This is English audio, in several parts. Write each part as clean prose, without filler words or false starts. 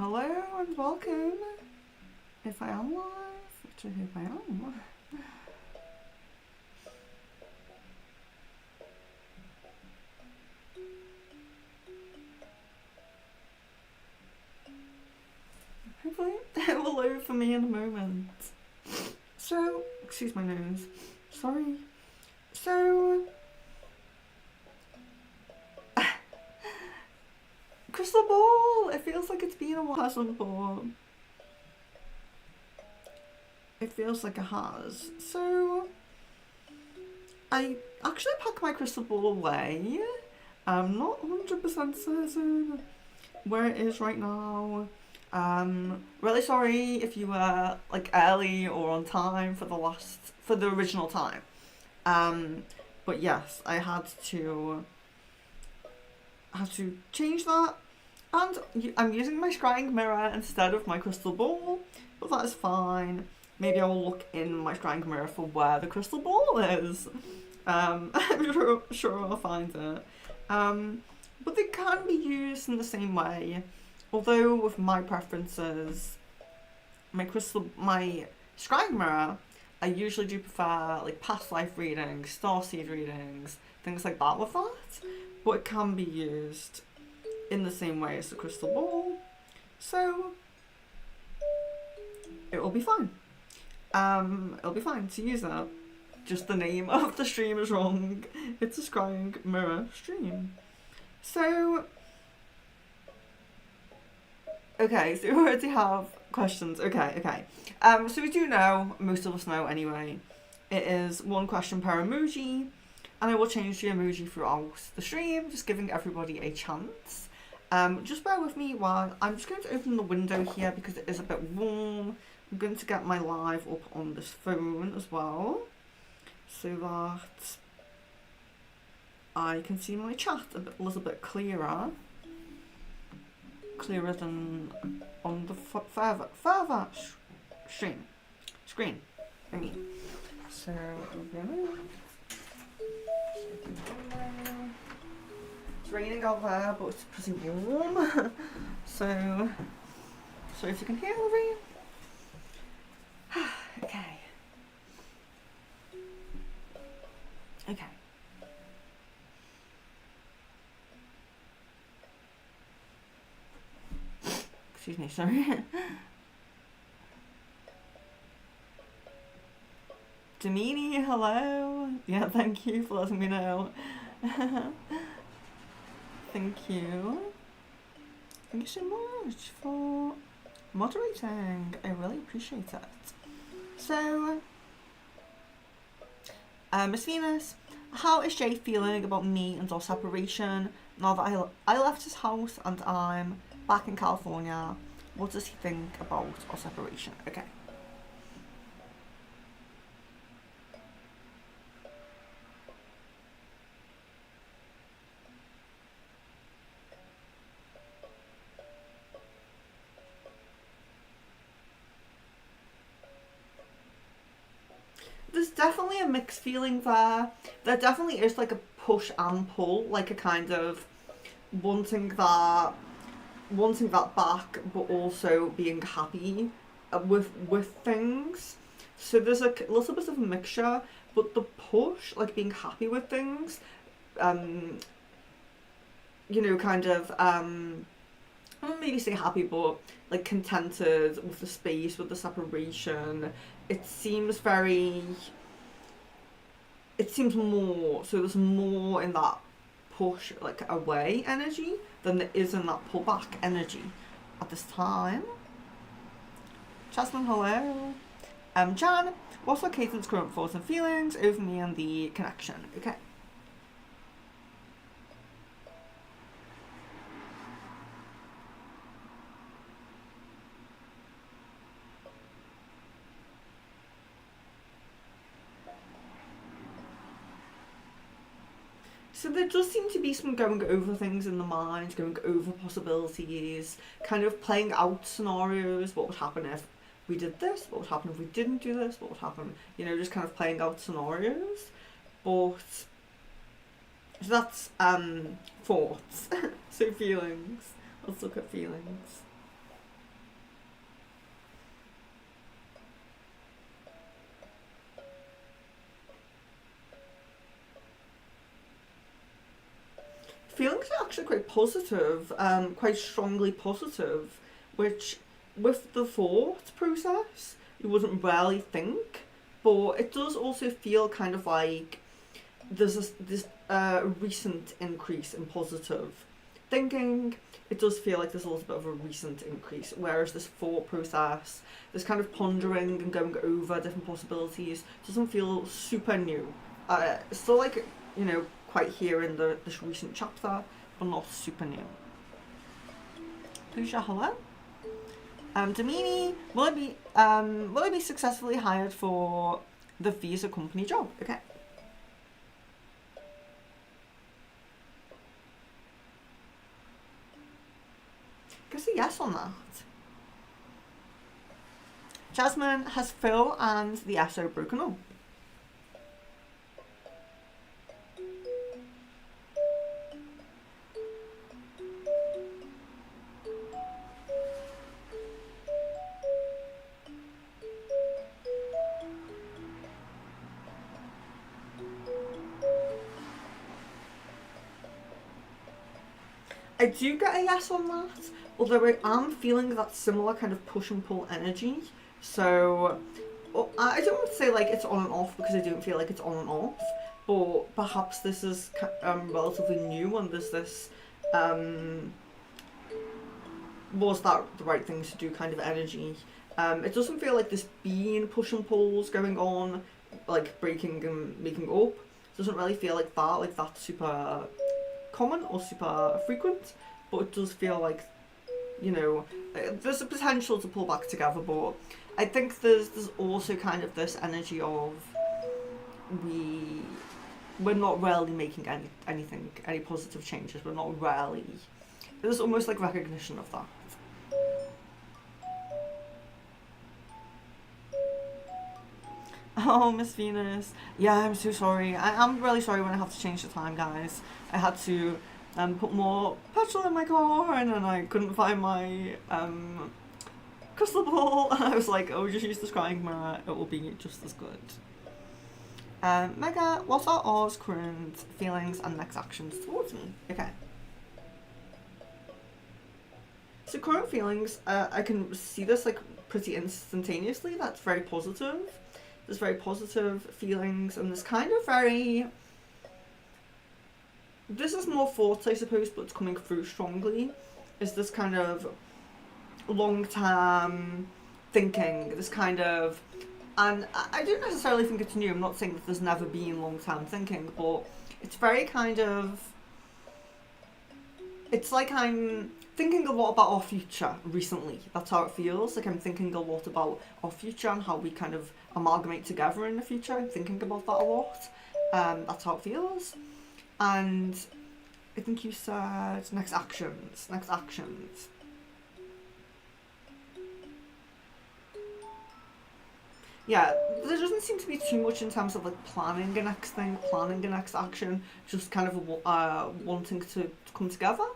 Hello and welcome. If I am live, which I hope I am. Hopefully it will load for me in a moment. So, excuse my nose. Sorry. So, crystal ball. It feels like it's been a while, hasn't it? It feels like it has. So, I actually packed my crystal ball away. I'm not 100% certain where it is right now. Really sorry if you were like early or on time for the original time. But yes, I had to change that, and I'm using my scrying mirror instead of my crystal ball, but that is fine. Maybe I will look in my scrying mirror for where the crystal ball is. I'm sure I'll find it. But they can be used in the same way. Although with my preferences, my scrying mirror, I usually do prefer like past life readings, starseed readings, things like that with that. But it can be used in the same way as the crystal ball, so it will be fine. It'll be fine to use that. Just the name of the stream is wrong. It's a scrying mirror stream. So, okay, so we already have questions. Okay. So we do know, most of us know anyway, it is one question per emoji, and I will change the emoji throughout the stream, just giving everybody a chance. Just bear with me while I'm just going to open the window here because it is a bit warm. I'm going to get my live up on this phone as well, so that I can see my chat a little bit clearer than on the further screen. I mean, so it's raining out there, but it's pretty warm. So if you can hear the rain. Okay. Excuse me, sorry. Damini, hello. Yeah, thank you for letting me know. Thank you. Thank you so much for moderating. I really appreciate it. So, Miss Venus, how is Jay feeling about me and our separation now that I left his house and I'm back in California? What does he think about our separation? Okay. There's definitely a mixed feeling there. There definitely is like a push and pull, like a kind of wanting that back, but also being happy with things. So there's a little bit of a mixture, but the push, like being happy with things, kind of I won't maybe say happy, but like contented with the space, with the separation. It seems more, so there's more in that push, like away energy, than there is in that pullback energy at this time. Jasmine, hello. Jan, what's our Caitlin's current thoughts and feelings over me and the connection? Okay. So there does seem to be some going over things in the mind, going over possibilities, kind of playing out scenarios. What would happen if we did this? What would happen if we didn't do this? What would happen? Just kind of playing out scenarios. But so that's thoughts. So feelings. Let's look at feelings. feelings are actually quite positive, quite strongly positive, which with the thought process you wouldn't really think, but it does also feel kind of like there's this recent increase in positive thinking. It does feel like there's a little bit of a recent increase, whereas this thought process, this kind of pondering and going over different possibilities, doesn't feel super new. Still like, you know, quite here in this recent chapter, but not super new. Pooja, hello. Damini, will I be successfully hired for the visa company job? Okay. Guess a yes on that. Jasmine, has Phil and the SO broken up? I do get a yes on that, although I am feeling that similar kind of push and pull energy. So I don't want to say like it's on and off, because I don't feel like it's on and off, but perhaps this is relatively new, and there's this was that the right thing to do kind of energy. It doesn't feel like this being push and pulls going on, like breaking and making up. It doesn't really feel like that's super common or super frequent, but it does feel like, you know, there's a potential to pull back together. But I think there's also kind of this energy of we're not really making any positive changes. We're not really. There's almost like recognition of that. Oh, Miss Venus. Yeah, I'm so sorry. I'm really sorry when I have to change the time, guys. I had to put more petrol in my car, and then I couldn't find my crystal ball. And I was like, oh, just use the scrying mirror. It will be just as good. Mega, what are Oz current feelings and next actions towards me? Okay. So current feelings, I can see this like pretty instantaneously. That's very positive. There's very positive feelings, and there's kind of very... This is more thoughts, I suppose, but it's coming through strongly. Is this kind of long-term thinking, this kind of... And I don't necessarily think it's new. I'm not saying that there's never been long-term thinking, but it's very kind of... It's like I'm thinking a lot about our future recently. That's how it feels. Like I'm thinking a lot about our future and how we kind of amalgamate together in the future. I'm thinking about that a lot. That's how it feels. And I think you said next actions. Yeah, there doesn't seem to be too much in terms of like planning a next thing, planning a next action, just kind of wanting to come together.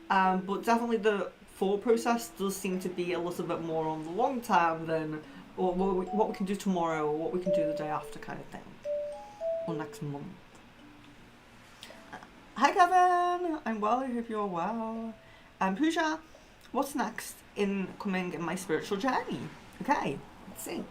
But definitely the thought process does seem to be a little bit more on the long term than what we can do tomorrow, or what we can do the day after kind of thing, or next month. Hi Kevin, I'm well, I hope you're well. Pooja, what's next coming in my spiritual journey? Okay, let's see.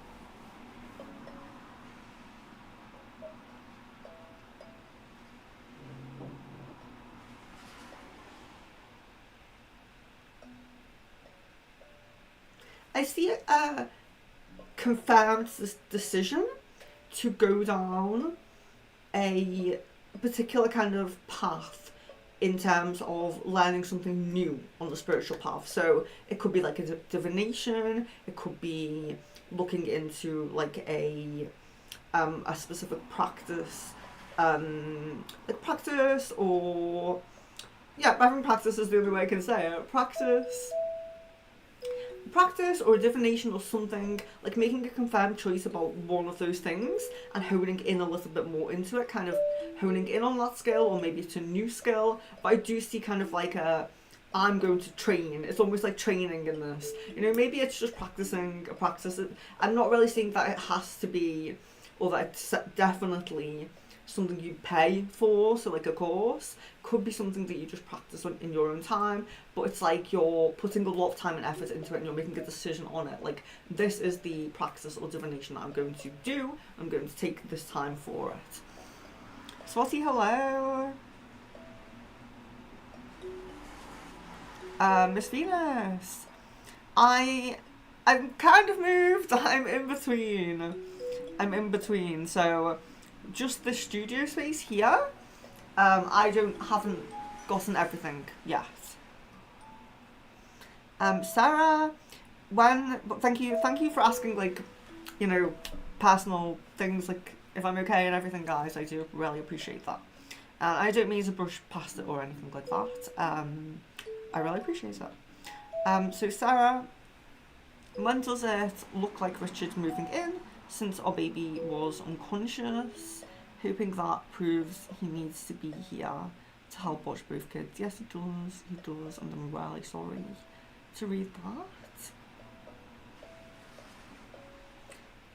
I see confirmed this decision to go down a particular kind of path in terms of learning something new on the spiritual path. So it could be like a divination, it could be looking into like a specific practice, like practice, or yeah, I think practice is the only way I can say it. Practice or a divination or something, like making a confirmed choice about one of those things and honing in a little bit more into it, kind of honing in on that skill, or maybe it's a new skill. But I do see kind of like I'm going to train. It's almost like training in this. You know, maybe it's just practicing a practice. I'm not really seeing that it has to be, or that it's definitely something you pay for, so like a course. Could be something that you just practice on in your own time, but it's like you're putting a lot of time and effort into it and you're making a decision on it. Like, this is the practice or divination that I'm going to do. I'm going to take this time for it. Swati, hello. Miss Venus. I'm kind of moved. I'm in between. So just the studio space here. Haven't gotten everything yet. Sarah, thank you for asking, like, you know, personal things, like if I'm okay and everything, guys. I do really appreciate that. I don't mean to brush past it or anything like that. I really appreciate it. So Sarah, when does it look like Richard's moving in, since our baby was unconscious? Hoping that proves he needs to be here to help watch both kids. Yes, he does, and I'm really sorry to read that.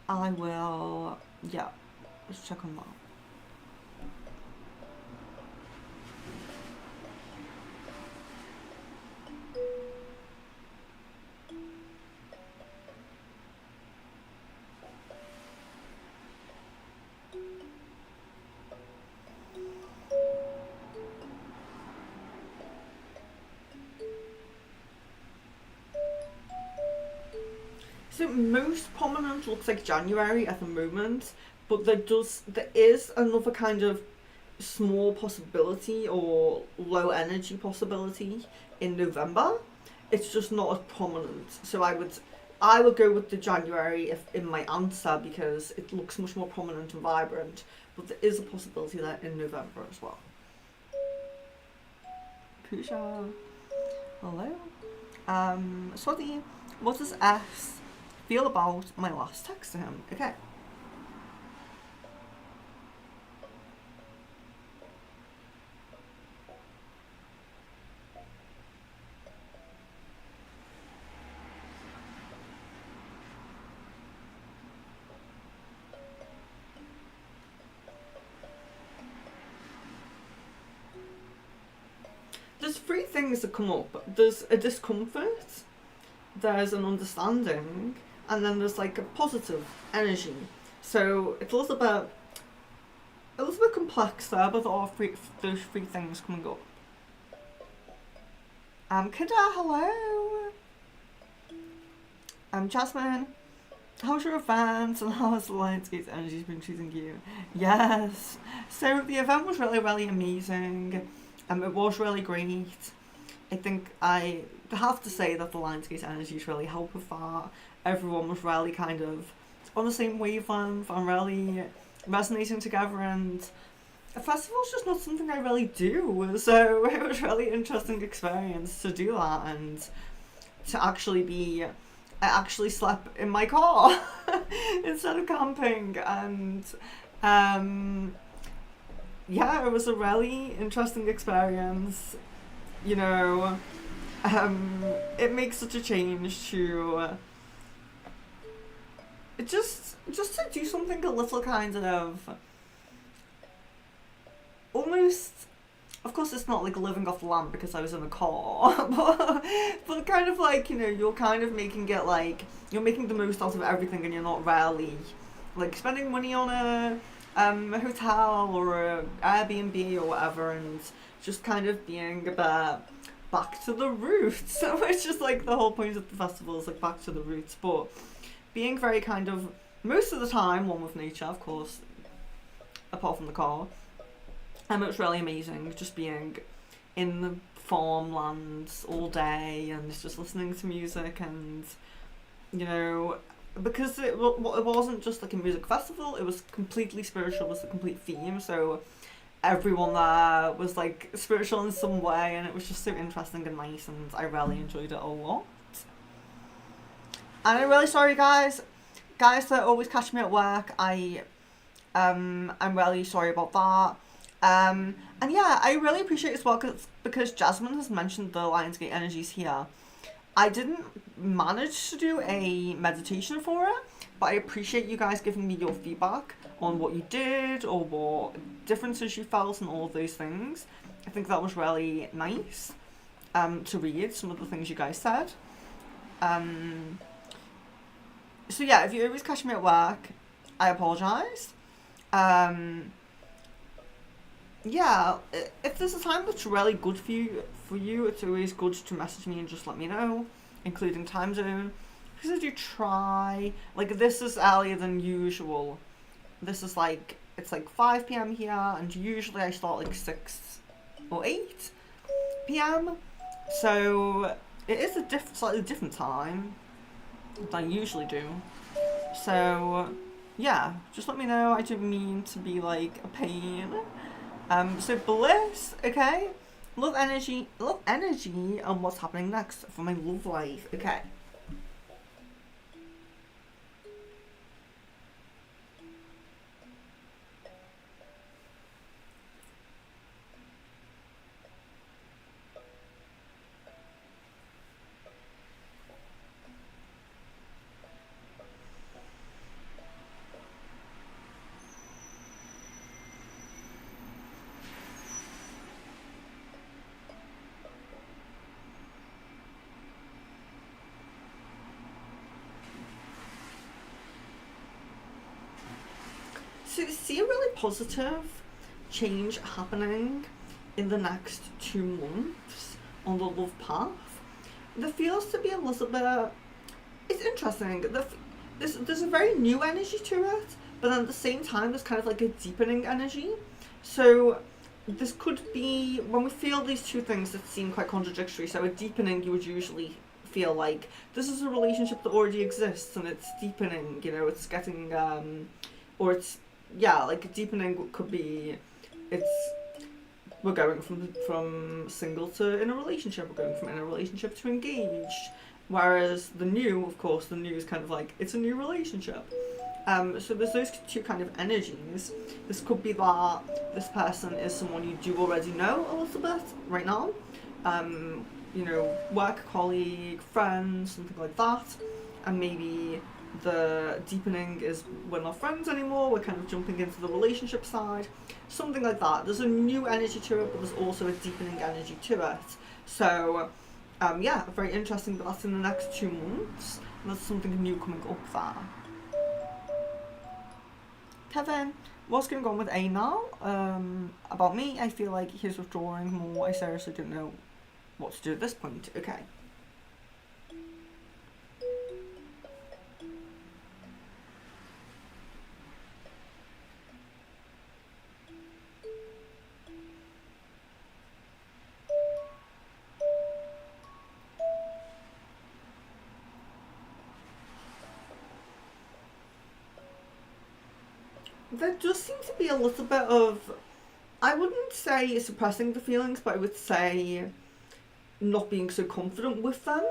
I will, yeah, let's check on that. So most prominent looks like January at the moment, but there is another kind of small possibility or low energy possibility in November. It's just not as prominent. So I would go with the January in my answer, because it looks much more prominent and vibrant, but there is a possibility there in November as well. Pooja, hello. Swati, what does S feel about my last text to him? Okay. There's three things that come up. There's a discomfort, there's an understanding, and then there's like a positive energy. So it's a little bit complex there, but there are those three things coming up. Kida, hello. Jasmine, how's your event and how has the Lionsgate's energy been treating you? Yes. So the event was really, really amazing. It was really great. I think I have to say that the Lionsgate energies really helped with that. Everyone was really kind of on the same wavelength and really resonating together, and a festival's just not something I really do, so it was a really interesting experience to do that, and to actually I actually slept in my car instead of camping, and yeah, it was a really interesting experience. You know, it makes such a change to just to do something a little kind of almost, of course it's not like living off the land because I was in a car, but kind of like, you know, you're kind of making it like you're making the most out of everything, and you're not really like spending money on a hotel or a Airbnb or whatever, and just kind of being a bit back to the roots, which is like the whole point of the festival, is like back to the roots, but being very kind of most of the time one with nature, of course, apart from the car. It was really amazing just being in the farmlands all day and just listening to music, and you know, because it wasn't just like a music festival, it was completely spiritual, was the complete theme, so everyone there was like spiritual in some way, and it was just so interesting and nice, and I really enjoyed it a lot. And I'm really sorry guys that always catch me at work. I'm really sorry about that. And yeah, I really appreciate it as well, because Jasmine has mentioned the Lionsgate energies here. I didn't manage to do a meditation for it, but I appreciate you guys giving me your feedback on what you did or what differences you felt and all of those things. I think that was really nice to read some of the things you guys said. So yeah, if you always catch me at work, I apologise. Yeah, if there's a time that's really good for you, it's always good to message me and just let me know, including time zone. Because I do try, like this is earlier than usual. This is like, it's like 5 p.m. here, and usually I start like 6 or 8 p.m. So it is a slightly different time than I usually do. So yeah, just let me know. I don't mean to be like a pain. So bliss, okay? Love energy, and what's happening next for my love life, okay? So see a really positive change happening in the next 2 months on the love path. There feels to be a little bit. It's interesting. There's a very new energy to it, but then at the same time there's kind of like a deepening energy. So this could be when we feel these two things that seem quite contradictory. So a deepening, you would usually feel like this is a relationship that already exists and it's deepening. You know, it's getting or it's like deepening could be it's we're going from single to in a relationship, we're going from in a relationship to engaged. Whereas the new, of course, the new is kind of like it's a new relationship. So there's those two kind of energies. This could be that this person is someone you do already know a little bit right now. You know, work colleague, friend, something like that. And maybe the deepening is we're not friends anymore, we're kind of jumping into the relationship side. Something like that. There's a new energy to it, but there's also a deepening energy to it. So, very interesting, but that's in the next 2 months. And there's something new coming up there. Kevin, what's going on with A now? About me, I feel like he's withdrawing more. I seriously don't know what to do at this point. Okay. There does seem to be a little bit of, I wouldn't say suppressing the feelings, but I would say not being so confident with them.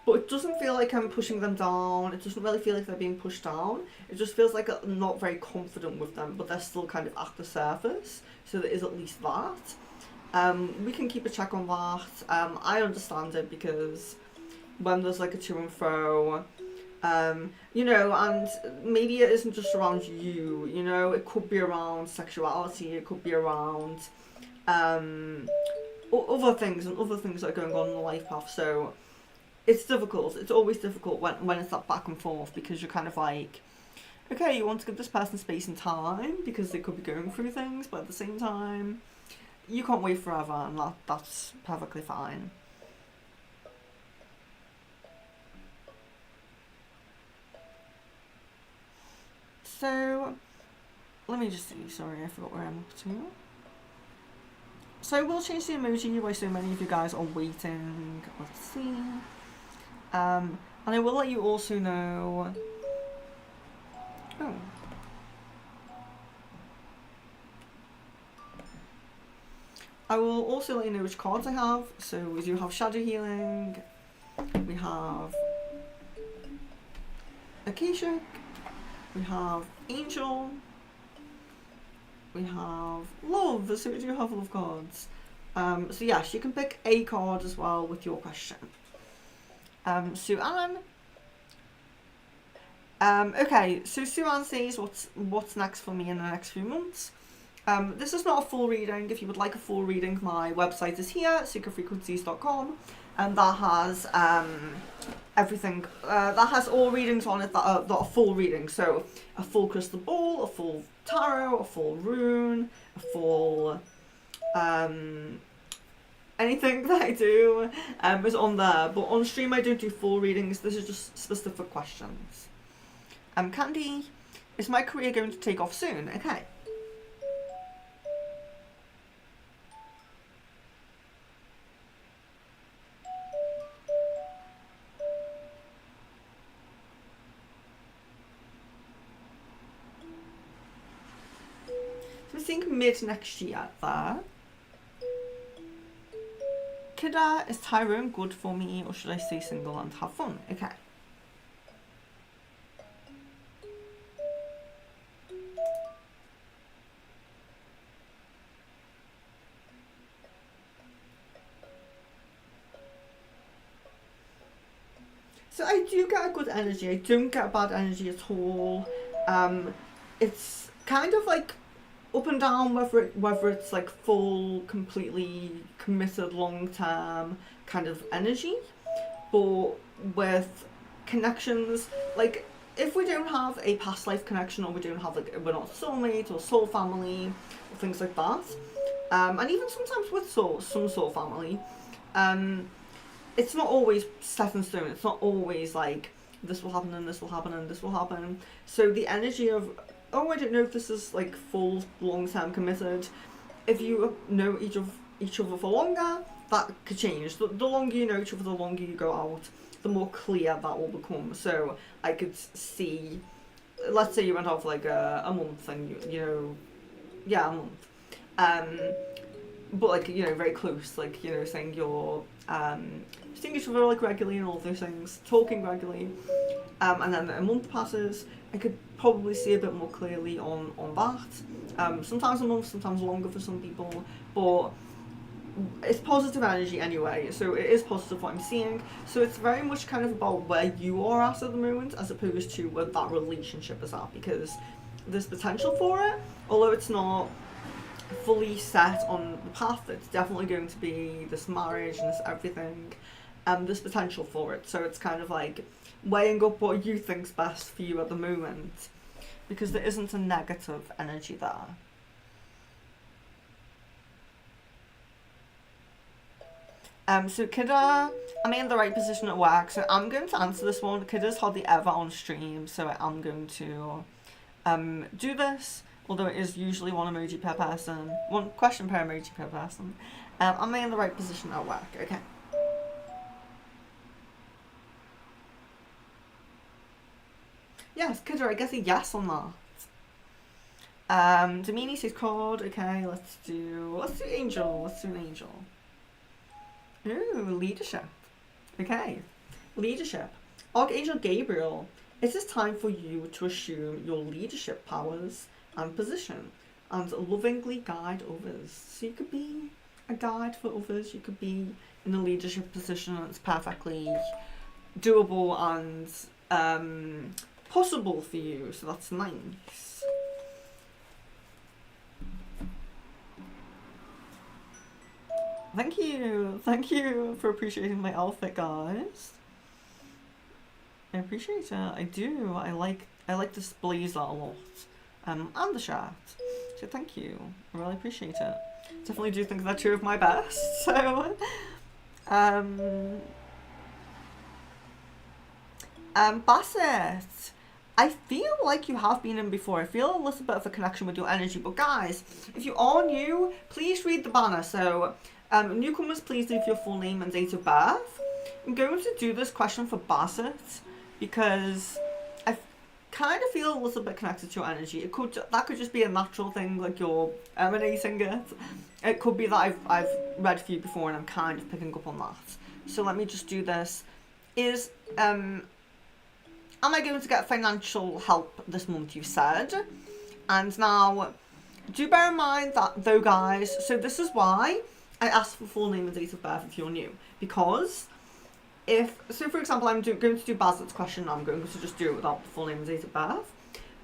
But it doesn't feel like I'm pushing them down. It doesn't really feel like they're being pushed down. It just feels like I'm not very confident with them, but they're still kind of at the surface. So there is at least that. We can keep a check on that. I understand it because when there's like a to and fro, you know, and maybe it isn't just around you, you know, it could be around sexuality, it could be around other things and other things that are going on in the life path. So it's difficult. It's always difficult when it's that back and forth, because you're kind of like, okay, you want to give this person space and time because they could be going through things, but at the same time, you can't wait forever, and that's perfectly fine. So, let me just see, sorry, I forgot where I'm up to. So we'll change the emoji why so many of you guys are waiting. Let's see. And I will let you also know. Oh. I will also let you know which cards I have. So we do have Shadow Healing. We have Akashic. We have Angel. We have Love. So we do have love cards. So yes, you can pick a card as well with your question. Sue Allen. Okay, so Sue-Ann says, what's next for me in the next few months? This is not a full reading. If you would like a full reading, my website is here, secretfrequencies.com, and that has everything. That has all readings on it that are full readings. So a full crystal ball, a full tarot, a full rune, a full anything that I do is on there. But on stream, I don't do full readings. This is just specific questions. Candy, is my career going to take off soon? Okay. So I think mid next year there. Kidda, is Tyrone good for me, or should I stay single and have fun? Okay. So I do get a good energy. I don't get a bad energy at all. It's kind of like up and down whether it's like full, completely committed, long term kind of energy, but with connections, like if we don't have a past life connection, or we don't have like, we're not soulmate or soul family or things like that, and even sometimes with some soul family, it's not always set in stone. It's not always like this will happen and this will happen and this will happen. So the energy of, oh, I don't know if this is like full, long-term committed. If you know each other for longer, that could change. The longer you know each other, the longer you go out, the more clear that will become. So I could see, let's say you went off like a month and you know, yeah, a month. But like, you know, very close, like, you know, saying you're seeing each other like regularly and all those things, talking regularly, and then a month passes, I could probably see a bit more clearly on that. Sometimes a month, sometimes longer for some people, but it's positive energy anyway, so it is positive what I'm seeing. So it's very much kind of about where you are at the moment, as opposed to where that relationship is at, because there's potential for it, although it's not fully set on the path. It's definitely going to be this marriage and this everything. There's potential for it, so it's kind of like weighing up what you think's best for you at the moment, because there isn't a negative energy there. So Kidda, am I in the right position at work? So I'm going to answer this one. Kidda's hardly ever on stream, so I'm going to do this, although it is usually one emoji per person, one question per emoji per person. Am I in the right position at work? Okay. Yes, Kidda, I guess a yes on that. Domini says card. Okay, let's do angel. Let's do an angel. Ooh, leadership. Okay, leadership. Archangel Gabriel, is this time for you to assume your leadership powers and position and lovingly guide others? So you could be a guide for others, you could be in a leadership position that's perfectly doable and possible for you, so that's nice. Thank you for appreciating my outfit, guys. I appreciate it. I do. I like this blazer a lot, and the shirt. So thank you. I really appreciate it. Definitely do think they're two of my best. So, Bassett, I feel like you have been in before. I feel a little bit of a connection with your energy. But guys, if you are new, please read the banner. So, newcomers, please leave your full name and date of birth. I'm going to do this question for Bassett because I kind of feel a little bit connected to your energy. That could just be a natural thing, like you're emanating it. It could be that I've read for you before and I'm kind of picking up on that. So let me just do this. Am I going to get financial help this month, you said? And now, do bear in mind that though, guys, so this is why I asked for full name and date of birth if you're new. Because so for example, I'm going to do Basslett's question, I'm going to just do it without the full name and date of birth.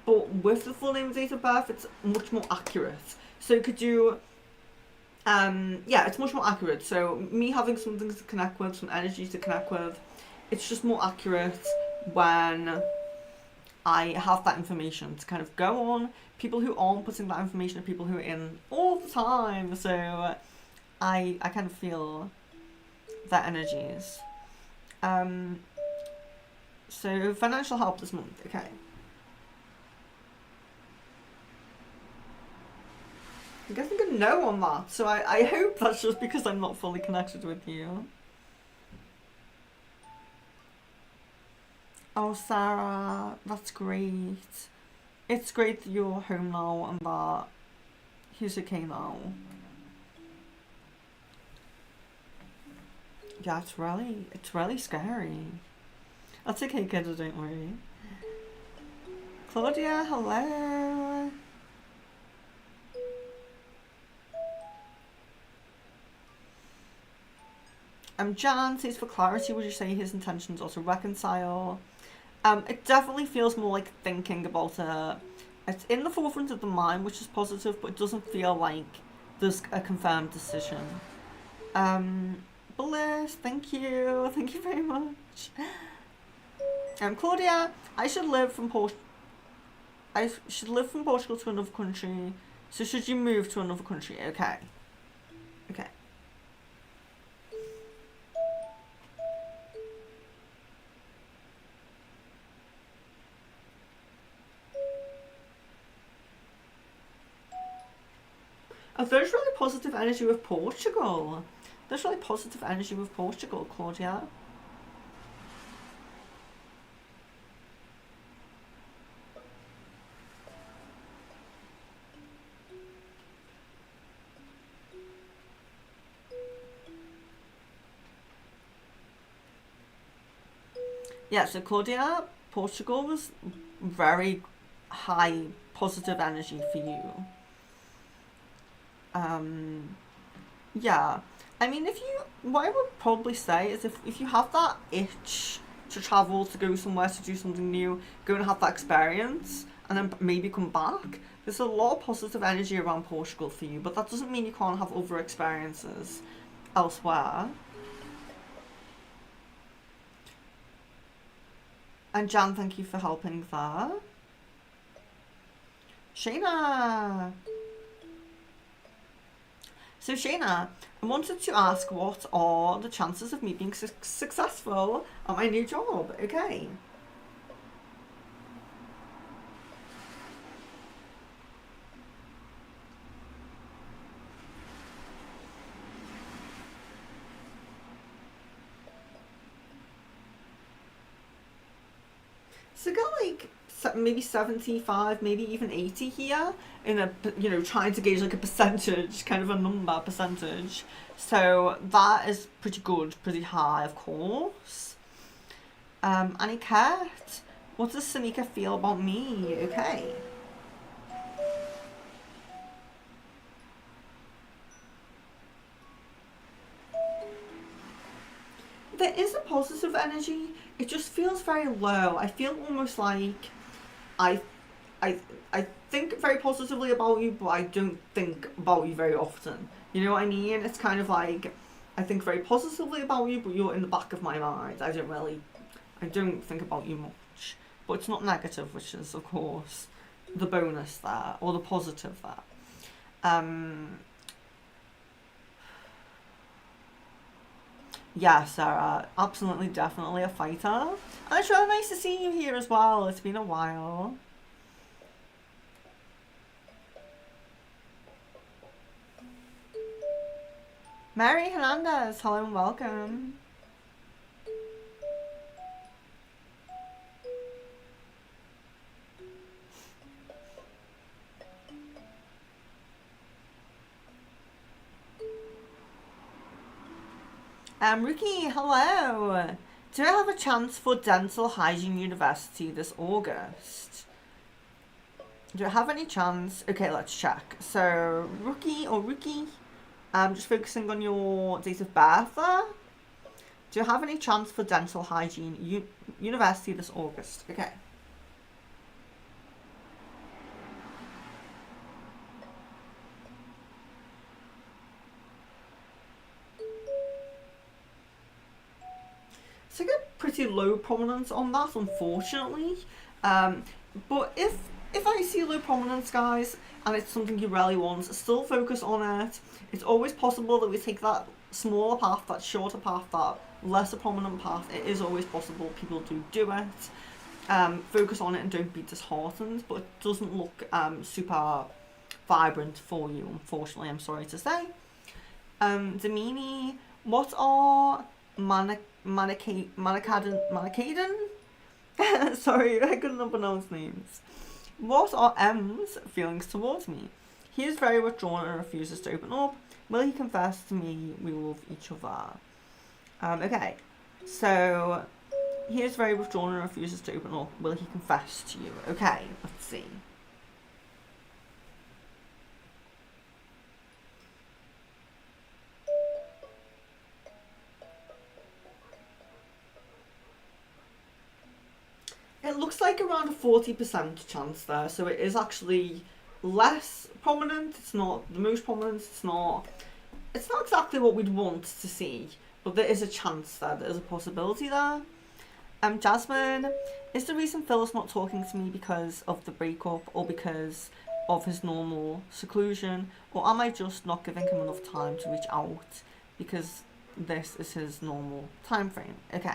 But with the full name and date of birth, it's much more accurate. So you could do, yeah, it's much more accurate. So me having something to connect with, some energy to connect with, it's just more accurate when I have that information to kind of go on. People who aren't putting that information are people who are in all the time. So I kind of feel their energies. So financial help this month, okay. I'm getting a no on that, so I hope that's just because I'm not fully connected with you. Oh, Sarah, that's great. It's great that you're home now and that he's okay now. Yeah, it's really scary. That's okay, kiddo, don't worry. Claudia, hello. Jan says, for clarity, would you say his intentions are to reconcile? It definitely feels more like thinking about it. It's in the forefront of the mind, which is positive, but it doesn't feel like there's a confirmed decision. Bliss, thank you very much. Claudia, I should live from Portugal to another country. So should you move to another country? Okay. Okay. Oh, there's really positive energy with Portugal. There's really positive energy with Portugal, Claudia. Yeah, so Claudia, Portugal was very high positive energy for you. Yeah. I mean, what I would probably say is if you have that itch to travel, to go somewhere, to do something new, go and have that experience, and then maybe come back, there's a lot of positive energy around Portugal for you, but that doesn't mean you can't have other experiences elsewhere. And Jan, thank you for helping there. Shayna! So Shayna, I wanted to ask, what are the chances of me being successful at my new job? Okay. So got like maybe 75, maybe even 80 here in a, trying to gauge like a percentage, kind of a number percentage. So that is pretty good, pretty high, of course. Aniket, what does Sanika feel about me? Okay. There is a positive energy. It just feels very low. I feel almost like I I think very positively about you, but I don't think about you very often. You know what I mean? It's kind of like I think very positively about you, but you're in the back of my mind. I don't think about you much. But it's not negative, which is of course the bonus there, or the positive there. Yeah, Sarah, absolutely, definitely a fighter. And it's really nice to see you here as well. It's been a while. Mary Hernandez, hello and welcome. Ricky, hello. Do I have a chance for Dental Hygiene University this August? Do I have any chance? Okay, let's check. So, Rookie, just focusing on your date of birth there. Do you have any chance for dental hygiene university this August? Okay. So I get pretty low prominence on that, unfortunately. But if I see low prominence, guys, and it's something you really want, still focus on it. It's always possible that we take that smaller path, that shorter path, that lesser prominent path. It is always possible. People do it. Focus on it and don't be disheartened, but it doesn't look super vibrant for you, unfortunately, I'm sorry to say. Damini, what are Manicadan? Sorry, I couldn't pronounce names. What are M's feelings towards me? He is very withdrawn and refuses to open up. Will he confess to me we love each other? Okay, so he is very withdrawn and refuses to open up. Will he confess to you? Okay, let's see. It looks like around a 40% chance there, so it is actually less prominent. It's not the most prominent. It's not exactly what we'd want to see, but there is a chance there. There is a possibility there. Jasmine, is the reason Phil's not talking to me because of the breakup or because of his normal seclusion, or am I just not giving him enough time to reach out because this is his normal time frame? Okay.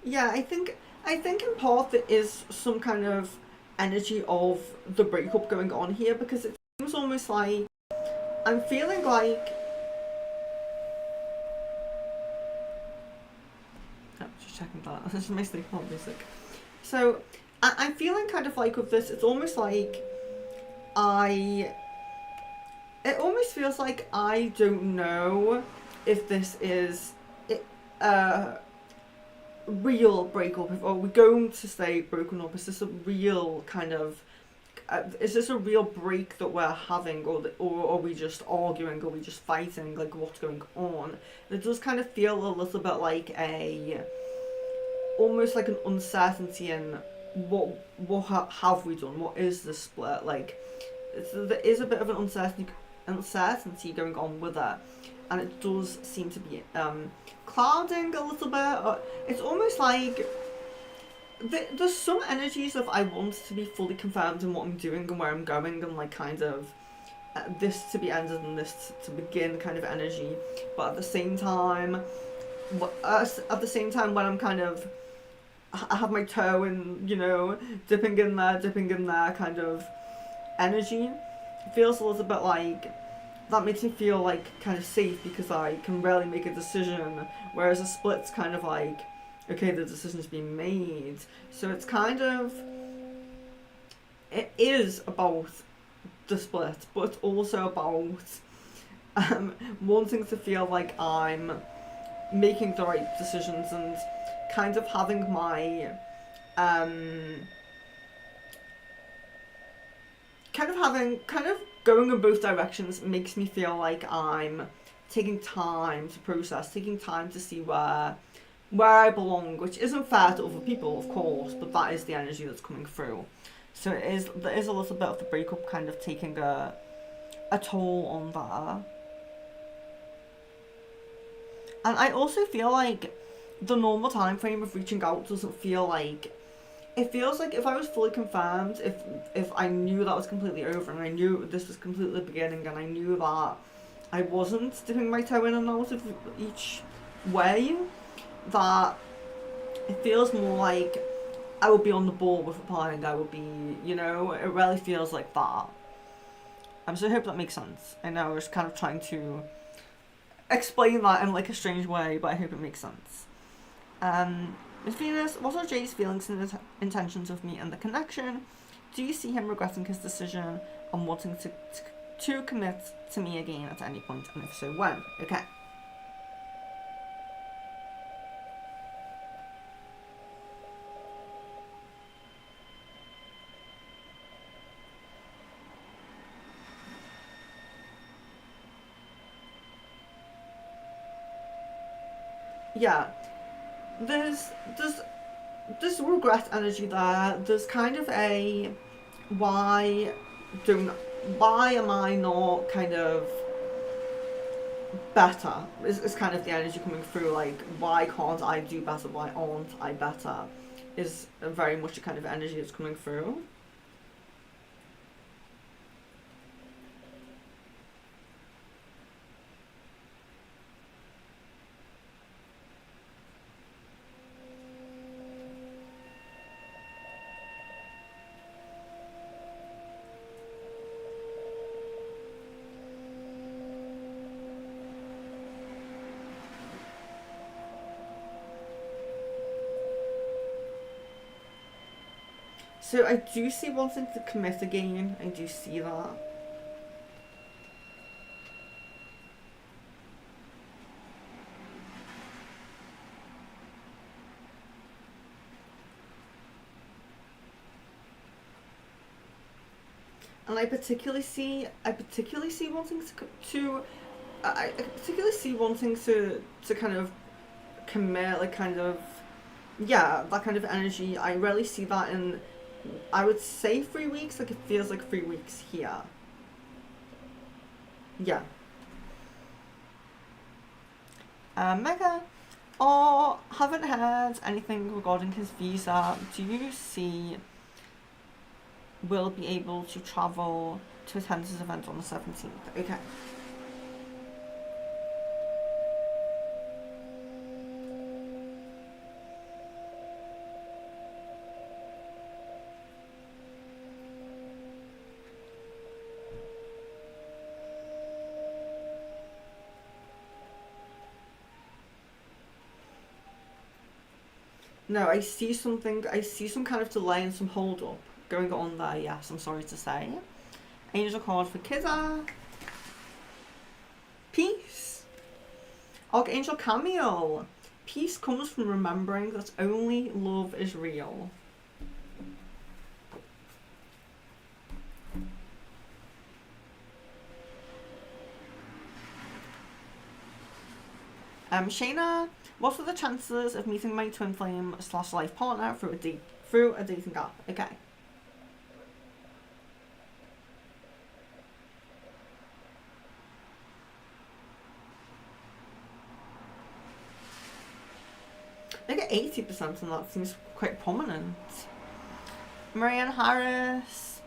Yeah, I think in part there is some kind of energy of the breakup going on here, because it seems almost like I'm feeling like just checking that. This is my sleep music. So I'm feeling kind of like with this, it's almost like it almost feels like I don't know if this is real breakup, are we going to stay broken up? Is this a real kind of is this a real break that we're having, or are we just arguing, are we just fighting, like what's going on? It does kind of feel a little bit like almost like an uncertainty in what have we done, what is the split, like there is a bit of an uncertainty going on with it, and it does seem to be clouding a little bit. It's almost like there's some energies of I want to be fully confirmed in what I'm doing and where I'm going, and like kind of this to be ended and this to begin kind of energy, but at the same time when I'm kind of I have my toe in, dipping in there kind of energy, it feels a little bit like that makes me feel like kind of safe because I can rarely make a decision, whereas a split's kind of like, okay, the decision's been made. So it's kind of, it is about the split, but it's also about wanting to feel like I'm making the right decisions and kind of having my going in both directions makes me feel like I'm taking time to process, taking time to see where I belong, which isn't fair to other people, of course, but that is the energy that's coming through. So there is a little bit of the breakup kind of taking a toll on that. And I also feel like the normal time frame of reaching out doesn't feel like, it feels like if I was fully confirmed, if I knew that was completely over and I knew this was completely the beginning and I knew that I wasn't dipping my toe in and out of each way, that it feels more like I would be on the ball with applying, I would be, it really feels like that. So I hope that makes sense. I know I was kind of trying to explain that in like a strange way, but I hope it makes sense. Miss Venus, what are Jay's feelings and intentions of me and the connection? Do you see him regretting his decision and wanting to commit to me again at any point, and if so, when? Okay. yeah, there's there's there's regret energy there. There's kind of a why don't why am I not kind of better is kind of the energy coming through, like why can't I do better, why aren't I better, is very much the kind of energy that's coming through. So I do see wanting to commit again, I do see that. And I particularly see wanting to I particularly see wanting to kind of commit, like kind of, yeah, that kind of energy. I rarely see that in, I would say 3 weeks, like it feels like 3 weeks here. Yeah. Mega, or haven't heard anything regarding his visa. Do you see will be able to travel to attend his event on the 17th? Okay. No, I see something. I see some kind of delay and some hold up going on there. Yes, I'm sorry to say. Angel card for Kidda. Peace. Archangel Camille. Peace comes from remembering that only love is real. Shayna, what are the chances of meeting my twin flame / life partner through a dating app? Okay. I get 80% and that seems quite prominent. Marianne Harris,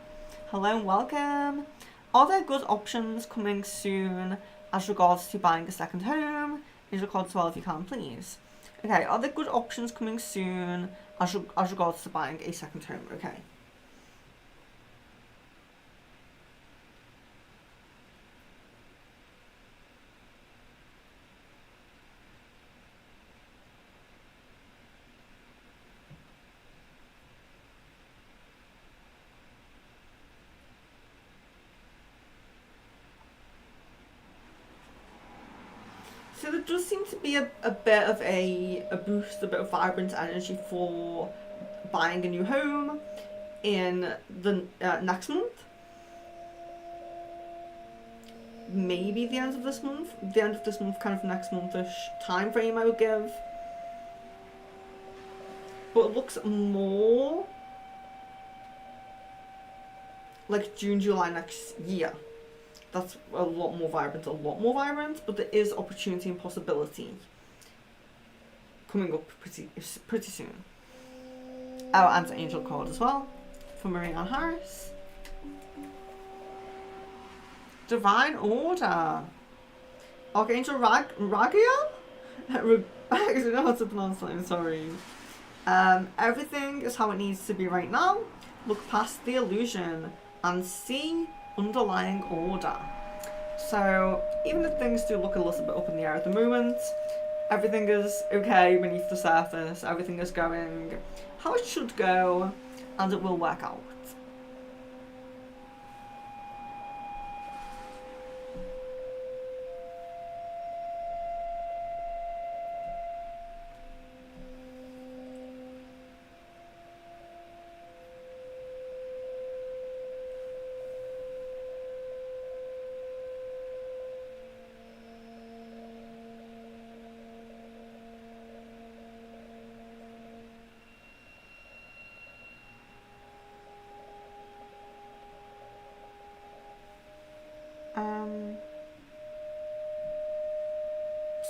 hello and welcome. Are there good options coming soon as regards to buying a second home? Is record as well if you can, please. Okay, are there good options coming soon as regards to buying a second home? Okay. So there does seem to be a bit of a boost, a bit of vibrant energy for buying a new home in the next month. Maybe the end of this month. The end of this month, kind of next monthish time frame I would give. But it looks more like June, July next year. That's a lot more vibrant, but there is opportunity and possibility coming up pretty soon. Oh, and an angel card as well for Marianne Harris. Divine Order. Archangel Ragiel? I don't know how to pronounce that, I'm sorry. Everything is how it needs to be right now. Look past the illusion and see underlying order. So even if things do look a little bit up in the air at the moment, everything is okay beneath the surface, everything is going how it should go, and it will work out.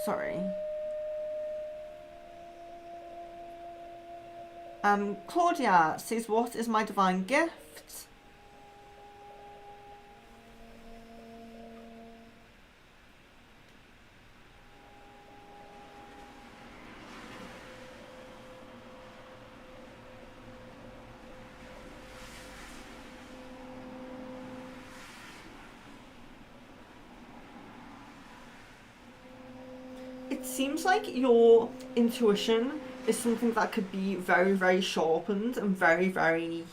Sorry. Claudia says, what is my divine gift? It seems like your intuition is something that could be very, very sharpened and very, very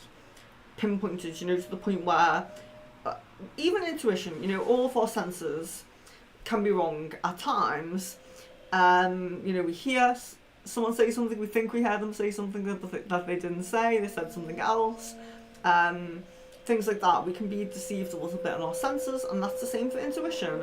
pinpointed, you know, to the point where even intuition, you know, all of our senses can be wrong at times. You know, we hear someone say something, we think we heard them say something that they didn't say, they said something else. Things like that. We can be deceived a little bit in our senses, and that's the same for intuition.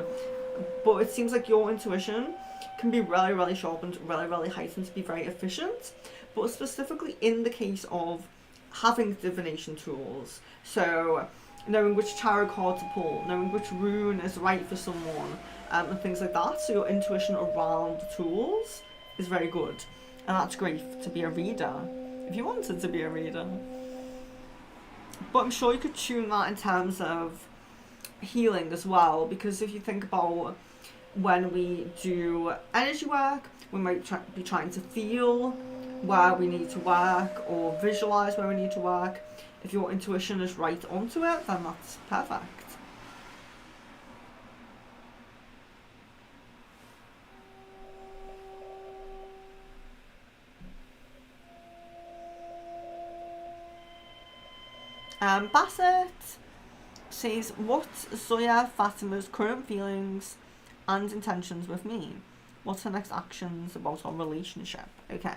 But it seems like your intuition can be really, really sharpened, really, really heightened to be very efficient. But specifically in the case of having divination tools, so knowing which tarot card to pull, knowing which rune is right for someone, and things like that. So your intuition around the tools is very good, and that's great to be a reader if you wanted to be a reader. But I'm sure you could tune that in terms of healing as well, because if you think about when we do energy work, we might be trying to feel where we need to work or visualize where we need to work. If your intuition is right onto it, then that's perfect. Bassett says, what's Zoya Fatima's current feelings and intentions with me? What's her next actions about our relationship? Okay.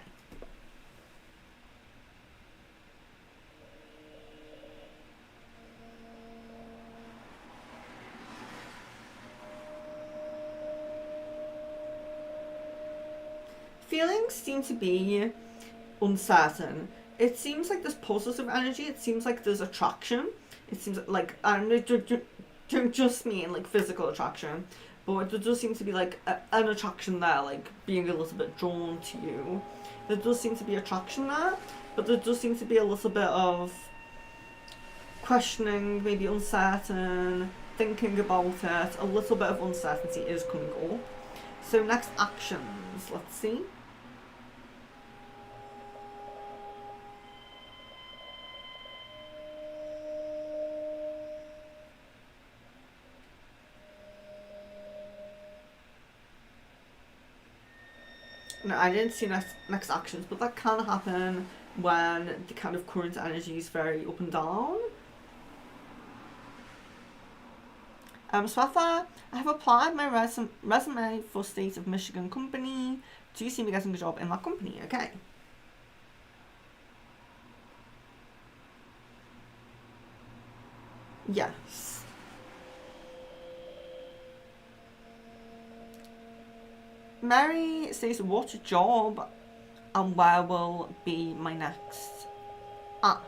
Feelings seem to be uncertain. It seems like there's positive energy. It seems like there's attraction. It seems like, I don't just mean like physical attraction, but there does seem to be like an attraction there, like being a little bit drawn to you. There does seem to be attraction there, but there does seem to be a little bit of questioning, maybe uncertain, thinking about it. A little bit of uncertainty is coming up. So next actions, let's see. No, I didn't see next actions, but that can happen when the kind of current energy is very up and down. Swatha, I have applied my resume for State of Michigan company. Do you see me getting a job in that company? Okay. Yes. Mary says, what job and where will be my next at?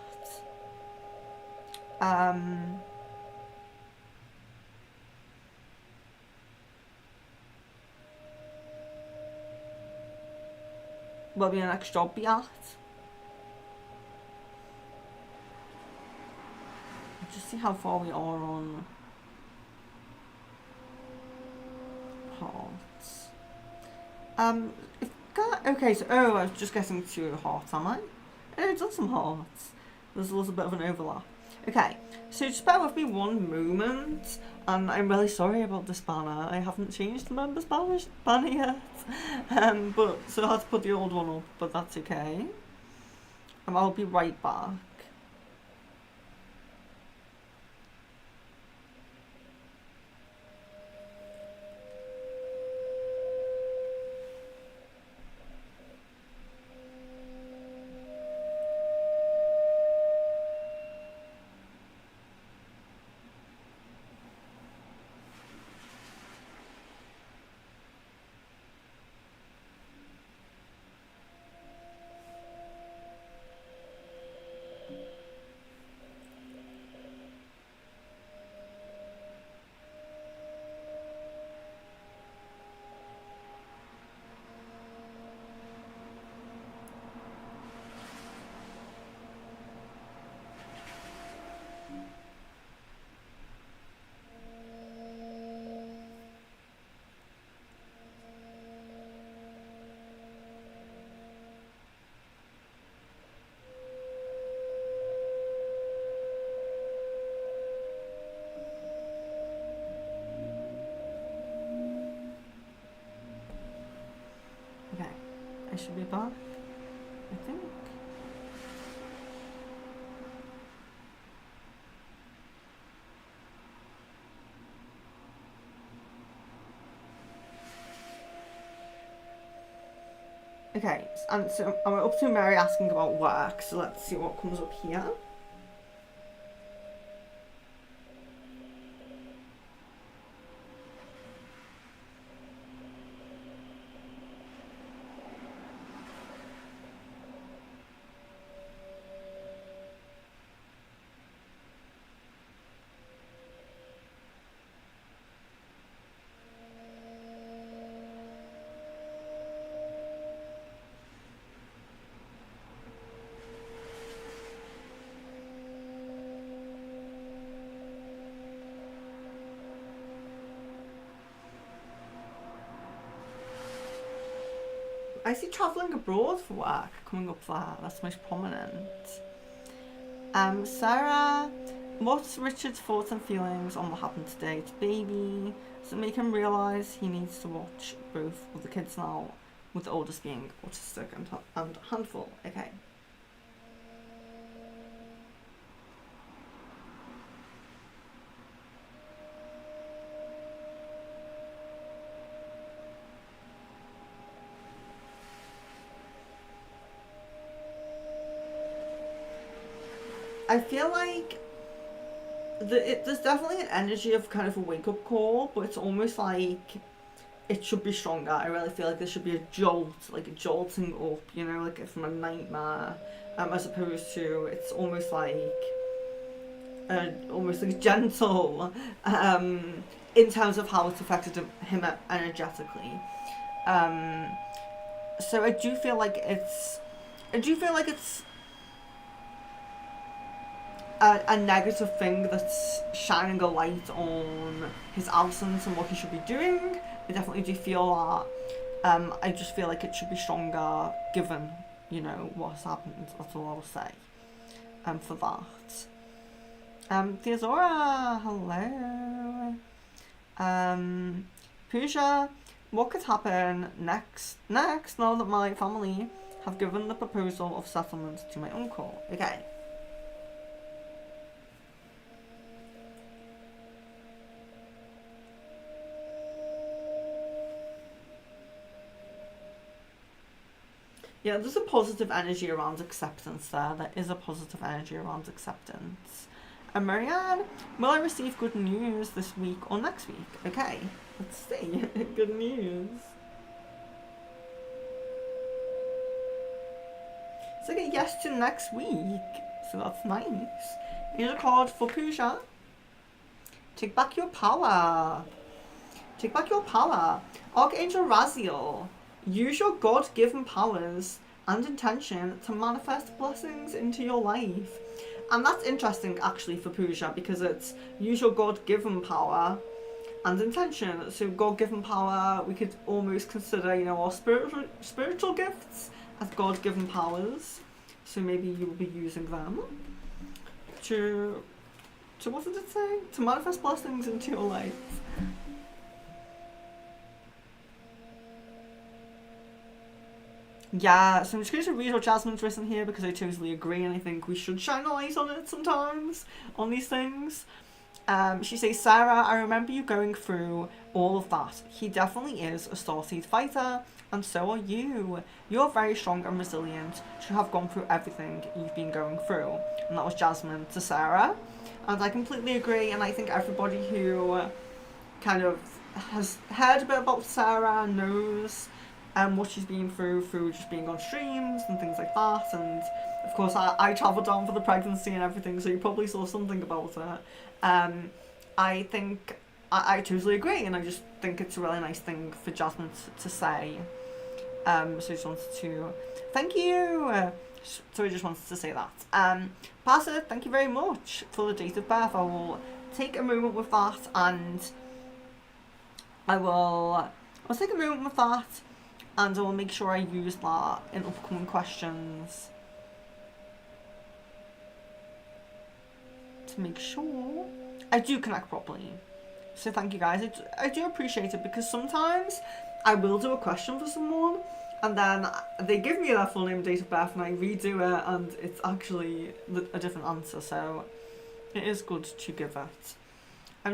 Will be your next job be at? Just see how far we are on hearts. Okay, so I was just getting to hearts, am I? Oh, I've done some hearts. There's a little bit of an overlap. Okay, so just bear with me one moment, and I'm really sorry about this banner. I haven't changed the members banner yet, but so I had to put the old one up, but that's okay. I'll be right back. I should be back, I think. Okay, and so I'm up to Mary asking about work, so let's see what comes up here. I see travelling abroad for work coming up there. That's most prominent. Sarah, what's Richard's thoughts and feelings on what happened today to baby? Does it make him realise he needs to watch both of the kids now, with the oldest being autistic and handful? Okay. I feel like there's definitely an energy of kind of a wake-up call, but it's almost like it should be stronger. I really feel like there should be a jolt, like a jolting up, you know, like from a nightmare, as opposed to it's almost like gentle, in terms of how it's affected him energetically. So I do feel like it's a negative thing that's shining a light on his absence and what he should be doing. I definitely do feel that. I just feel like it should be stronger given, you know, what's happened. That's all I'll say. For that. Theodora, hello. Pooja, what could happen next now that my family have given the proposal of settlement to my uncle? Okay. Yeah, there's a positive energy around acceptance there. There is a positive energy around acceptance. And Marianne, will I receive good news this week or next week? Okay, let's see. Good news. So I get yes to next week. So that's nice. Here's a card for Pooja. Take back your power. Take back your power. Archangel Raziel. Use your God-given powers and intention to manifest blessings into your life. And that's interesting actually for Pooja, because it's use your God-given power and intention. So God-given power, we could almost consider, you know, our spiritual gifts as God-given powers. So maybe you will be using them to what did it say? To manifest blessings into your life. Yeah, so I'm just going to read what Jasmine's written here because I totally agree, and I think we should shine a light on it sometimes, on these things. She says, Sarah, I remember you going through all of that. He definitely is a starseed fighter, and so are you. You're very strong and resilient to have gone through everything you've been going through. And that was Jasmine to Sarah. And I completely agree, and I think everybody who kind of has heard a bit about Sarah knows what she's been through just being on streams and things like that. And of course I travelled down for the pregnancy and everything, so you probably saw something about it. I think I totally agree, and I just think it's a really nice thing for Jasmine to say. So I just wanted to thank you. So I just wanted to say that. Pasa, thank you very much for the date of birth. I will take a moment with that, and I'll take a moment with that, and I will make sure I use that in upcoming questions to make sure I do connect properly. So thank you guys. I do appreciate it, because sometimes I will do a question for someone And then they give me their full name, date of birth, and I redo it, and it's actually a different answer, so it is good to give it.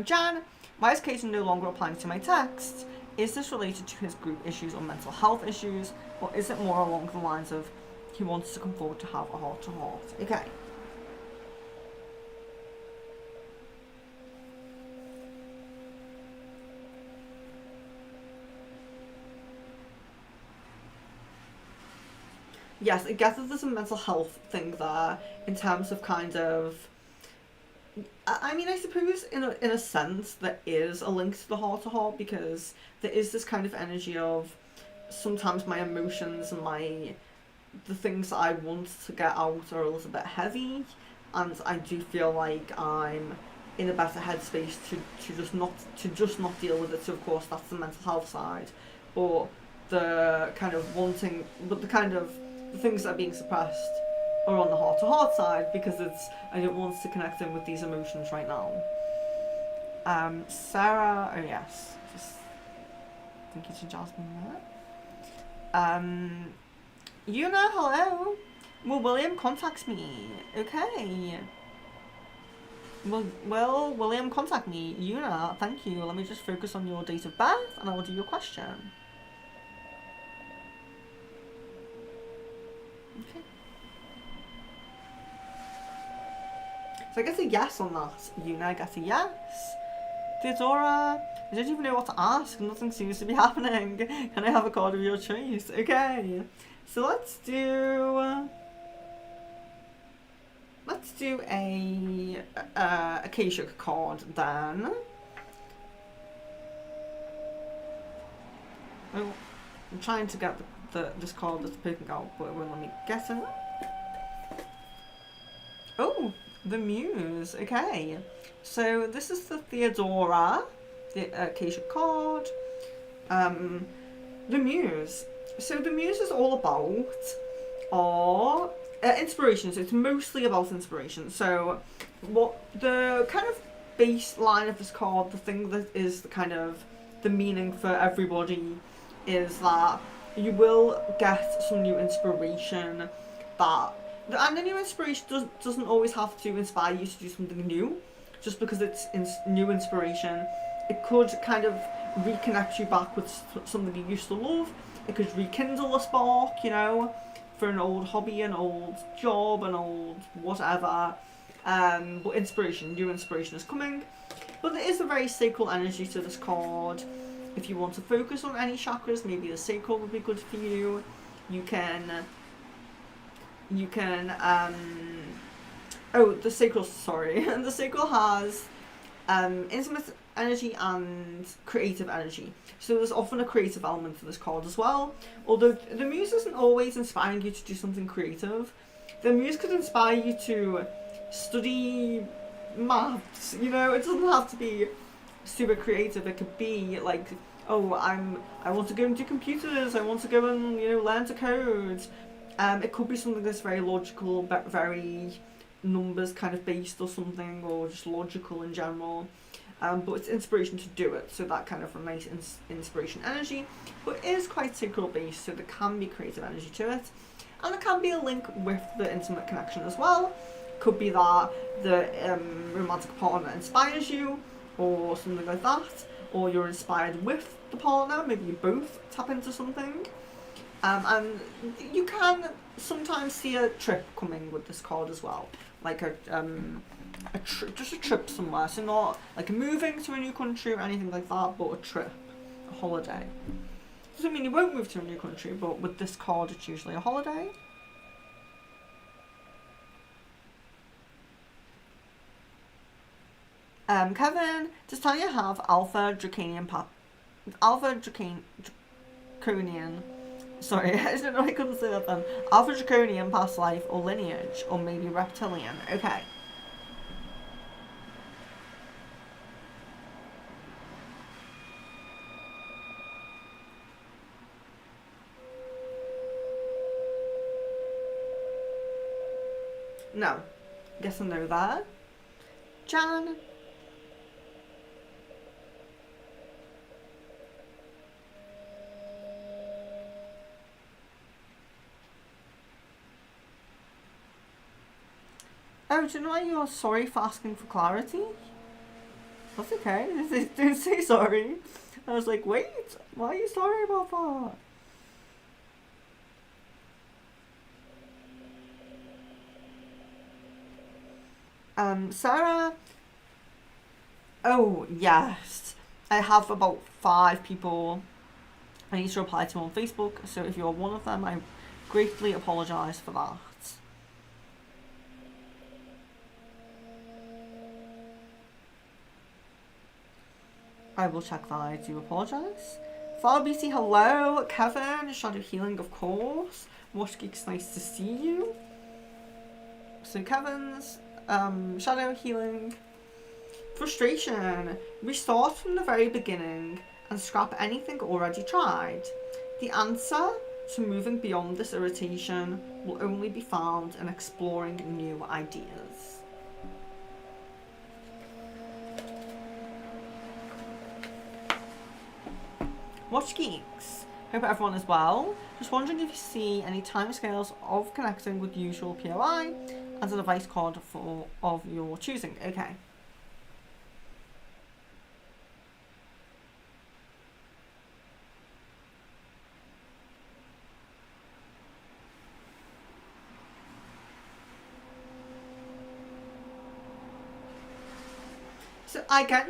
Jan, why is Caden no longer applying to my texts? Is this related to his group issues or mental health issues, or is it more along the lines of he wants to come forward to have a heart-to-heart? Okay. Yes, I guess there's a mental health thing there in terms of kind of. I mean, I suppose in a sense there is a link to the heart to heart, because there is this kind of energy of sometimes my emotions and the things that I want to get out are a little bit heavy, and I do feel like I'm in a better headspace to just not deal with it. So of course that's the mental health side, but the things that are being suppressed are on the heart-to-heart side, because I don't want to connect them with these emotions right now. Sarah, oh yes, just thank you to Jasmine there. Yuna, hello. Well, William contacts me. Okay. Well, William contact me. Yuna, thank you. Let me just focus on your date of birth, and I will do your question. Okay. So I guess a yes on that. Yuna, I guess a yes. Theodora, I don't even know what to ask. Nothing seems to be happening. Can I have a card of your choice? Okay. So let's do a Acacia card then. Oh, I'm trying to get this card that's poking out, but it won't let me get it. Oh, the Muse. Okay, so this is the Theodora, the Acacia card. The Muse. So the Muse is all about our inspiration. So it's mostly about inspiration. So what the kind of baseline of this card, the thing that is the kind of the meaning for everybody, is that you will get some new inspiration. And the new inspiration doesn't always have to inspire you to do something new. Just because it's new inspiration, it could kind of reconnect you back with something you used to love. It could rekindle a spark, for an old hobby, an old job, an old whatever. But new inspiration is coming. But there is a very sacral energy to this card. If you want to focus on any chakras, maybe the sacral would be good for you. You can the sacral, sorry. The sacral has intimate energy and creative energy. So there's often a creative element to this card as well. Although the Muse isn't always inspiring you to do something creative. The Muse could inspire you to study maths, it doesn't have to be super creative. It could be like, I want to go into computers, I want to go and, learn to code. It could be something that's very logical, but very numbers kind of based or something, or just logical in general. But it's inspiration to do it, so that kind of a nice inspiration energy. But it is quite sacral based, so there can be creative energy to it. And there can be a link with the intimate connection as well. Could be that the romantic partner inspires you, or something like that. Or you're inspired with the partner, maybe you both tap into something. And you can sometimes see a trip coming with this card as well. Like just a trip somewhere. So not like moving to a new country or anything like that, but a trip, a holiday. Doesn't mean you won't move to a new country, but with this card it's usually a holiday. Kevin, does Tanya have Alpha Draconian. Sorry, I don't know, I couldn't say that then. Alpha Draconian past life or lineage, or maybe reptilian. Okay. No. Guess I know that. Jan? Oh, do you know why you're sorry for asking for clarity? That's okay. Don't say sorry. I was like, wait, why are you sorry about that? Sarah. Oh, yes. I have about 5 people I need to reply to on Facebook, so if you're one of them, I greatly apologise for that. I will check that. I do apologise. Father BC, hello. Kevin, Shadow Healing, of course. Watch Geeks, nice to see you. So Kevin's Shadow Healing. Frustration. Restart from the very beginning and scrap anything already tried. The answer to moving beyond this irritation will only be found in exploring new ideas. Watch Geeks. Hope everyone is well. Just wondering if you see any timescales of connecting with usual POI as a device card of your choosing. Okay. So I get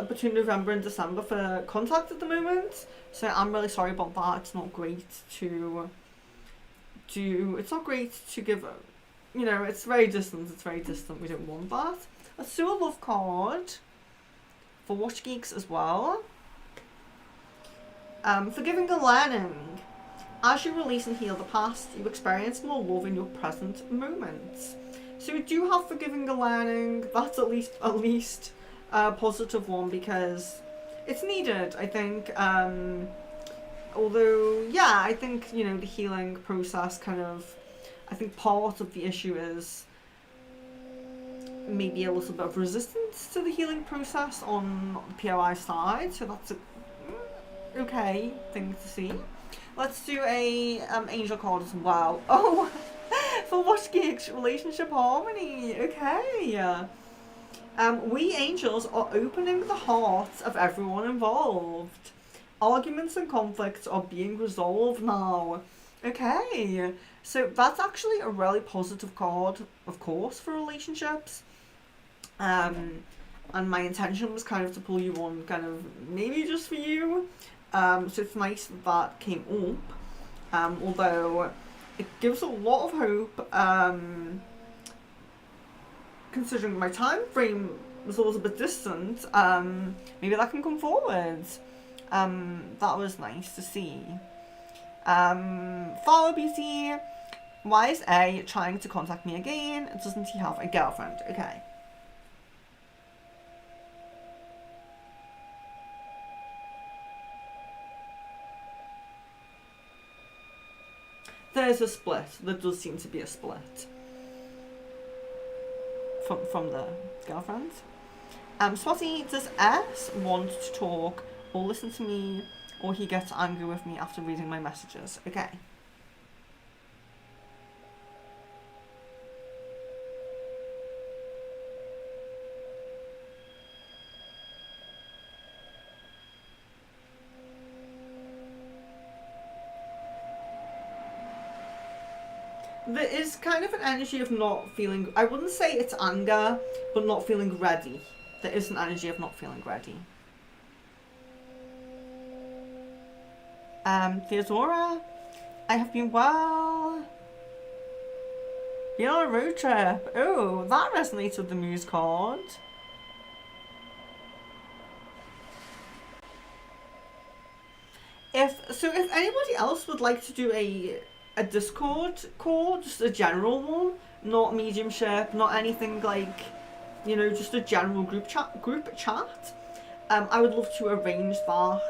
between November and December for contact at the moment. So I'm really sorry about that. It's not great to do. It's not great to give. You know, it's very distant. It's very distant. We don't want that. Let's do a love card for Watch Geeks as well. Forgiving and learning. As you release and heal the past, you experience more love in your present moments. So we do have forgiving and learning. That's at least a positive one because it's needed, I think. Although, yeah, I think, you know, the healing process kind of, I think part of the issue is maybe a little bit of resistance to the healing process on the POI side. So that's a okay thing to see. Let's do a angel card as well. Oh, for Watch Geeks, relationship harmony. Okay. We angels are opening the hearts of everyone involved. Arguments and conflicts are being resolved now. Okay. So that's actually a really positive card, of course, for relationships. And my intention was kind of to pull you on kind of maybe just for you. So it's nice that came up, although it gives a lot of hope, considering my time frame was always a bit distant. Maybe that can come forward. That was nice to see. Follow BC. Why is A trying to contact me again? Doesn't he have a girlfriend? Okay. There's a split. There does seem to be a split from the girlfriends. Swati, does S want to talk or listen to me, or he gets angry with me after reading my messages? Okay. There is kind of an energy of not feeling, I wouldn't say it's anger, but not feeling ready. There is an energy of not feeling ready. Theodora, I have been well. Been on a road trip. Oh, that resonates with the Muse card. If anybody else would like to do a Discord call, just a general one, not mediumship, not anything like, you know, just a general group chat. I would love to arrange that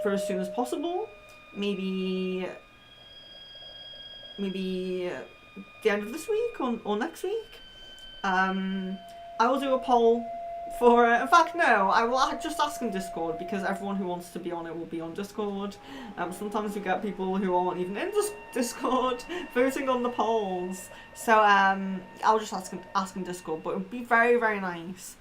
for as soon as possible. Maybe the end of this week or next week. I will do a poll for it. In fact, no, I will just ask in Discord because everyone who wants to be on it will be on Discord. Sometimes we get people who aren't even in Discord voting on the polls. So I'll just ask in Discord, but it would be very, very nice.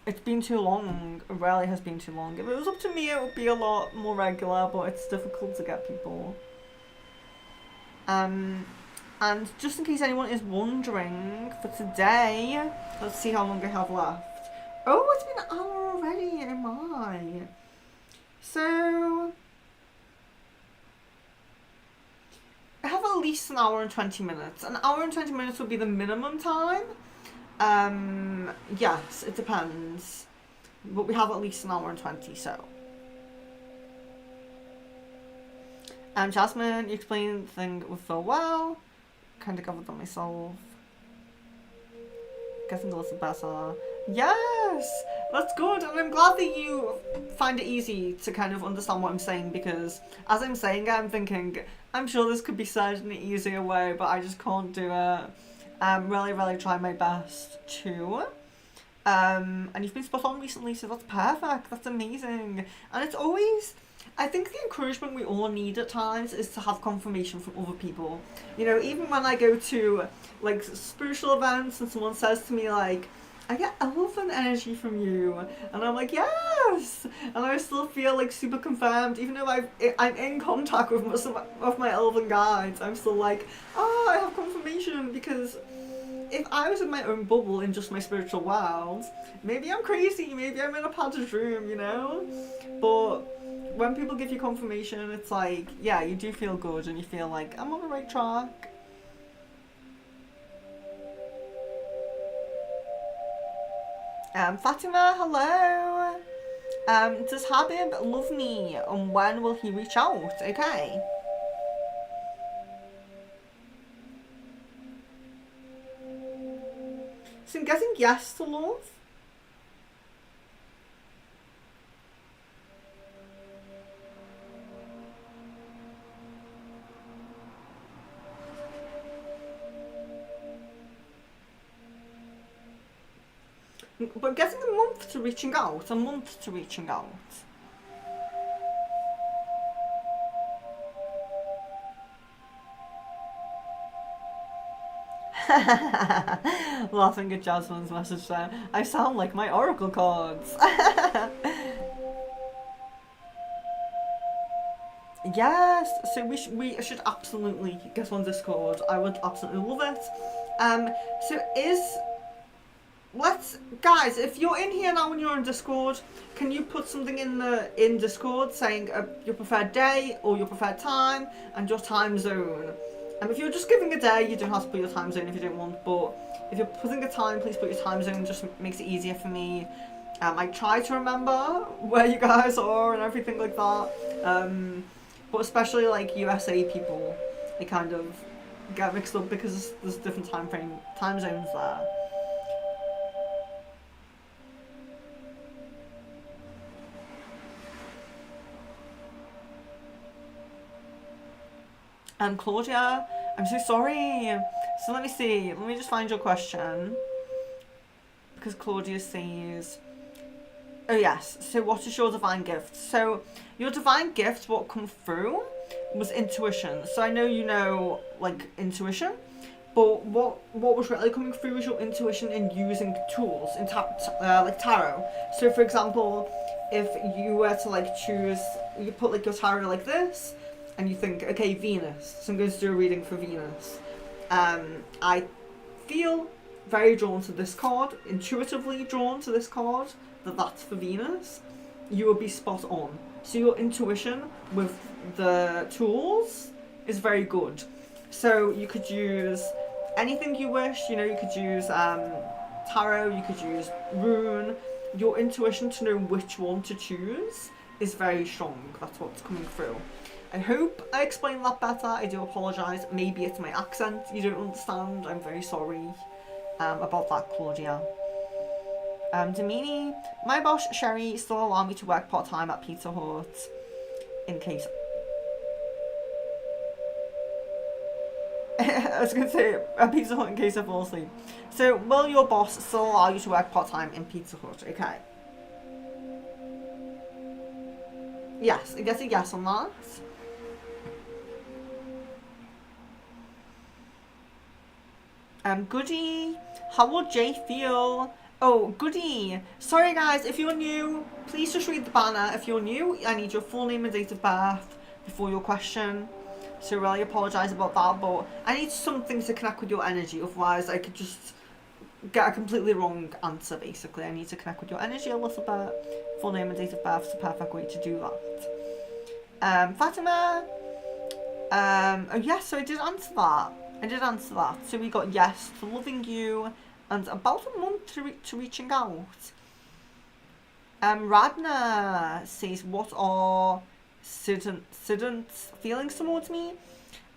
It's been too long. It really has been too long. If it was up to me, it would be a lot more regular, but it's difficult to get people. And just in case anyone is wondering, for today, let's see how long I have left. Oh, it's been an hour already, oh my. So, I have at least an hour and 20 minutes. An hour and 20 minutes would be the minimum time. Yes, it depends. But we have at least an hour and 20, so. Jasmine, you explained the thing with Phil well. Kind of covered that myself. Getting a little better. Yes! That's good, and I'm glad that you find it easy to kind of understand what I'm saying, because as I'm saying it, I'm thinking, I'm sure this could be said in an easier way, but I just can't do it. Really, really try my best to. And you've been spot on recently, so that's perfect. That's amazing. And it's always, I think the encouragement we all need at times is to have confirmation from other people. You know, even when I go to like spiritual events and someone says to me like, I get elephant energy from you, and I'm like, yes, and I still feel like super confirmed, even though I'm in contact with most of my elven guides. I'm still like, oh, I have confirmation, because if I was in my own bubble in just my spiritual world, maybe I'm crazy, maybe I'm in a padded room, you know, but when people give you confirmation, it's like, yeah, you do feel good, and you feel like, I'm on the right track. Fatima, hello. Does Habib love me, and when will he reach out? Okay. So I'm guessing yes to love. But I'm guessing a month to reaching out. A month to reaching out. Laughing at Jasmine's message there. I sound like my oracle cards. Yes, so we should absolutely get on Discord. I would absolutely love it. So guys, if you're in here now and you're on Discord, can you put something in Discord saying your preferred day or your preferred time and your time zone? If you're just giving a day, you don't have to put your time zone if you don't want, but if you're putting a time, please put your time zone. It just makes it easier for me. I try to remember where you guys are and everything like that. But especially like USA people, they kind of get mixed up because there's different time zones there. Claudia, I'm so sorry. So let me see. Let me just find your question. Because Claudia says, oh yes, so what is your divine gift? So your divine gift, what come through was intuition. So I know you know like intuition, but what was really coming through was your intuition in using tools in like tarot. So for example, if you were to like choose, you put like your tarot like this, and you think, okay, Venus, so I'm going to do a reading for Venus. I feel very drawn to this card, intuitively drawn to this card, that's for Venus. You will be spot on. So your intuition with the tools is very good. So you could use anything you wish, you know, you could use tarot, you could use rune. Your intuition to know which one to choose is very strong. That's what's coming through. I hope I explained that better. I do apologise. Maybe it's my accent you don't understand. I'm very sorry about that, Claudia. Domini, my boss Sherry still allow me to work part-time at Pizza Hut in case. I was going to say a Pizza Hut in case I fall asleep. So, will your boss still allow you to work part-time in Pizza Hut? Okay. Yes, I guess a yes on that. Goody. How will Jay feel? Oh, goody. Sorry guys, if you're new, please just read the banner. If you're new, I need your full name and date of birth before your question. So really apologise about that, but I need something to connect with your energy, otherwise I could just get a completely wrong answer basically. I need to connect with your energy a little bit. Full name and date of birth is the perfect way to do that. Fatima. Oh yes, so I did answer that. So we got yes to loving you and about a month to reaching out. Radna says, what are Sidon's feelings towards me?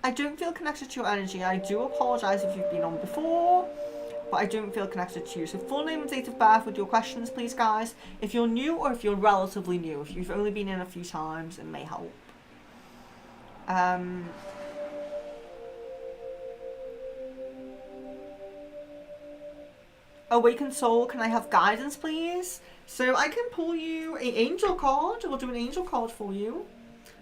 I don't feel connected to your energy. I do apologise if you've been on before, but I don't feel connected to you. So full name and date of birth with your questions, please, guys. If you're new or if you're relatively new, if you've only been in a few times, it may help. Awakened Soul, can I have guidance, please? So I can pull you an angel card. We'll do an angel card for you.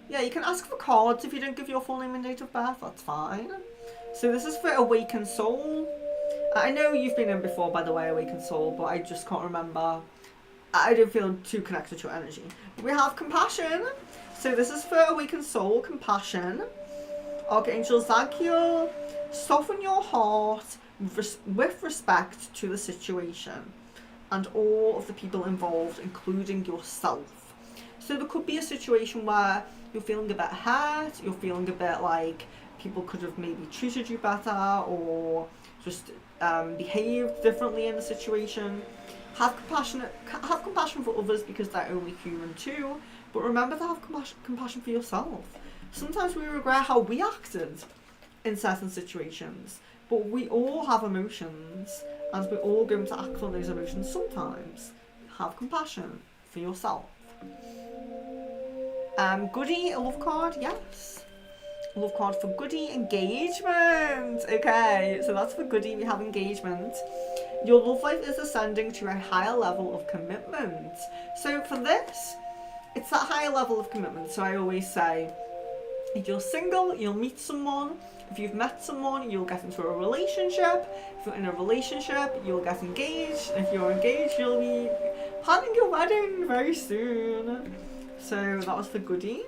Yeah, you can ask for cards if you don't give your full name and date of birth. That's fine. So this is for Awakened Soul. I know you've been in before, by the way, Awakened Soul, but I just can't remember. I don't feel too connected to your energy. We have Compassion. So this is for Awakened Soul, Compassion. Archangel Zakiel, soften your heart with respect to the situation and all of the people involved, including yourself. So there could be a situation where you're feeling a bit hurt, you're feeling a bit like people could have maybe treated you better or just behaved differently in the situation. Have compassion for others because they're only human too, but remember to have compassion for yourself. Sometimes we regret how we acted in certain situations, but we all have emotions and we're all going to act on those emotions sometimes. Have compassion for yourself. Goody, a love card, yes. Love card for Goody, engagement. Okay, so that's for Goody, we have engagement. Your love life is ascending to a higher level of commitment. So for this, it's that higher level of commitment. So I always say, if you're single, you'll meet someone. If you've met someone, you'll get into a relationship. If you're in a relationship, you'll get engaged. If you're engaged, you'll be planning your wedding very soon. So that was for Goody.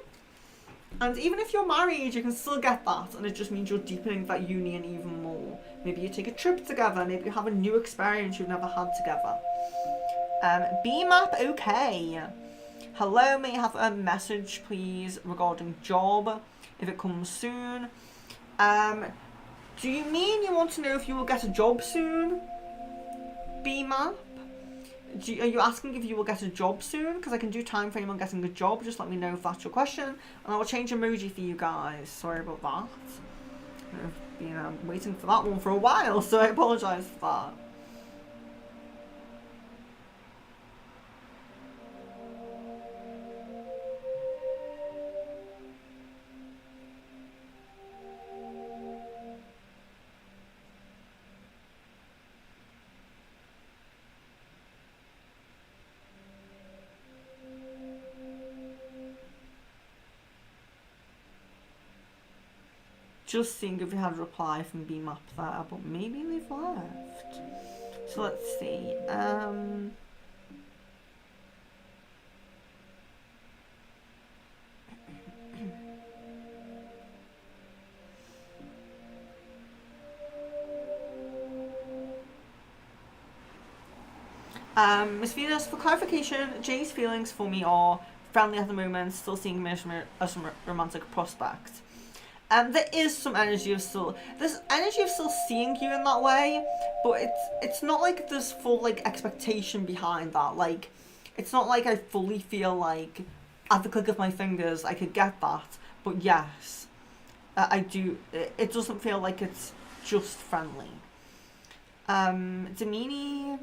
And even if you're married, you can still get that, and it just means you're deepening that union even more. Maybe you take a trip together, maybe you have a new experience you've never had together. BMAP, okay. Hello, may I have a message, please, regarding job, if it comes soon. Do you mean you want to know if you will get a job soon? BMAP? Are you asking if you will get a job soon? Because I can do time frame on getting a job. Just let me know if that's your question, and I will change emoji for you guys. Sorry about that. I've been waiting for that one for a while, so I apologise for that. Just seeing if we had a reply from BMAP there, but maybe they've left. So let's see. Miss Venus, for clarification, Jay's feelings for me are friendly at the moment, still seeing me as a romantic prospect. There is some energy of still, there's energy of still seeing you in that way, but it's not like there's full like expectation behind that. Like, it's not like I fully feel like at the click of my fingers I could get that. But yes, I do. It doesn't feel like it's just friendly. Demini,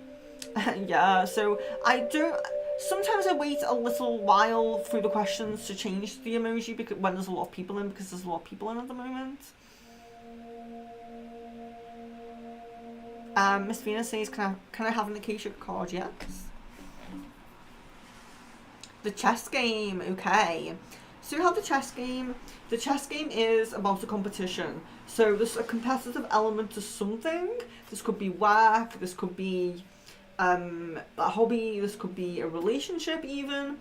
yeah. So I don't. Sometimes I wait a little while through the questions to change the emoji because when there's a lot of people in, because there's a lot of people in at the moment. Miss Venus says, can I have an Acacia card? Yes. The chess game, okay. So you have the chess game. The chess game is about a competition. So there's a competitive element to something. This could be work, this could be a hobby, this could be a relationship even.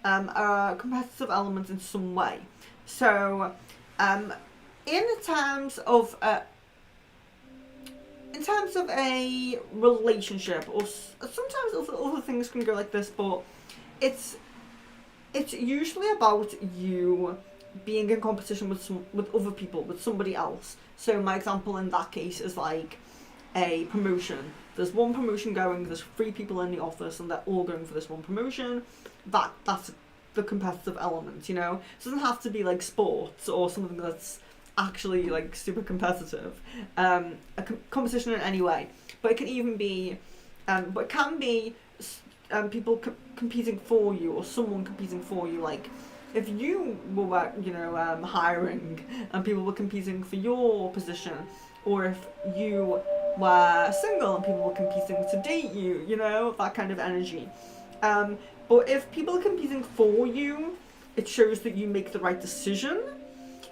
A competitive element in some way. So in terms of a relationship, or sometimes other things can go like this, but it's usually about you being in competition with other people, with somebody else. So my example in that case is like a promotion. There's one promotion going, there's 3 people in the office and they're all going for this one promotion. That's the competitive element, you know? It doesn't have to be like sports or something that's actually like super competitive. Competition in any way. But it can even be, but it can be people competing for you, or someone competing for you. Like if you were hiring and people were competing for your position, or if you were single and people were competing to date you, you know, that kind of energy. But if people are competing for you, it shows that you make the right decision.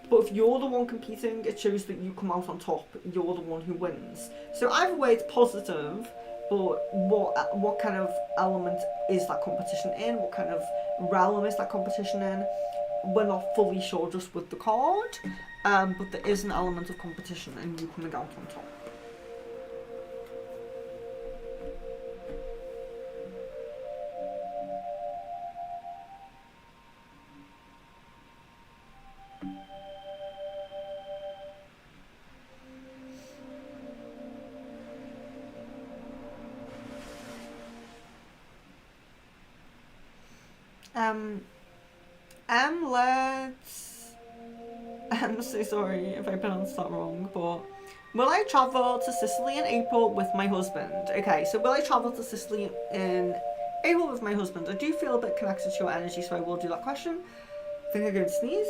But if you're the one competing, it shows that you come out on top. You're the one who wins. So either way, it's positive. But what kind of element is that competition in? What kind of realm is that competition in? We're not fully sure just with the card. But there is an element of competition and you coming out on top. I'm so sorry if I pronounced that wrong, but will I travel to Sicily in April with my husband? Okay, so will I travel to Sicily in April with my husband? I do feel a bit connected to your energy, so I will do that question. I think I'm going to sneeze.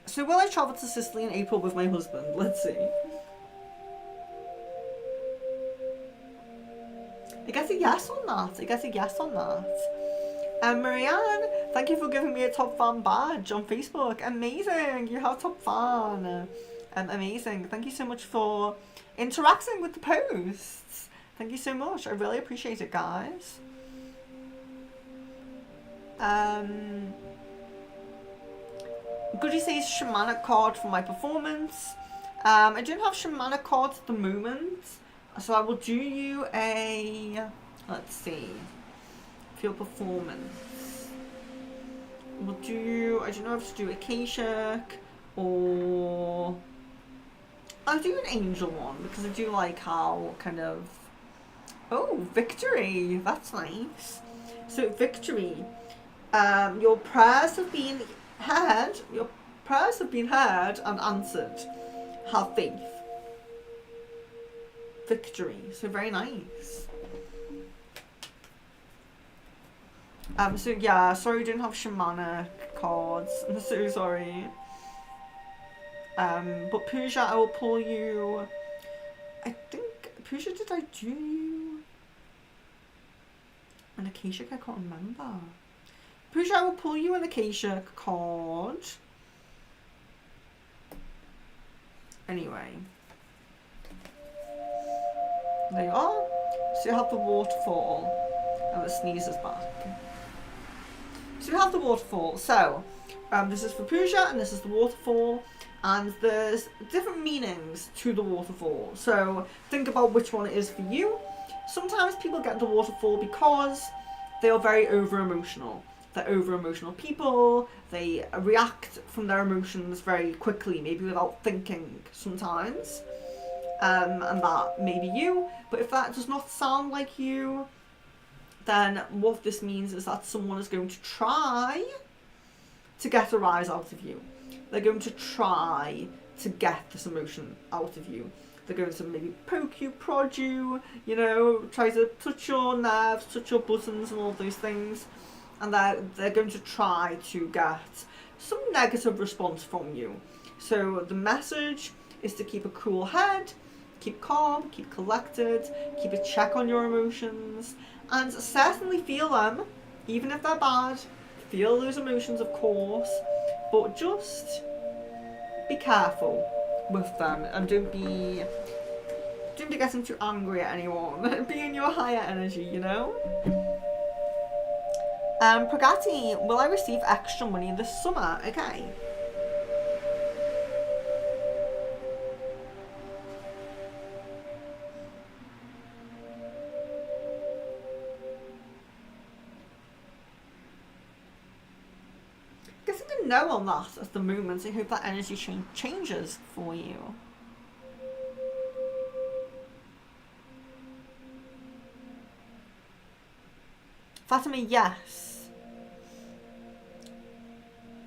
So will I travel to Sicily in April with my husband? Let's see. I guess a yes on that. Marianne, thank you for giving me a top fan badge on Facebook. Amazing, you have top fan. Amazing. Thank you so much for interacting with the posts. Thank you so much. I really appreciate it, guys. Goody says shamanic card for my performance. I don't have shamanic cards at the moment, so I will do you a, let's see, for your performance. We'll do, I don't know if to do Acacia or I'll do an angel one because I do like how kind of, oh, victory, that's nice. So victory, your prayers have been heard, and answered. Have faith. Victory. So very nice. So yeah, sorry I didn't have shamanic cards. I'm so sorry. But Pooja, I will pull you. I think Pooja, did I do you an Acacia? I can't remember. Pooja, I will pull you an Acacia card. Anyway. There you are. So you have the waterfall. And the sneeze is back. So you have the waterfall. So, this is for Pooja and this is the waterfall. And there's different meanings to the waterfall. So think about which one it is for you. Sometimes people get the waterfall because they are very over-emotional. They're over-emotional people, they react from their emotions very quickly, maybe without thinking sometimes, and that may be you, but if that does not sound like you, then what this means is that someone is going to try to get a rise out of you. They're going to try to get this emotion out of you. They're going to maybe poke you, prod you, you know, try to touch your nerves, touch your buttons and all those things. and they're going to try to get some negative response from you. So the message is to keep a cool head, keep calm, keep collected, keep a check on your emotions, and certainly feel them, even if they're bad. Feel those emotions, of course, but just be careful with them, and don't be getting too angry at anyone. Be in your higher energy, you know? Pragati, will I receive extra money this summer? Okay. Guessing a no on that at the moment. I hope that energy changes for you. Fatima, yes.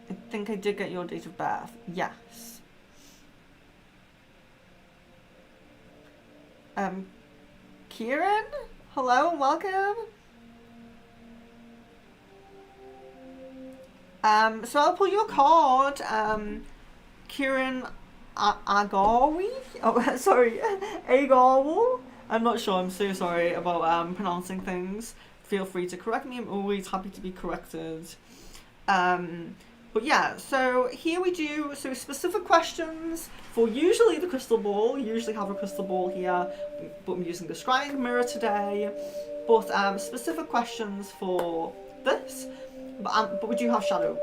I think I did get your date of birth. Yes. Kieran? Hello and welcome. So I'll pull you a card. Kieran Agawi? Oh, sorry. Agarwal? I'm not sure. I'm so sorry about pronouncing things. Feel free to correct me. I'm always happy to be corrected. But yeah, so here we do specific questions for usually the crystal ball. We usually have a crystal ball here, but I'm using the scrying mirror today. But specific questions for this. But we do have shadow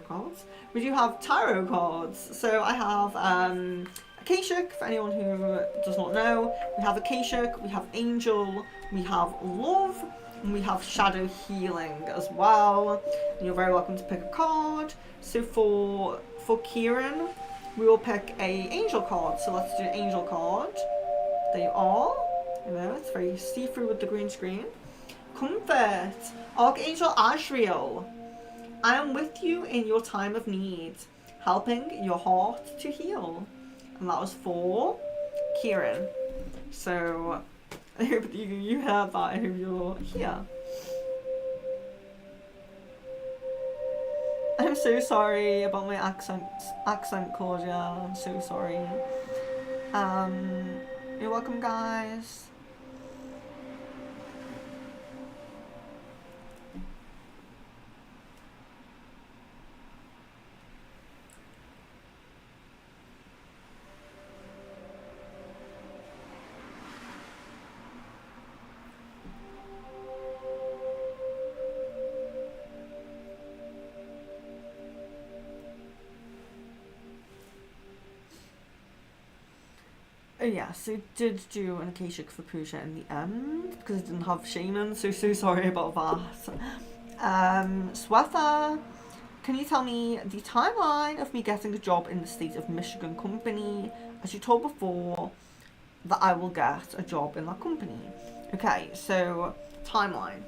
cards. We do have tarot cards. So I have Akashic, for anyone who does not know. We have Akashic, we have Angel, we have Love, and we have Shadow Healing as well. And you're very welcome to pick a card. So for Kieran, we will pick a Angel card. So let's do an Angel card. There you are. You know, it's very see-through with the green screen. Comfort. Archangel Ashriel. I am with you in your time of need, helping your heart to heal. And that was for Kieran. So I hope you heard that. I hope you're here. I'm so sorry about my accent, Claudia. I'm so sorry. You're welcome, guys. Yeah, so I did do an Akashic for Pooja in the end because I didn't have Shaman, so sorry about that. Swetha, can you tell me the timeline of me getting a job in the state of Michigan company? As you told before, that I will get a job in that company. Okay, so timeline.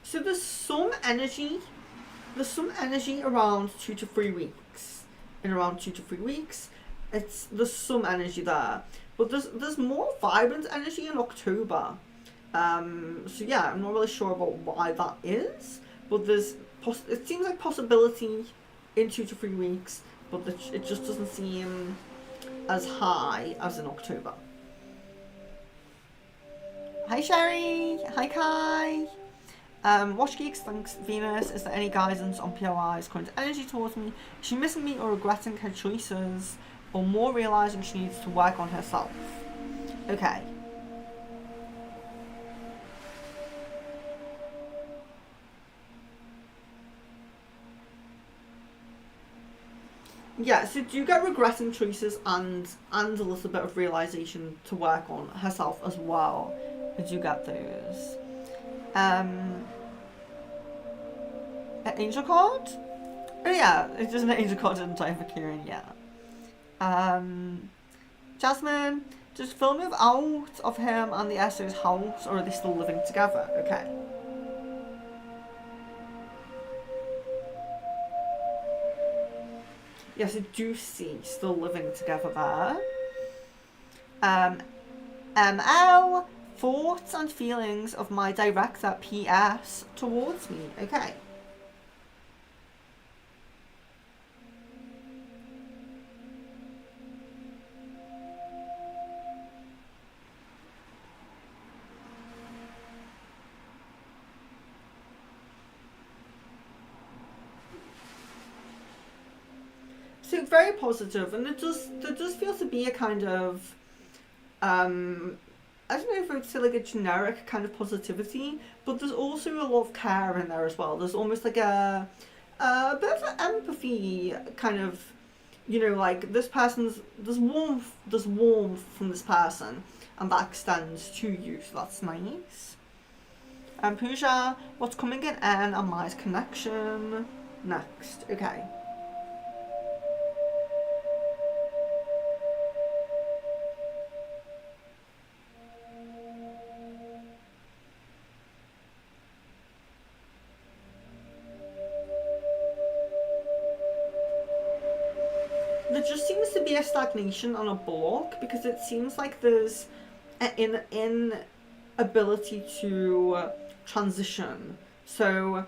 So there's some energy around 2 to 3 weeks. In around 2 to 3 weeks, there's some energy there, but there's more vibrant energy in October. So yeah, I'm not really sure about why that is, but it seems like possibility in 2 to 3 weeks, but it just doesn't seem as high as in October. Hi Sherry, hi Kai. Watch Geeks, thanks Venus. Is there any guidance on POI's current energy towards me? Is she missing me or regretting her choices, or more realising she needs to work on herself? Okay. Yeah, so do you get regretting choices and a little bit of realisation to work on herself as well? Did you get those? An angel card? Oh yeah, it's just an angel card in time for Kieran, yeah. Jasmine, does Phil move out of him and the Esso's house, or are they still living together? Okay. Yes, I do see still living together there. ML, thoughts and feelings of my director PS towards me. Okay. So very positive, and there does feel to be a kind of I don't know if I would say like a generic kind of positivity, but there's also a lot of care in there as well. There's almost like a bit of empathy kind of, you know, like this person's, there's warmth from this person, and that extends to you, so that's nice. And Pooja, what's coming in N and my connection next? Okay. There just seems to be a stagnation on a block because it seems like there's an inability to transition. So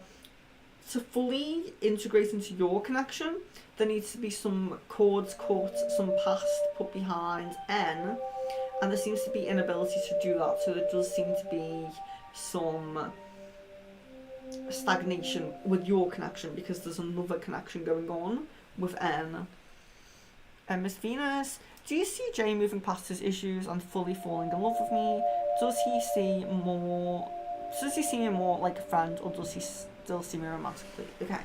to fully integrate into your connection, there needs to be some chords cut, some past put behind N, and there seems to be inability to do that. So there does seem to be some stagnation with your connection because there's another connection going on with N. Miss Venus, do you see Jay moving past his issues and fully falling in love with me? Does he see me more like a friend, or does he still see me romantically? Okay.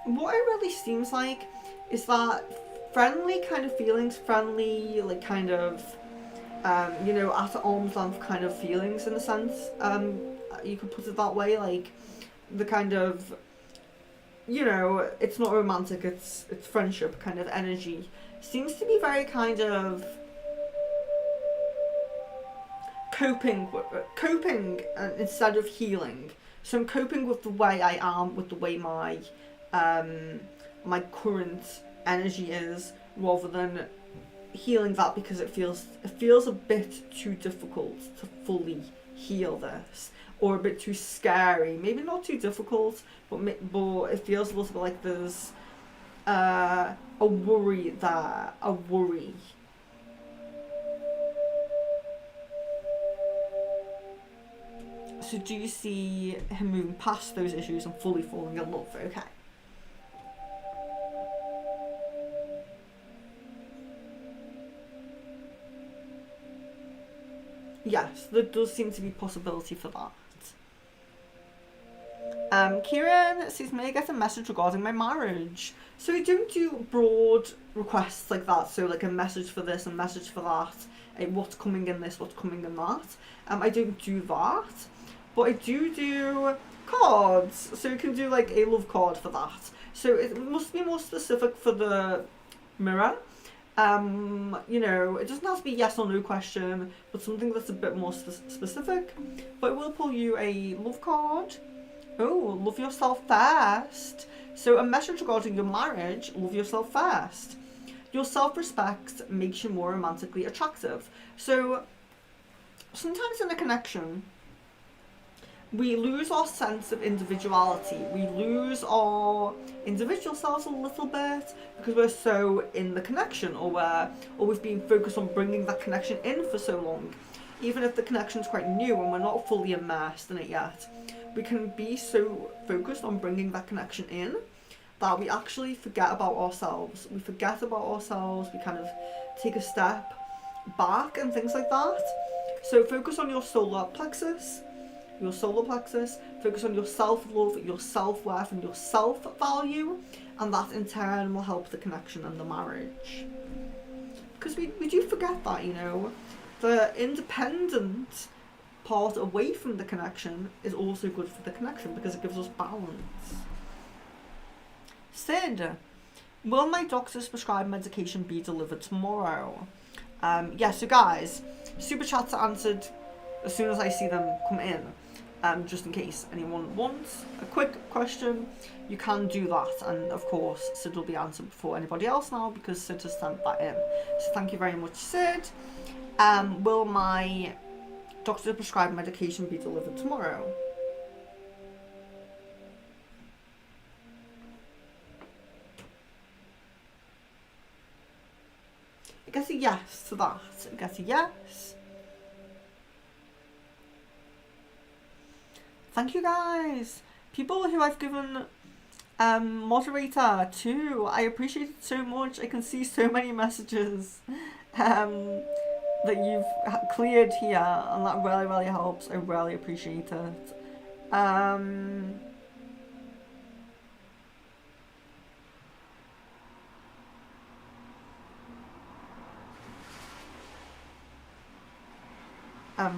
What it really seems like is that friendly kind of feelings, friendly, like kind of, you know, at arm's length kind of feelings in a sense. You could put it that way, like the kind of, you know, it's not romantic, it's friendship kind of energy. Seems to be very kind of coping instead of healing. So I'm coping with the way I am, with the way my current energy is, rather than healing that because it feels a bit too difficult to fully heal this, or a bit too scary. Maybe not too difficult, but it feels a little bit like there's a worry there, a worry. So do you see him moving past those issues and fully falling in love? Okay. Yes, there does seem to be possibility for that. Kieran says, may I get a message regarding my marriage? So I don't do broad requests like that, so like a message for this, a message for that, what's coming in this, what's coming in that. I don't do that, but I do cards, so you can do like a love card for that. So it must be more specific for the mirror. You know, it doesn't have to be yes or no question, but something that's a bit more specific. But it will pull you a love card. Oh, love yourself first. So a message regarding your marriage, love yourself first. Your self-respect makes you more romantically attractive. So sometimes in a connection, we lose our sense of individuality. We lose our individual selves a little bit because we're so in the connection, or we've been focused on bringing that connection in for so long. Even if the connection's quite new and we're not fully immersed in it yet, we can be so focused on bringing that connection in that we actually forget about ourselves. We forget about ourselves, we kind of take a step back and things like that. So focus on your solar plexus, focus on your self-love, your self-worth and your self-value, and that in turn will help the connection and the marriage. Because we do forget that, you know. the independent part away from the connection is also good for the connection because it gives us balance. Sid, will my doctor's prescribed medication be delivered tomorrow? Yeah, so guys, super chats are answered as soon as I see them come in. Just in case anyone wants a quick question, you can do that, and of course Sid will be answered before anybody else now because Sid has sent that in. So thank you very much, Sid. Will my doctor prescribed medication be delivered tomorrow? I guess a yes to that. I guess a yes. Thank you guys. People who I've given moderator to, I appreciate it so much. I can see so many messages that you've cleared here, and that really, really helps. I really appreciate it.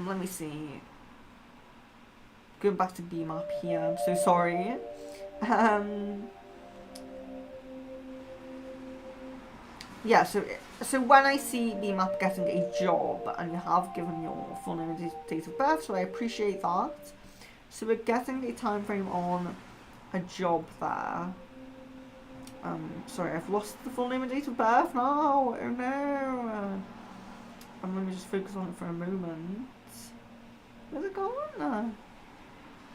Let me see. Going back to BMAP here, I'm so sorry. Yeah, so when I see BMAP getting a job, and you have given your full name and date of birth, so I appreciate that. So we're getting a time frame on a job there. Sorry, I've lost the full name and date of birth now. Oh no. Let me just focus on it for a moment. Where's it gone? Oh no.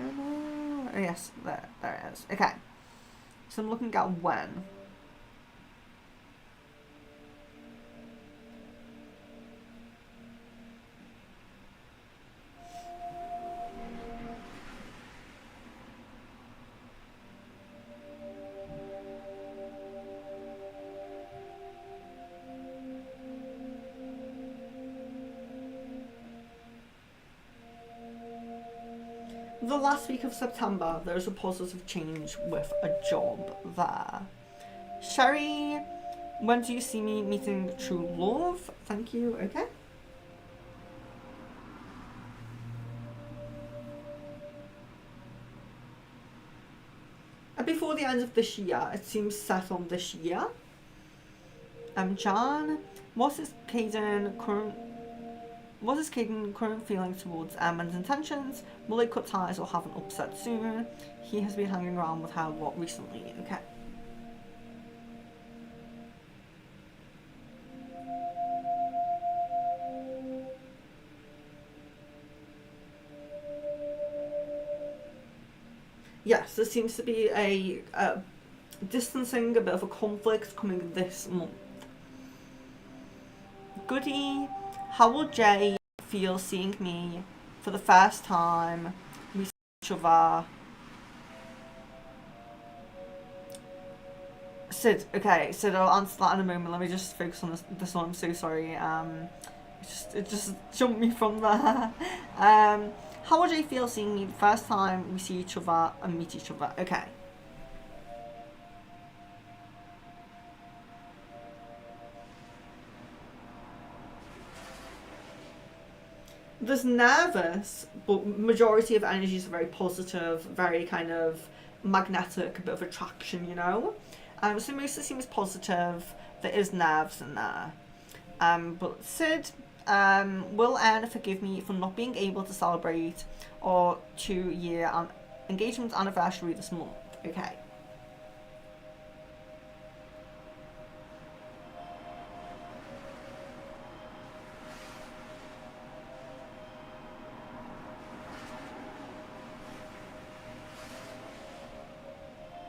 Oh, yes, there it is. Okay. So I'm looking at when. The last week of September, there's a positive change with a job there. Sherry, when do you see me meeting true love? Thank you, okay. Before the end of this year, it seems set on this year. Jan, what is Caden current feeling towards Emma's intentions? Will they cut ties or have an upset soon? He has been hanging around with her a lot recently. Okay. Yes, there seems to be a distancing, a bit of a conflict coming this month. Goody. How will Jay feel seeing me for the first time? We see each other. Sid, okay, Sid, I'll answer that in a moment. Let me just focus on this one. I'm so sorry. It just jumped me from there. How will Jay feel seeing me the first time we see each other and meet each other? Okay. There's nervous, but majority of energy is very positive, very kind of magnetic, a bit of attraction, you know? So mostly seems positive. There is nerves in there. But Sid, will Anne forgive me for not being able to celebrate our 2-year engagement anniversary this month? Okay.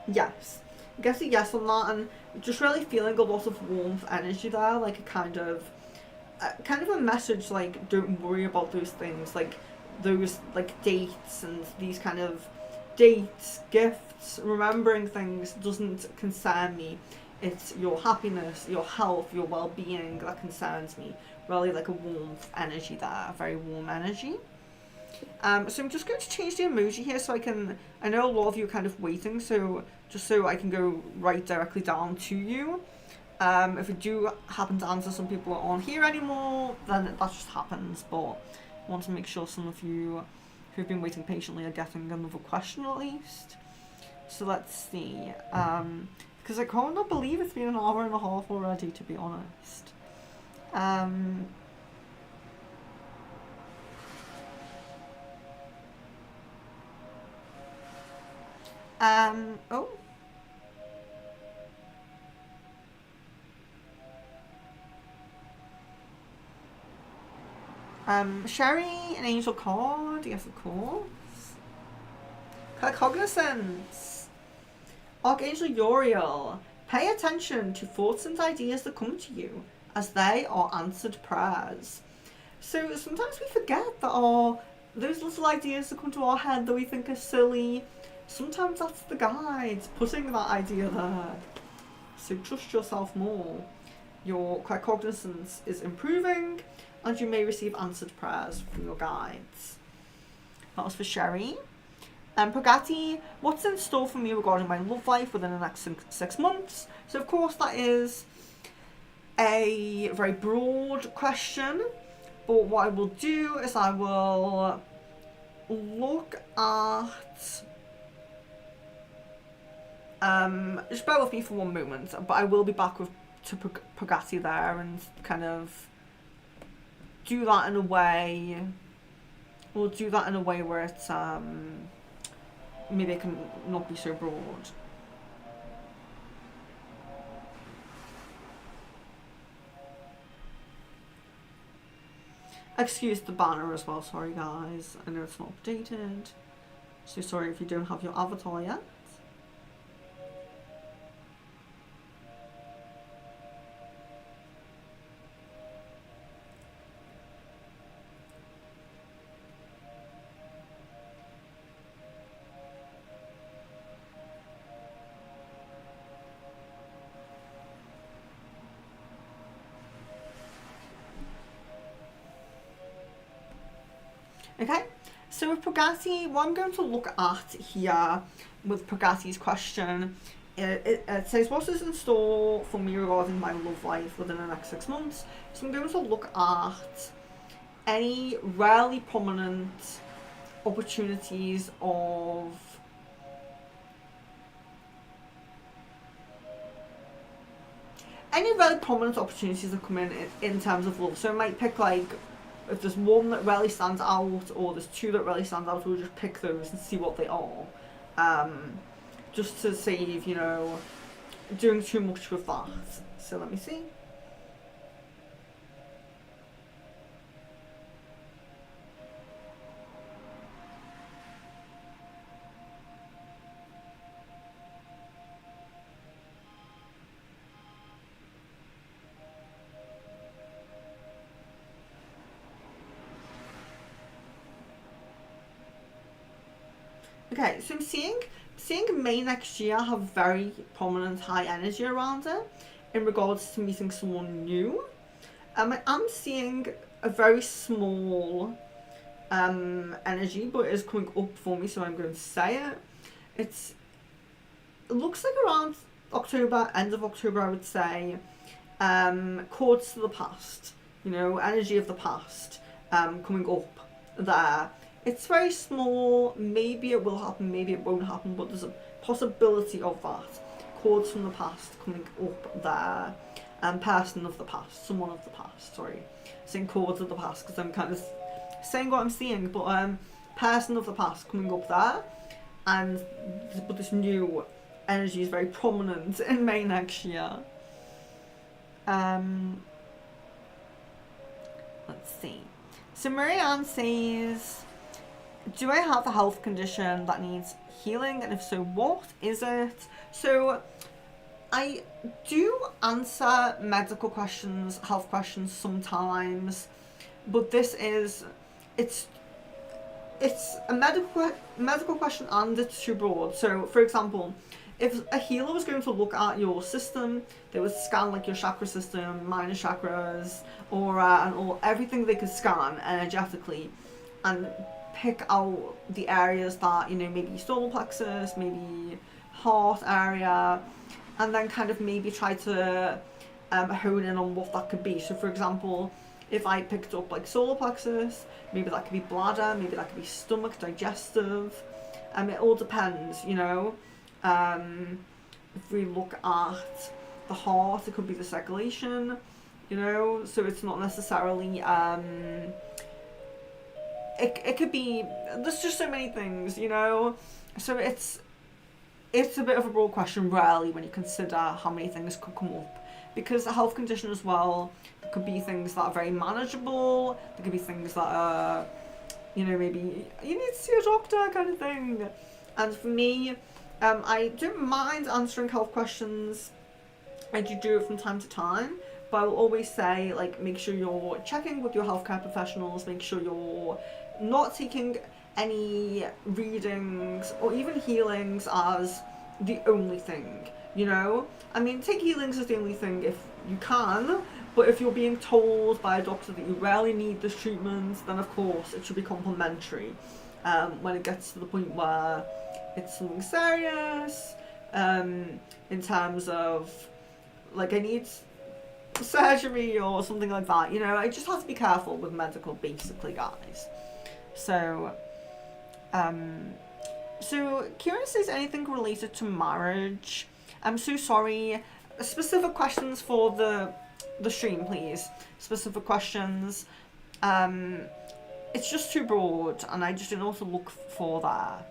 Yes. I guess a yes on that, and just really feeling a lot of warmth energy there, like a kind of a message like, don't worry about those things, like those like dates and these kind of dates, gifts, remembering things doesn't concern me. It's your happiness, your health, your well-being that concerns me. Really like a warmth energy there, a very warm energy. So I'm just going to change the emoji here so I know a lot of you are kind of waiting, so just so I can go right directly down to you. If we do happen to answer some people aren't here anymore, then that just happens. But I want to make sure some of you who've been waiting patiently are getting another question at least. So let's see. Because I cannot believe it's been an hour and a half already, to be honest. Oh. Sherry, an angel card, yes of course. Cognizance. Archangel Uriel, pay attention to thoughts and ideas that come to you, as they are answered prayers. So sometimes we forget that those little ideas that come to our head that we think are silly, sometimes that's the guides putting that idea there. So trust yourself more. Your cognizance is improving, and you may receive answered prayers from your guides. That was for Sherry. Pagati, what's in store for me regarding my love life within the next 6 months? So of course that is a very broad question, but what I will do is I will look at just bear with me for one moment, but I will be back to Pagati there and kind of do that in a way. We'll do that in a way where it's maybe it can not be so broad. Excuse the banner as well, sorry guys. I know it's not updated. So sorry if you don't have your avatar yet. Okay, so with Pagati, what I'm going to look at here with Pagati's question, it says, what is in store for me regarding my love life within the next 6 months? So I'm going to look at any rarely prominent opportunities of that come in terms of love. So I might pick like, if there's one that really stands out or there's two that really stand out, we'll just pick those and see what they are. Just to save, doing too much with that. So let me see. Okay, so I'm seeing May next year have very prominent high energy around it in regards to meeting someone new. I'm seeing a very small energy, but it is coming up for me, so I'm going to say it. It looks like around October, end of October, I would say. Chords to the past, energy of the past, coming up there. It's very small, maybe it will happen, maybe it won't happen, but there's a possibility of that. Chords from the past coming up there. Person of the past, someone of the past, sorry. Saying chords of the past because I'm kind of saying what I'm seeing, but person of the past coming up there. But this new energy is very prominent in May next year. Let's see. So Marianne says, do I have a health condition that needs healing, and if so, what is it? So I do answer medical questions, health questions sometimes, but it's a medical question and it's too broad. So for example, if a healer was going to look at your system, they would scan like your chakra system, minor chakras, aura, and all everything they could scan energetically, and pick out the areas that, maybe solar plexus, maybe heart area, and then kind of maybe try to hone in on what that could be. So for example, if I picked up like solar plexus, maybe that could be bladder, maybe that could be stomach, digestive. It all depends, you know. If we look at the heart, it could be the circulation, you know. So it's not necessarily it could be, there's just so many things, you know. So it's a bit of a broad question really when you consider how many things could come up, because a health condition as well, there could be things that are very manageable, there could be things that are, you know, maybe you need to see a doctor kind of thing. And for me, I don't mind answering health questions. I do it from time to time, but I will always say, like, make sure you're checking with your healthcare professionals, make sure you're not taking any readings or even healings as the only thing, you know. I mean, take healings as the only thing if you can, but if you're being told by a doctor that you really need this treatment, then of course it should be complementary. When it gets to the point where it's something serious, in terms of, like, I need surgery or something like that, you know, I just have to be careful with medical, basically, guys. So, so Kieran says anything related to marriage. I'm so sorry. Specific questions for the stream, please. Specific questions. It's just too broad, and I just didn't also look for that.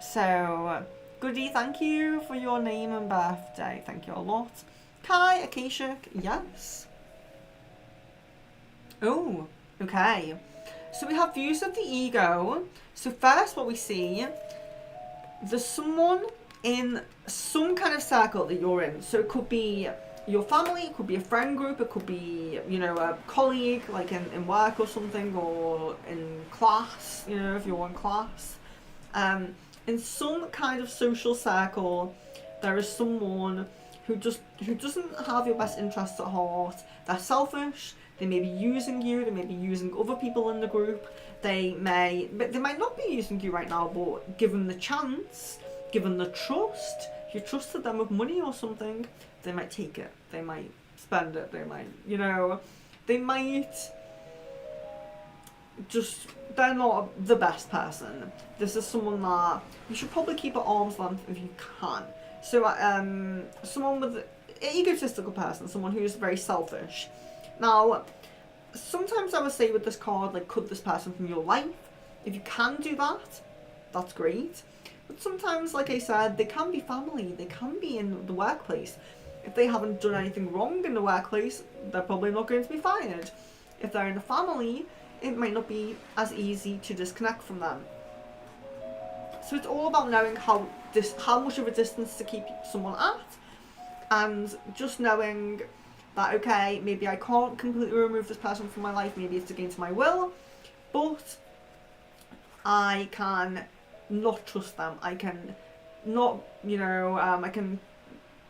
So, Goody, thank you for your name and birthday. Thank you a lot. Kai, Akashik, yes. Oh, okay. So we have views of the ego. So first what we see, there's someone in some kind of circle that you're in. So it could be your family, it could be a friend group, it could be, you know, a colleague, like in work or something, or in class, you know, if you're in class. In some kind of social circle, there is someone who doesn't have your best interests at heart. They're selfish. They may be using you. They may be using other people in the group. They might not be using you right now, but given the chance, given the trust, if you trusted them with money or something, they might take it. They might spend it. They might, you know, they might just, they're not the best person. This is someone that you should probably keep at arm's length if you can. So, someone with an egotistical person, someone who's very selfish. Now, sometimes I would say with this card, like, cut this person from your life. If you can do that, that's great. But sometimes, like I said, they can be family. They can be in the workplace. If they haven't done anything wrong in the workplace, they're probably not going to be fired. If they're in a family, it might not be as easy to disconnect from them. So it's all about knowing how much of a distance to keep someone at, and just knowing that, okay, maybe I can't completely remove this person from my life, maybe it's against my will, but I can not trust them. I can not, you know, I can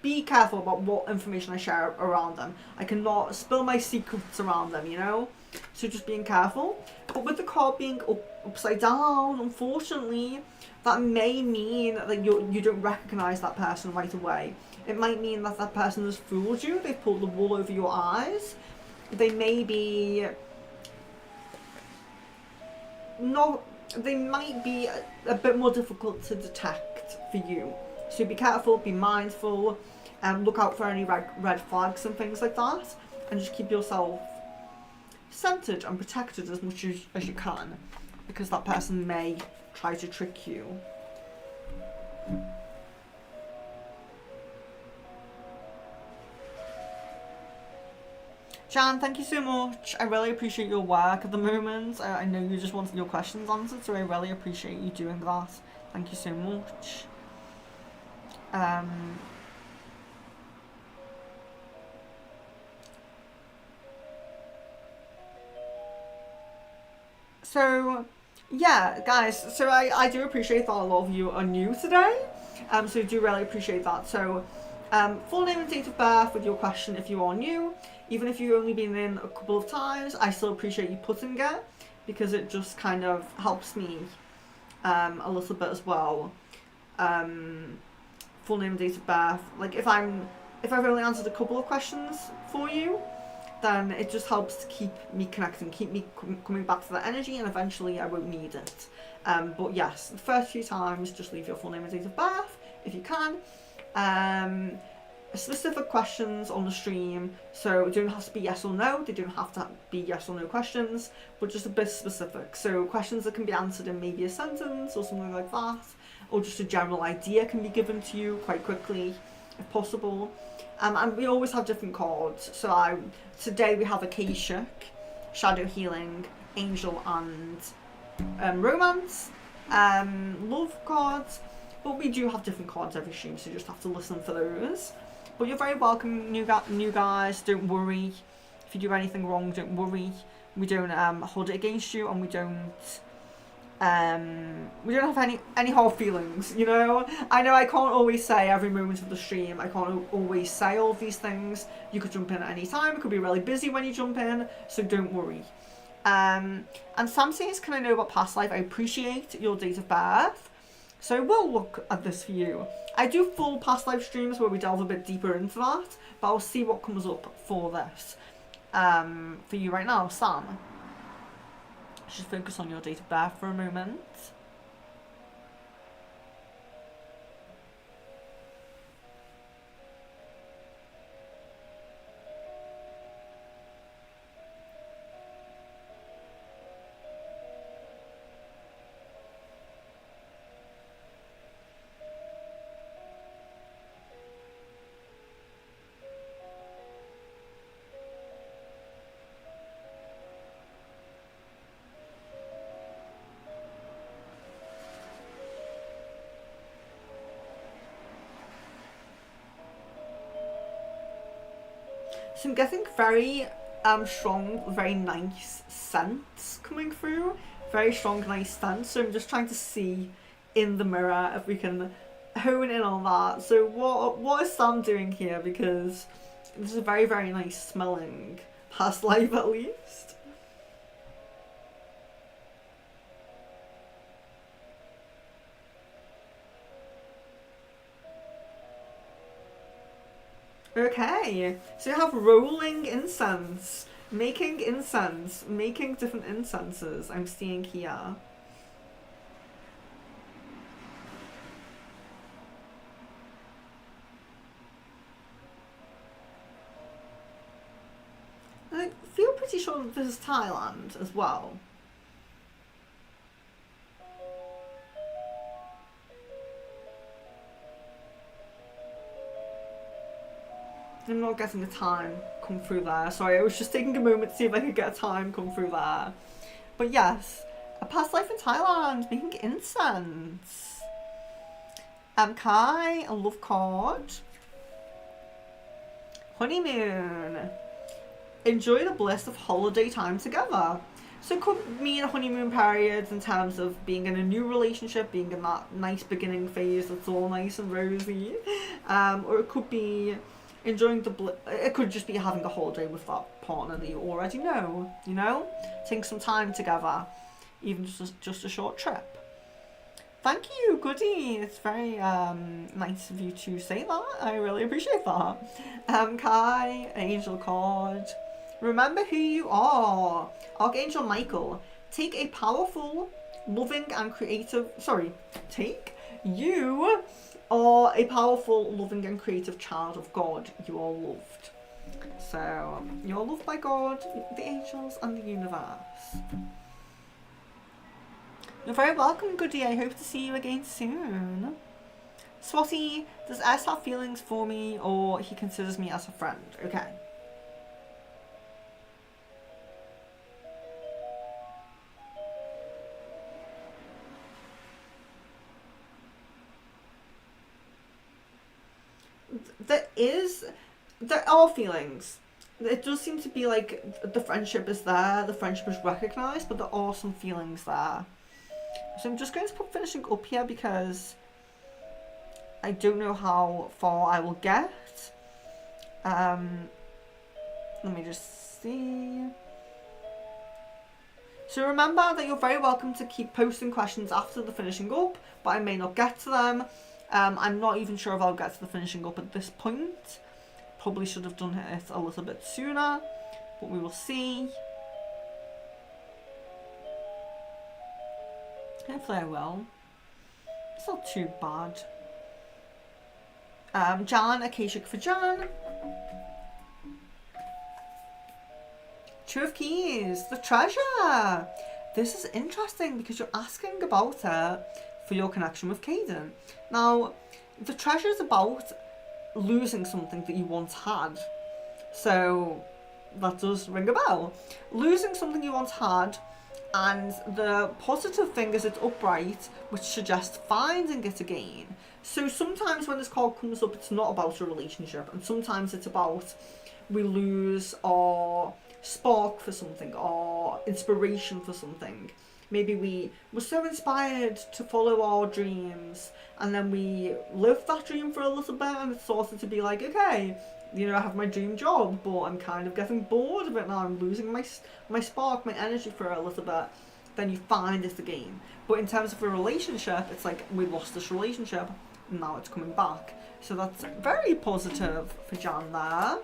be careful about what information I share around them. I cannot spill my secrets around them, you know? So just being careful. But with the card being upside down, unfortunately, that may mean that you don't recognise that person right away. It might mean that that person has fooled you. They've pulled the wool over your eyes. They may be not. They might be a bit more difficult to detect for you. So be careful, be mindful, and look out for any red flags and things like that, and just keep yourself centered and protected as much as you can, because that person may try to trick you. Jan, thank you so much. I really appreciate your work at the moment. I know you just wanted your questions answered, so I really appreciate you doing that. Thank you so much. So, yeah, guys, so I do appreciate that a lot of you are new today, so I do really appreciate that. So, full name and date of birth with your question if you are new. Even if you've only been in a couple of times, I still appreciate you putting it, because it just kind of helps me a little bit as well. Full name and date of birth. Like, if I'm if I've only answered a couple of questions for you, then it just helps to keep me connecting, keep me coming back to that energy, and eventually I won't need it. But yes, the first few times, just leave your full name and date of birth if you can. Specific questions on the stream, so it don't have to be yes or no, they don't have to be yes or no questions, but just a bit specific. So questions that can be answered in maybe a sentence or something like that, or just a general idea can be given to you quite quickly if possible. And we always have different cards. So today we have Akashic, Shadow Healing, Angel, and Romance, love cards. But we do have different cards every stream, so you just have to listen for those. But you're very welcome, new guys. Don't worry if you do anything wrong. Don't worry. We don't hold it against you, and we don't have any hard feelings. You know I can't always say every moment of the stream. I can't always say all of these things. You could jump in at any time. It could be really busy when you jump in, so don't worry. And Sam says, can I know about past life? I appreciate your date of birth. So we'll look at this for you. I do full past life streams where we delve a bit deeper into that, but I'll see what comes up for this. For you right now, Sam. Just focus on your date of birth for a moment. So I'm getting very strong, very nice scents coming through. Very strong, nice scents. So I'm just trying to see in the mirror if we can hone in on that. So what is Sam doing here? Because this is a very, very nice smelling past life, at least. Okay, so you have rolling incense, making different incenses I'm seeing here. I feel pretty sure that this is Thailand as well. I'm not getting a time come through there. Sorry, I was just taking a moment to see if I could get a time come through there. But yes, a past life in Thailand, making incense. Kai, a love card. Honeymoon. Enjoy the bliss of holiday time together. So it could mean a honeymoon period in terms of being in a new relationship, being in that nice beginning phase that's all nice and rosy. Or it could be enjoying it could just be having a holiday with that partner that you already know, you know? Taking some time together, even just a short trip. Thank you, Goody. It's very nice of you to say that. I really appreciate that. Kai, Angel card. Remember who you are. Archangel Michael. Take a powerful, loving and creative... You are a powerful, loving and creative child of God. You are loved. So, you are loved by God, the angels and the universe. You're very welcome, Goody. I hope to see you again soon. Swati, does S have feelings for me or he considers me as a friend? Okay. There are feelings. It does seem to be like the friendship is there, the friendship is recognised, but there are some feelings there. So I'm just going to put finishing up here because I don't know how far I will get. Let me just see. So remember that you're very welcome to keep posting questions after the finishing up, but I may not get to them. I'm not even sure if I'll get to the finishing up at this point. Probably should have done it a little bit sooner, but we will see. Hopefully I will. It's not too bad. Jan, Acacia for Jan. Two of Keys, the treasure. This is interesting because you're asking about her for your connection with Caden. Now, the treasure is about losing something that you once had. So that does ring a bell. Losing something you once had, and the positive thing is it's upright, which suggests finding it again. So sometimes when this card comes up, it's not about a relationship, and sometimes it's about we lose our spark for something, or inspiration for something. Maybe we were so inspired to follow our dreams, and then we lived that dream for a little bit, and it started to be like, okay, you know, I have my dream job, but I'm kind of getting bored of it now. I'm losing my spark, my energy for a little bit. Then you find it again. But in terms of a relationship, it's like we lost this relationship, and now it's coming back. So that's very positive for Jan there.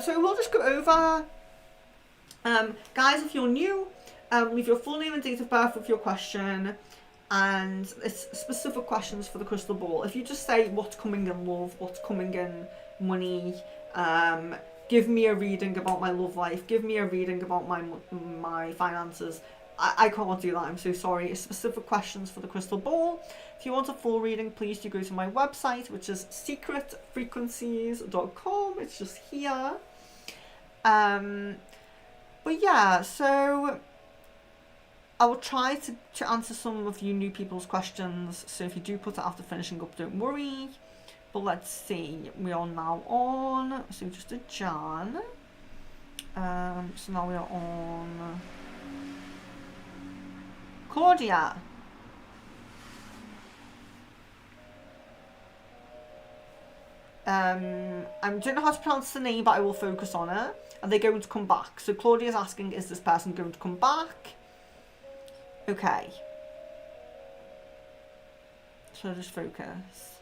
So we'll just go over, guys, if you're new, leave your full name and date of birth with your question, and it's specific questions for the crystal ball. If you just say what's coming in love, what's coming in money, give me a reading about my love life, give me a reading about my finances, I can't do that, I'm so sorry. It's specific questions for the crystal ball. If you want a full reading, please do go to my website, which is secretfrequencies.com. It's just here. But yeah, so I will try to answer some of you new people's questions. So if you do put it after finishing up, don't worry. But let's see, we are now on, so just a Jan. So now we are on Claudia. I don't know how to pronounce the name, but I will focus on it. Are they going to come back? So Claudia's asking, is this person going to come back? Okay. So just focus.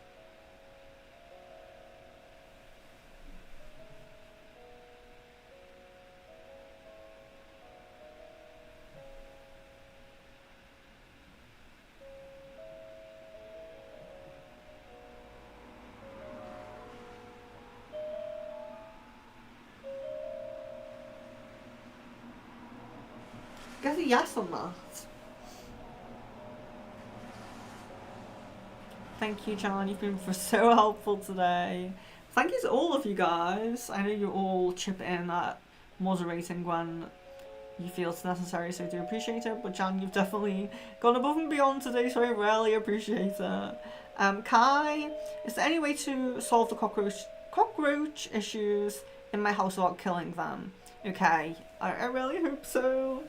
Get a yes on that. Thank you, Jan. You've been so helpful today. Thank you to all of you guys. I know you all chip in at moderating when you feel it's necessary, so I do appreciate it. But Jan, you've definitely gone above and beyond today, so I really appreciate it. Kai, is there any way to solve the cockroach issues in my house without killing them? Okay, I really hope so.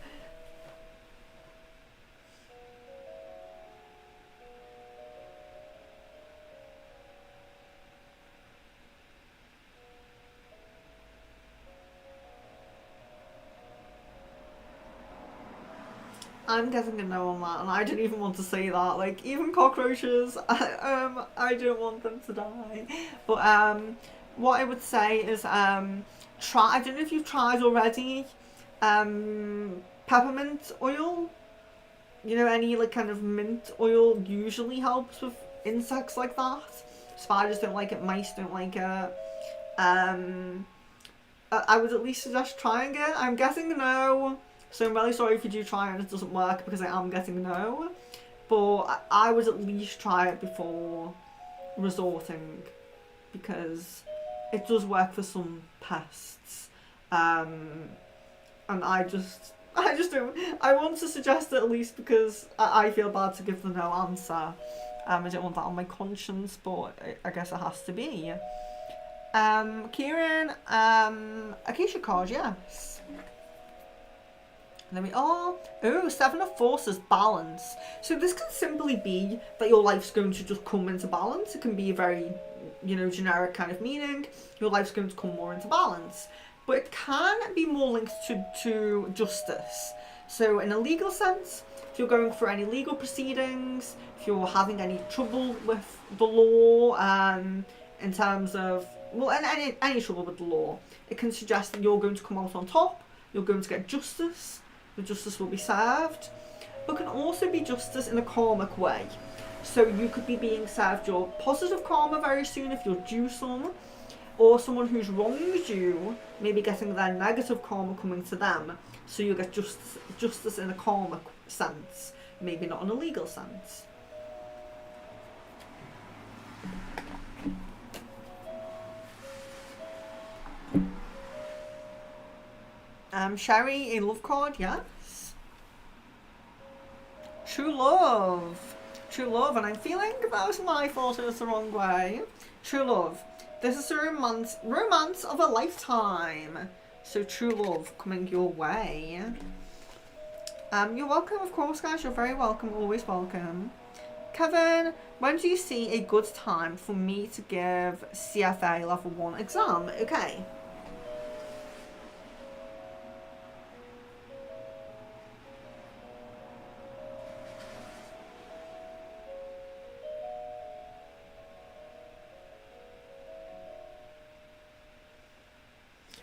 I'm getting a no on that, and I didn't even want to say that. Like, even cockroaches, I don't want them to die. But what I would say is try. I don't know if you've tried already. Peppermint oil. You know, any like kind of mint oil usually helps with insects like that. Spiders don't like it. Mice don't like it. I would at least suggest trying it. I'm getting a no. So I'm really sorry if you do try and it doesn't work, because I am getting no. But I would at least try it before resorting, because it does work for some pests. And I just don't. I want to suggest it at least because I feel bad to give the no answer. I don't want that on my conscience, but I guess it has to be. Kieran, Acacia card, yes. There we are. Oh, 7 of Forces, balance. So this can simply be that your life's going to just come into balance. It can be a very, you know, generic kind of meaning. Your life's going to come more into balance. But it can be more linked to justice. So in a legal sense, if you're going for any legal proceedings, if you're having any trouble with the law, in terms of well, any trouble with the law. It can suggest that you're going to come out on top, you're going to get justice, the justice will be served, but can also be justice in a karmic way. So you could be being served your positive karma very soon if you're due some, or someone who's wronged you, maybe getting their negative karma coming to them, so you get justice in a karmic sense, maybe not in a legal sense. Sherry, a love card, yes. True love, and I'm feeling that was my fault, it was the wrong way. True love, this is the romance of a lifetime. So true love coming your way. You're welcome, of course, guys, you're very welcome, always welcome. Kevin, when do you see a good time for me to give CFA level 1 exam? Okay.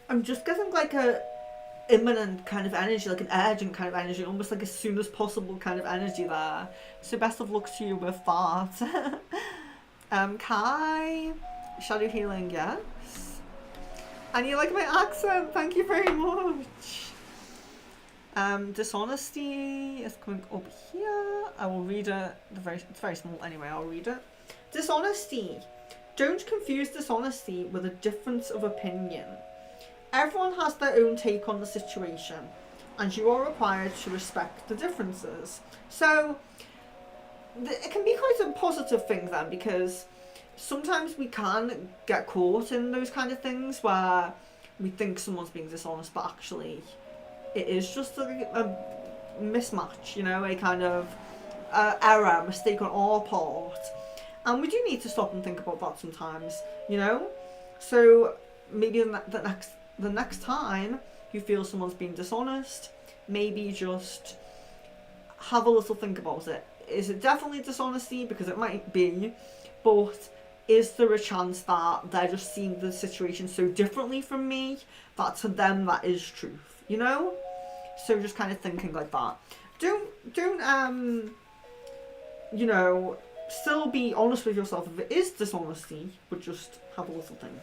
I'm just getting like a imminent kind of energy, like an urgent kind of energy, almost like as soon as possible kind of energy there. So best of luck to you with that. Kai, shadow healing, yes. And you like my accent, thank you very much. Dishonesty is coming up here. I will read it. It's very small anyway, I'll read it. Dishonesty. Don't confuse dishonesty with a difference of opinion. Everyone has their own take on the situation, and you are required to respect the differences. So, it can be quite a positive thing then, because sometimes we can get caught in those kind of things where we think someone's being dishonest, but actually it is just a mismatch, you know, a kind of error, mistake on our part. And we do need to stop and think about that sometimes, you know? So, maybe the next time you feel someone's being dishonest, maybe just have a little think about it. Is it definitely dishonesty? Because it might be, but is there a chance that they're just seeing the situation so differently from me that to them that is truth, you know? So just kind of thinking like that. Don't you know, still be honest with yourself if it is dishonesty, but just have a little think.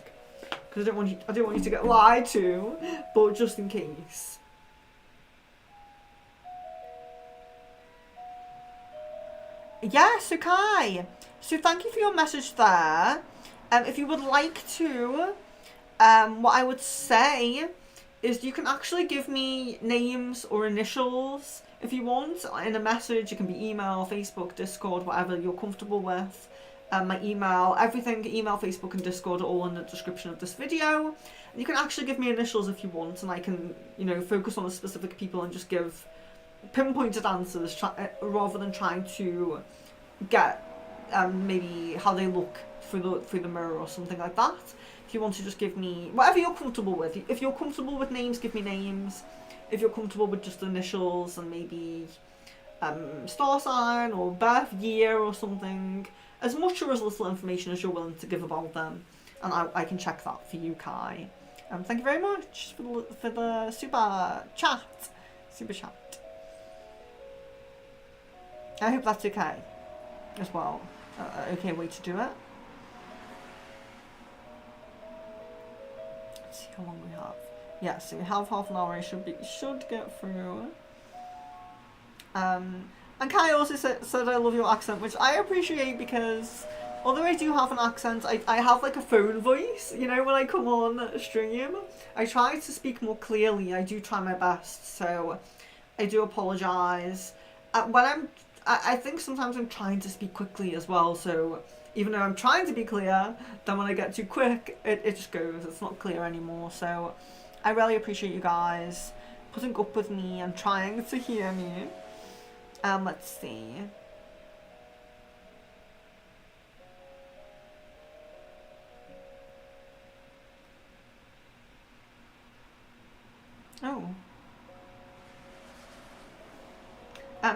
Because I don't want you to get lied to, but just in case. Yes, okay. So thank you for your message there. If you would like to, what I would say is you can actually give me names or initials if you want in a message. It can be email, Facebook, Discord, whatever you're comfortable with. My email, everything, email, Facebook and Discord are all in the description of this video. You can actually give me initials if you want, and I can, you know, focus on the specific people and just give pinpointed answers rather than trying to get maybe how they look through the mirror or something like that. If you want to just give me whatever you're comfortable with. If you're comfortable with names, give me names. If you're comfortable with just initials and maybe star sign or birth year or something, as much or as little information as you're willing to give about them, and I can check that for you, Kai. Thank you very much for the super chat. I hope that's okay as well. Okay way to do it. Let's see how long we have. Yeah, so we have half an hour. I should get through. And Kai also said I love your accent, which I appreciate, because although I do have an accent, I have like a phone voice, you know, when I come on stream. I try to speak more clearly. I do try my best, so I do apologise. I think sometimes I'm trying to speak quickly as well, so even though I'm trying to be clear, then when I get too quick, it just goes, it's not clear anymore. So I really appreciate you guys putting up with me and trying to hear me. Let's see. Oh.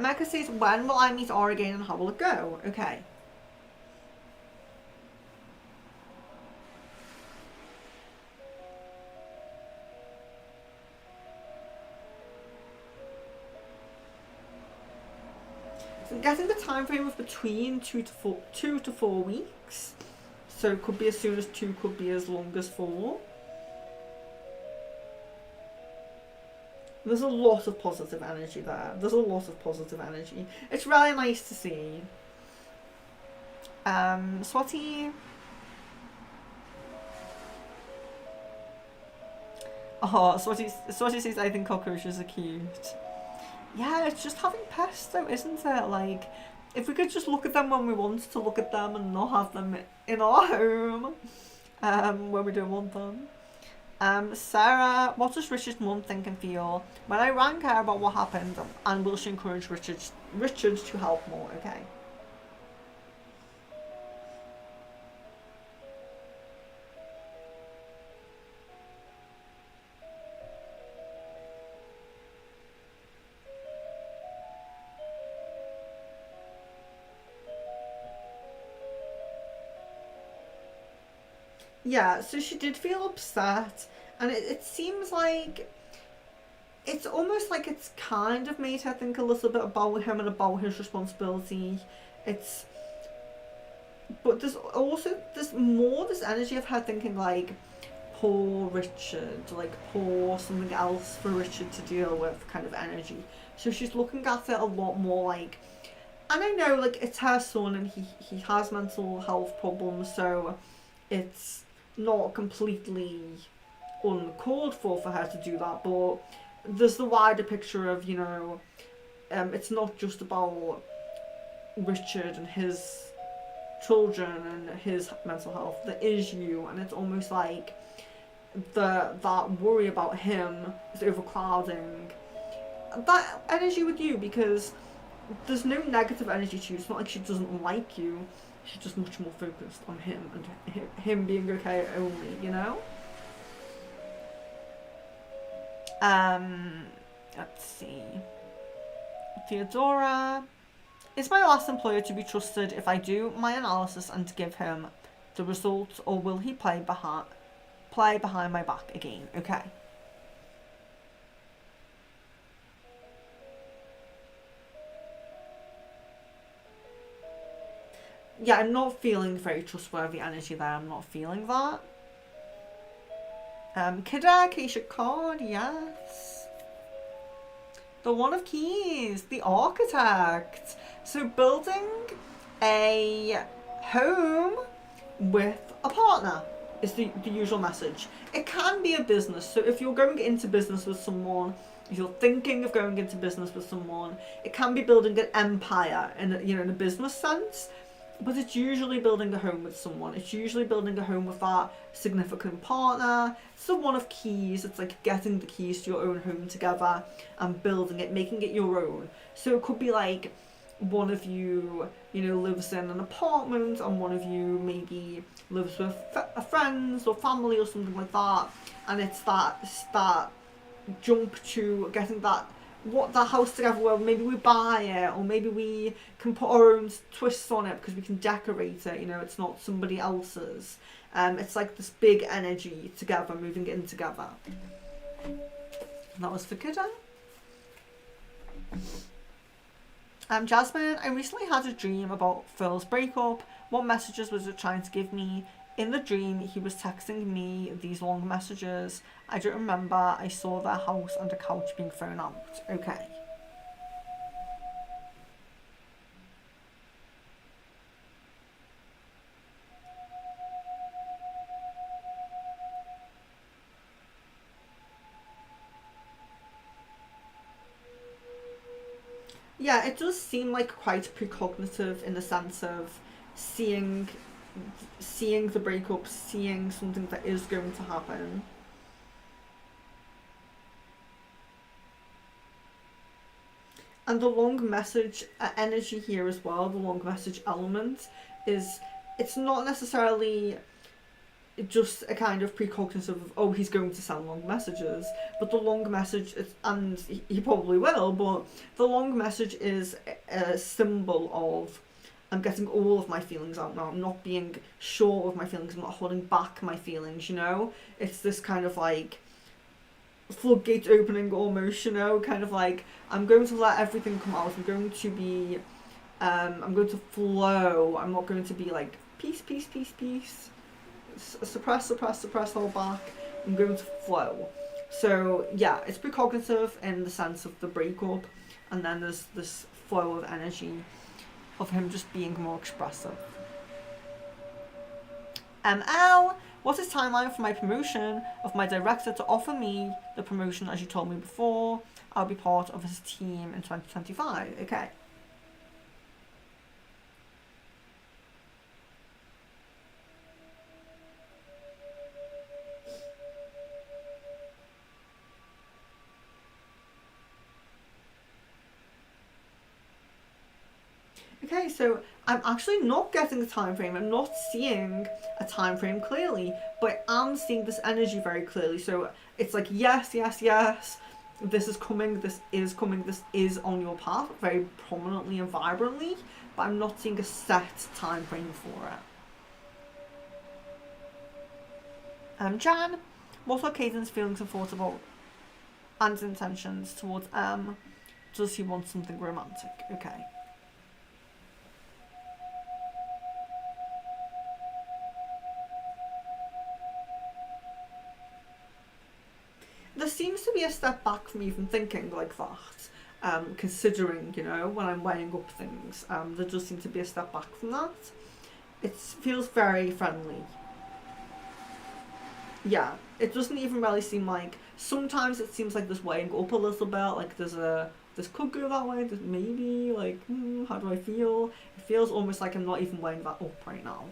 Mecca says, when will I meet R again and how will it go? Okay. getting the time frame of between 2 to 4 weeks. So it could be as soon as 2, could be as long as 4. There's a lot of positive energy there. There's a lot of positive energy. It's really nice to see. Swati. Oh, Swati says, I think cockroaches are cute. Yeah, it's just having pests though, isn't it? Like, if we could just look at them when we want to look at them and not have them in our home, when we don't want them. Sarah, what does Richard's mum think and feel? When I rang her about what happened, and will she encourage Richard to help more? Okay. Yeah, so she did feel upset, and it seems like it's almost like it's kind of made her think a little bit about him and about his responsibility. But there's also this energy of her thinking like, poor Richard, like poor something else for Richard to deal with kind of energy. So she's looking at it a lot more like, and I know like it's her son and he has mental health problems, so it's not completely uncalled for her to do that, but there's the wider picture of, you know, it's not just about Richard and his children and his mental health. There is you, and it's almost like that worry about him is overclouding that energy with you, because there's no negative energy to you. It's not like she doesn't like you. She's just much more focused on him and him being okay only, you know? Let's see. Theodora. Is my last employer to be trusted if I do my analysis and give him the results, or will he play behind my back again? Okay. Yeah, I'm not feeling very trustworthy energy there. I'm not feeling that. Kida, Keisha card, yes. The One of Keys, the Architect. So building a home with a partner is the usual message. It can be a business. So if you're going into business with someone, if you're thinking of going into business with someone, it can be building an empire in a business sense. But it's usually building a home with someone. It's usually building a home with that significant partner. It's the One of Keys. It's like getting the keys to your own home together and building it, making it your own. So it could be like one of you, lives in an apartment, and one of you maybe lives with friends or family or something like that. And it's that jump to getting that house together, where maybe we buy it, or maybe we can put our own twists on it because we can decorate it, it's not somebody else's. It's like this big energy together, moving in together. And that was for Kidda. Jasmine, I recently had a dream about Phil's breakup. What messages was it trying to give me? In the dream, he was texting me these long messages. I don't remember. I saw their house and a couch being thrown out. Okay. Yeah, it does seem like quite precognitive in the sense of seeing the breakup, seeing something that is going to happen. And the long message energy here as well, the long message element, it's not necessarily just a kind of precognitive of, oh, he's going to send long messages, but the long message is, and he probably will, but the long message is a symbol of, I'm getting all of my feelings out now. I'm not being sure of my feelings. I'm not holding back my feelings, It's this kind of like floodgates opening almost, kind of like, I'm going to let everything come out. I'm going to be I'm going to flow. I'm not going to be like, peace, peace, peace, peace. Suppress, suppress, suppress, hold back. I'm going to flow. So yeah, it's precognitive in the sense of the breakup, and then there's this flow of energy of him just being more expressive. ML, what is timeline for my promotion of my director to offer me the promotion as you told me before? I'll be part of his team in 2025. Okay. Okay, so I'm actually not getting a time frame. I'm not seeing a time frame clearly, but I'm seeing this energy very clearly. So it's like, yes, yes, yes. This is coming, this is coming, this is on your path very prominently and vibrantly, but I'm not seeing a set time frame for it. Jan, what are Caden's feelings and thoughts about and intentions towards does he want something romantic? Okay. There seems to be a step back from even thinking like that, considering, you know, when I'm weighing up things, there does seem to be a step back from that. It feels very friendly. Yeah, it doesn't even really seem like, sometimes it seems like there's weighing up a little bit, like this could go that way, this maybe, like, how do I feel? It feels almost like I'm not even weighing that up right now.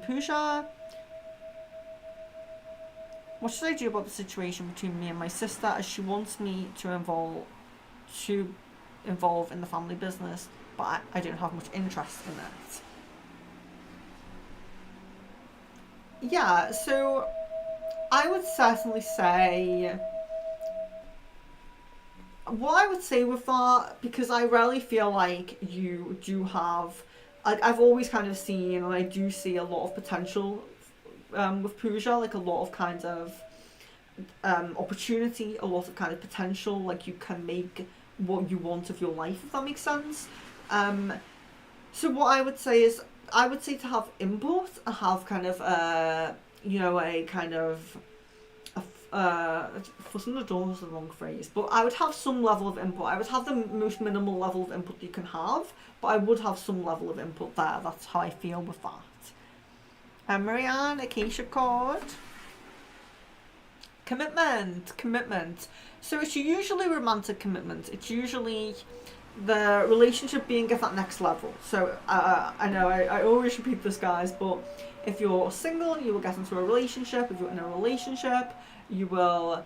Pooja, what should I do about the situation between me and my sister, as she wants me to involve in the family business, but I don't have much interest in it? Yeah, so I would certainly say, what I would say with that, because I really feel like you do have, I've always kind of seen, and I do see a lot of potential with Pooja, like a lot of kind of opportunity, a lot of kind of potential, like you can make what you want of your life, if that makes sense. So what I would say is, I would say to have input, have kind of you know, a kind of fussing the door is the wrong phrase, but I would have some level of input. I would have the most minimal level of input you can have, but I would have some level of input there. That's how I feel with that. Marianne, Acacia card. Commitment. So it's usually romantic commitment. It's usually the relationship being at that next level. So I know I always repeat this, guys, but if you're single, you will get into a relationship. If you're in a relationship, you will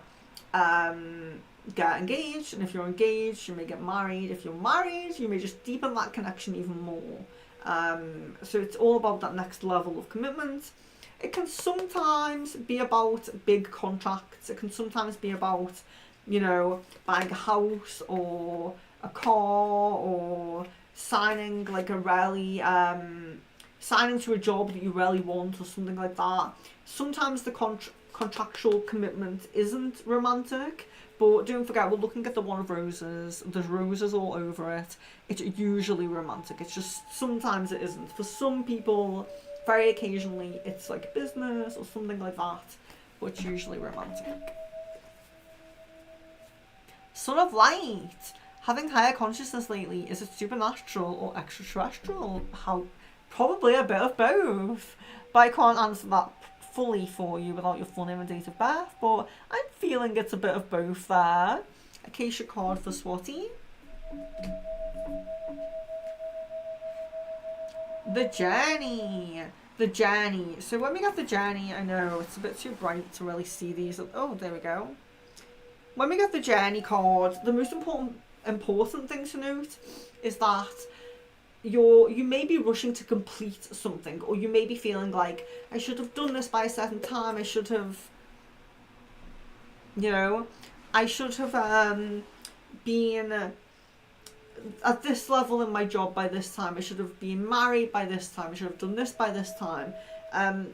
get engaged, and if you're engaged, you may get married. If you're married, you may just deepen that connection even more. So it's all about that next level of commitment. It can sometimes be about big contracts. It can sometimes be about, you know, buying a house or a car, or signing like a really signing to a job that you really want, or something like that. Sometimes the contractual commitment isn't romantic, but don't forget, we're looking at the One of Roses. There's roses all over it. It's usually romantic. It's just sometimes it isn't. For some people, very occasionally, it's like business or something like that, but it's usually romantic. Son of Light. Having higher consciousness lately, is it supernatural or extraterrestrial? How? Probably a bit of both. But I can't answer that fully for you without your full name and date of birth, but I'm feeling it's a bit of both there. Acacia card for Swati. The journey. So when we get the journey, I know it's a bit too bright to really see these. Oh, there we go. When we get the journey card, the most important thing to note is that you may be rushing to complete something, or you may be feeling like, I should have done this by a certain time, I should have, you know, I should have been at this level in my job by this time, I should have been married by this time, I should have done this by this time.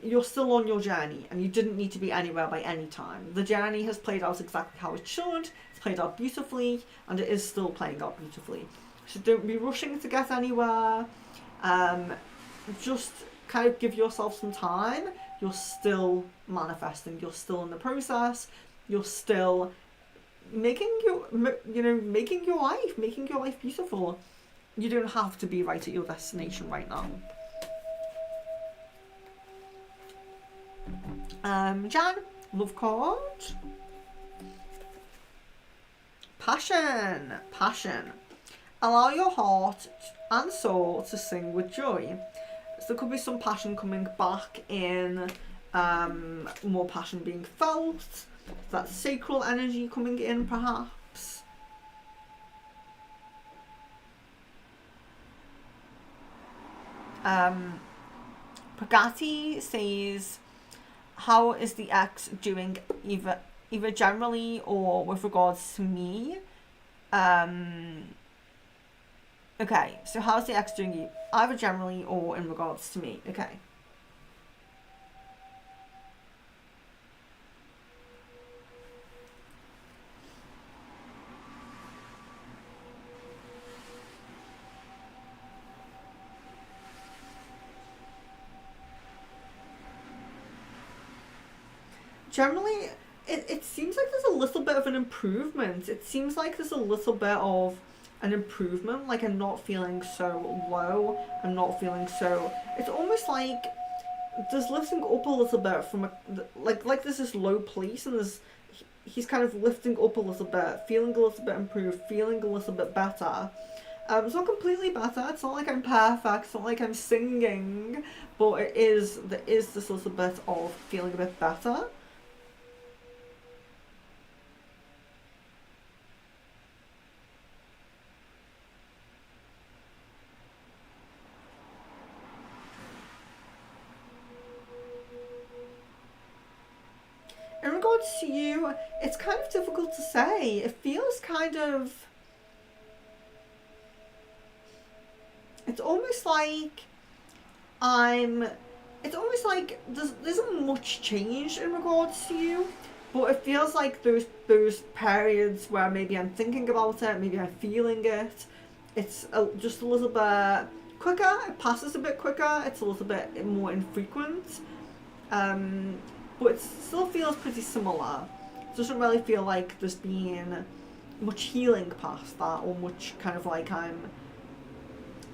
You're still on your journey, and you didn't need to be anywhere by any time. The journey has played out exactly how it should. It's played out beautifully, and it is still playing out beautifully. So don't be rushing to get anywhere. Just kind of give yourself some time. You're still manifesting. You're still in the process. You're still making making your life beautiful. You don't have to be right at your destination right now. Jan, love card. Passion. Allow your heart and soul to sing with joy. So there could be some passion coming back in, more passion being felt. That sacral energy coming in, perhaps. Pragati says, how is the ex doing, either generally or with regards to me? Okay, so how's the ex doing you, either generally or in regards to me? Okay. Generally, it seems like there's a little bit of an improvement. It seems like there's a little bit of an improvement. Like, I'm not feeling so low. I'm not feeling so... It's almost like there's lifting up a little bit from like there's this low place, and he's kind of lifting up a little bit, feeling a little bit improved, feeling a little bit better. It's not completely better. It's not like I'm perfect. It's not like I'm singing, but there is this little bit of feeling a bit better. In regards to you, it's kind of difficult to say. It feels kind of... It's almost like It's almost like there isn't much change in regards to you, but it feels like those periods where maybe I'm thinking about it, maybe I'm feeling it. It's just a little bit quicker. It passes a bit quicker. It's a little bit more infrequent. But it still feels pretty similar. It doesn't really feel like there's been much healing past that, or much kind of like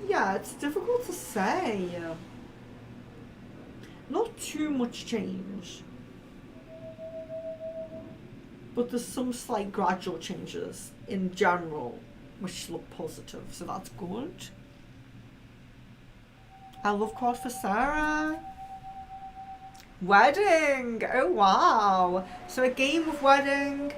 yeah, it's difficult to say. Not too much change. But there's some slight gradual changes in general, which look positive, so that's good. I love card for Sarah. Wedding! Oh wow! So a game of wedding.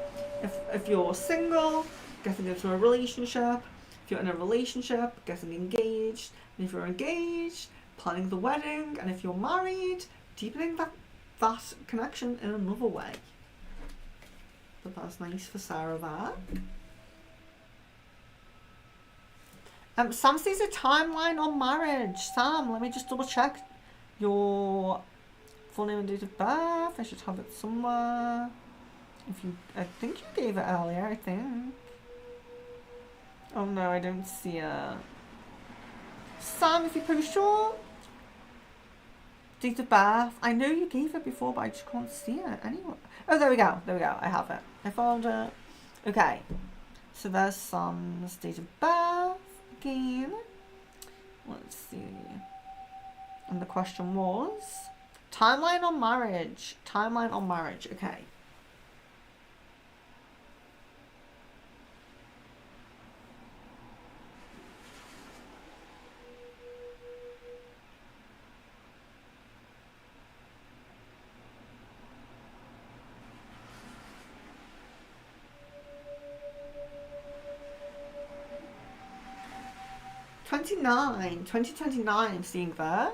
If you're single, getting into a relationship. If you're in a relationship, getting engaged. And if you're engaged, planning the wedding. And if you're married, deepening that connection in another way. But that's nice for Sarah there. Sam sees a timeline on marriage. Sam, let me just double check your full name and date of birth. I should have it somewhere. I think you gave it earlier, I think. Oh no, I don't see it. Sam, if you post your date of birth, I know you gave it before, but I just can't see it anywhere. Oh, there we go. I have it. I found it. Okay. So there's Sam's date of birth again. Let's see. And the question was... Timeline on marriage. Okay. '29, 2029 I'm seeing there.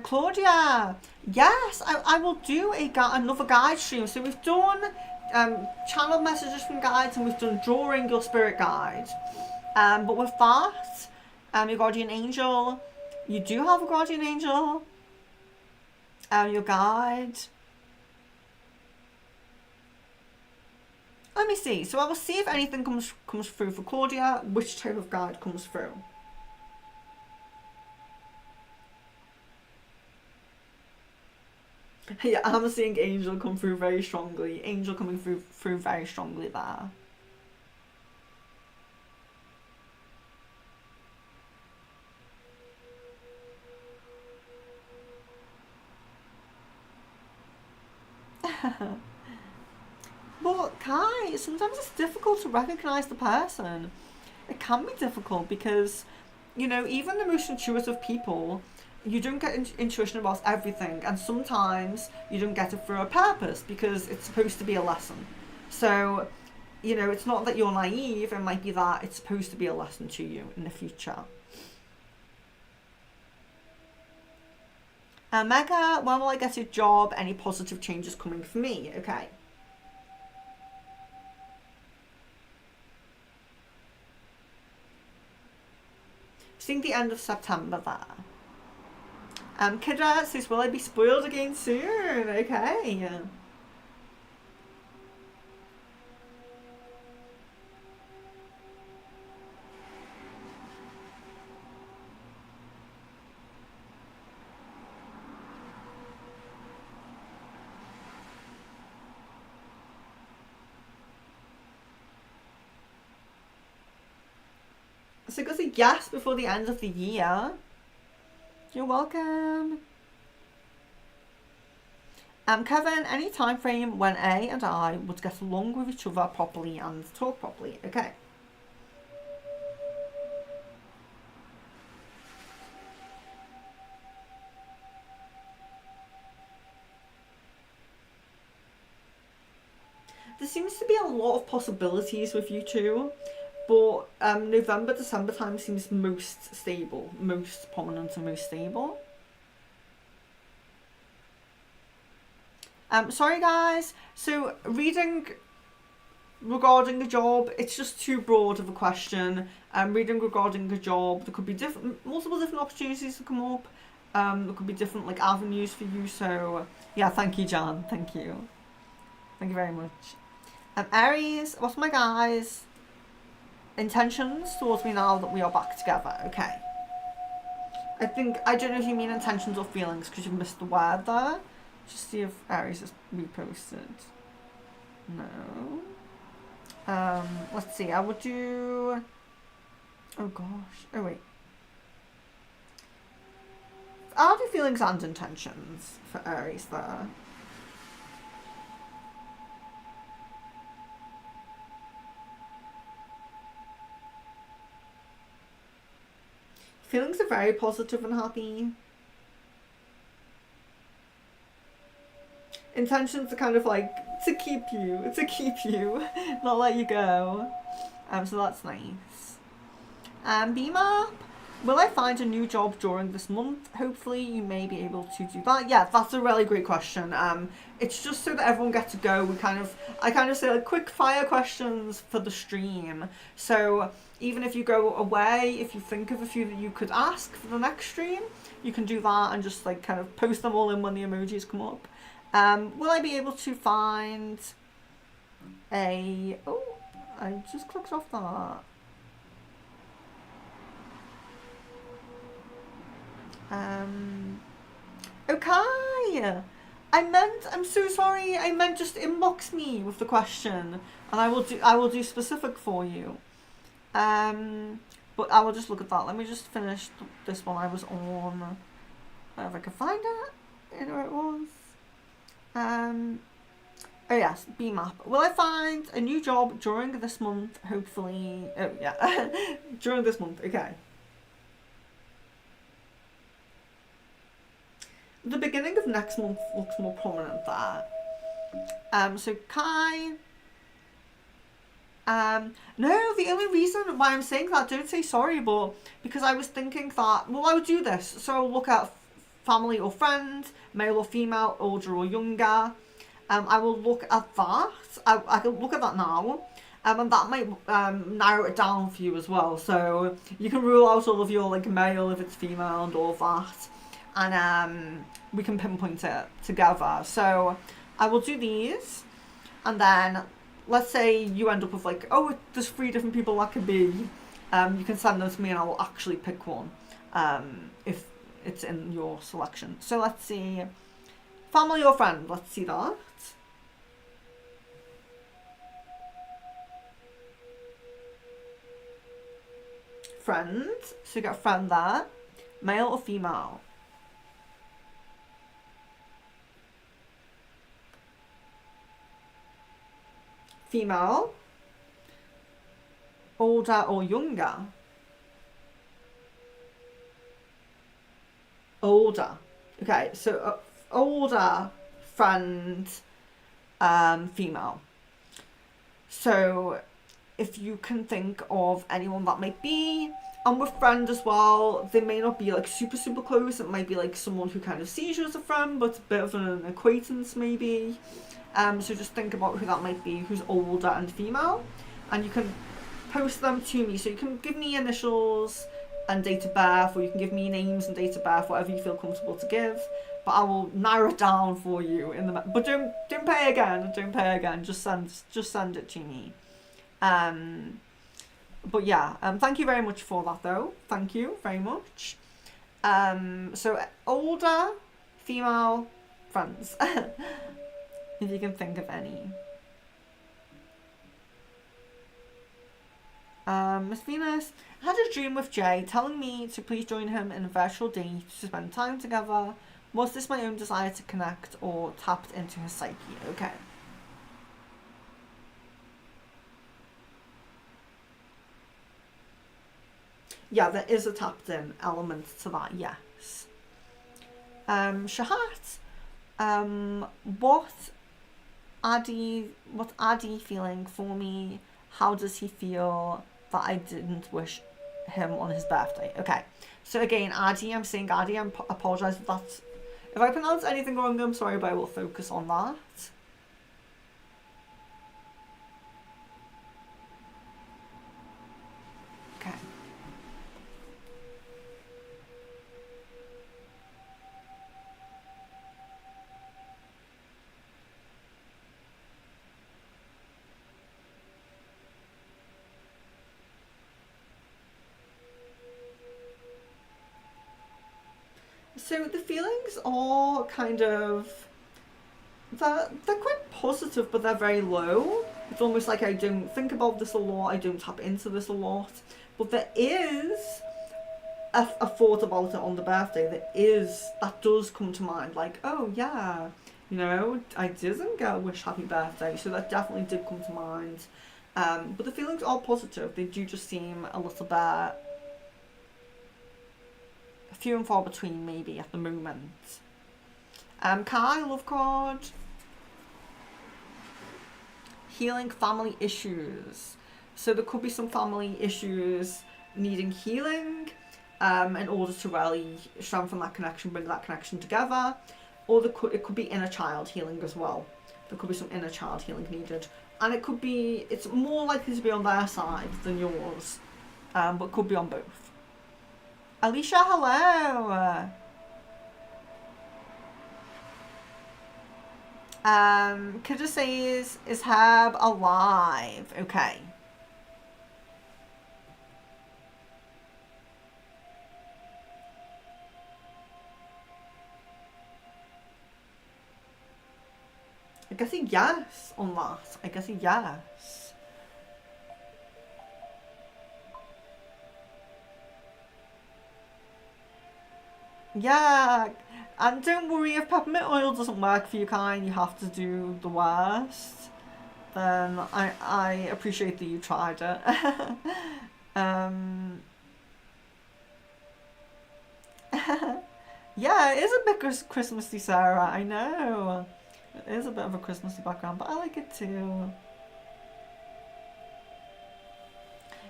Claudia, yes, I will do another guide stream. So we've done channel messages from guides, and we've done drawing your spirit guide. But with that, your guardian angel, you do have a guardian angel. Your guide. Let me see. So I will see if anything comes through for Claudia, which type of guide comes through. Yeah, I'm seeing Angel come through very strongly. Angel coming through very strongly there. But Kai, sometimes it's difficult to recognise the person. It can be difficult because, you know, even the most intuitive people, you don't get intuition about everything, and sometimes you don't get it for a purpose because it's supposed to be a lesson. So, you know, it's not that you're naive, it might be that it's supposed to be a lesson to you in the future. Mega, when will I get a job? Any positive changes coming for me? Okay. Seeing the end of September there. Kidra says, will I be spoiled again soon? Okay. So go say yes before the end of the year. You're welcome. Kevin, any time frame when A and I would get along with each other properly and talk properly. Okay. There seems to be a lot of possibilities with you two, but November, December time seems most stable, most prominent and most stable. Sorry guys, so reading regarding the job, it's just too broad of a question. Reading regarding the job, there could be multiple different opportunities to come up. There could be different like avenues for you. So yeah, thank you, Jan. Thank you very much. Aries, what's my guys' intentions towards me now that we are back together? Okay. I don't know if you mean intentions or feelings because you've missed the word there. Just see if Aries has reposted. No. Let's see. I would do. Oh gosh. Oh wait. I'll do feelings and intentions for Aries there. Feelings are very positive and happy. Intentions are kind of like to keep you, not let you go. So that's nice. BMAP, will I find a new job during this month? Hopefully you may be able to do that. Yeah, that's a really great question. It's just so that everyone gets to go. I kind of say like quick fire questions for the stream. So even if you go away, if you think of a few that you could ask for the next stream, you can do that and just like kind of post them all in when the emojis come up. Will I be able to find oh, I just clicked off that. Okay. I'm so sorry. I meant just inbox me with the question, and I will do specific for you. But I will just look at that. Let me just finish this one I was on. If I can find it. You know where it was. Oh yes, BMAP. Will I find a new job during this month? Hopefully. Oh yeah, during this month. Okay. The beginning of next month looks more prominent there. So Kai. No, the only reason why I'm saying that, don't say sorry, but because I was thinking that, well, I would do this. So I'll look at family or friends, male or female, older or younger. I will look at that. I can look at that now. And that might narrow it down for you as well. So you can rule out all of your like male if it's female and all of that. and we can pinpoint it together. So I will do these, and then let's say you end up with like, oh, there's 3 different people that could be. You can send them to me and I will actually pick one if it's in your selection. So let's see, family or friend, let's see that. Friend, so you got a friend there. Male or female? Female. Older or younger? Older. Okay, so older friend, female. So if you can think of anyone that might be, and with friend as well, they may not be like super close. It might be like someone who kind of sees you as a friend, but a bit of an acquaintance maybe. So just think about who that might be, who's older and female, and you can post them to me. So you can give me initials and date of birth, or you can give me names and date of birth, whatever you feel comfortable to give. But I will narrow it down for you in the. But don't pay again. Don't pay again. Just send it to me. But yeah. Thank you very much for that, though. Thank you very much. So older, female, friends. If you can think of any. Miss Venus, I had a dream with Jay telling me to please join him in a virtual date to spend time together. Was this my own desire to connect or tapped into his psyche? Okay. Yeah, there is a tapped in element to that, yes. Shahat, what Addy feeling for me? How does he feel that I didn't wish him on his birthday? Okay, so again, Addy, I'm saying Addy, I apologise if that's, if I pronounce anything wrong, I'm sorry, but I will focus on that. Okay. So the feelings are kind of, they're quite positive, but they're very low. It's almost like I don't think about this a lot, I don't tap into this a lot. But there is a thought about it on the birthday, that does come to mind, like, oh yeah, you know, I didn't get a wish happy birthday, so that definitely did come to mind. But the feelings are positive, they do just seem a little bit few and far between maybe at the moment. Kai, love card. Healing family issues. So there could be some family issues needing healing in order to really strengthen that connection, bring that connection together. Or it could be inner child healing as well. There could be some inner child healing needed. And it's more likely to be on their side than yours. But it could be on both. Alicia, hello. Kidda says, is Herb alive? Okay. I guess a yes on that. I guess a yes. Yeah, and don't worry if peppermint oil doesn't work for you, Kai, and you have to do the worst, then I appreciate that you tried it. Yeah, it is a bit Christmassy, Sarah, I know. It is a bit of a Christmassy background, but I like it too. You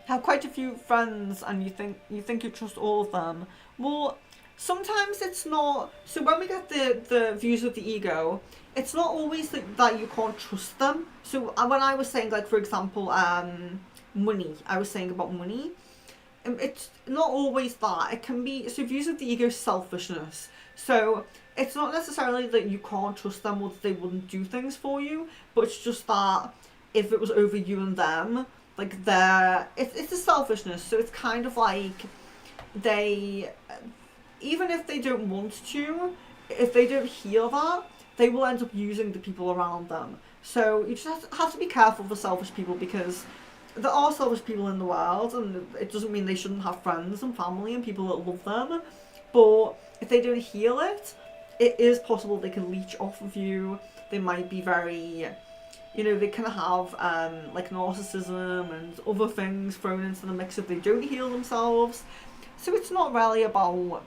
have quite a few friends and you think you trust all of them. Well, sometimes it's not. So when we get the views of the ego, it's not always that you can't trust them. So when I was saying, like, for example, money, I was saying about money. it's not always that. It can be, so views of the ego, selfishness. So it's not necessarily that you can't trust them or that they wouldn't do things for you, but it's just that if it was over you and them, like it's a selfishness. So it's kind of like they, even if they don't want to, if they don't heal that, they will end up using the people around them. So you just have to be careful for selfish people, because there are selfish people in the world, and it doesn't mean they shouldn't have friends and family and people that love them. But if they don't heal it, it is possible they can leech off of you. They might be very, they can have like narcissism and other things thrown into the mix if they don't heal themselves. So it's not really about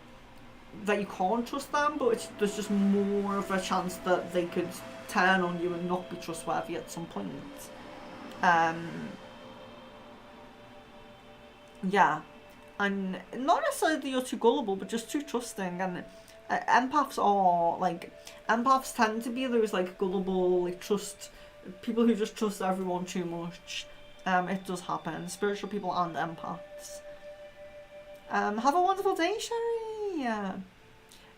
that you can't trust them, but there's just more of a chance that they could turn on you and not be trustworthy at some point. Yeah, and not necessarily that you're too gullible, but just too trusting. And empaths tend to be those like gullible, like people who just trust everyone too much. It does happen. Spiritual people and empaths. Have a wonderful day, Sherry.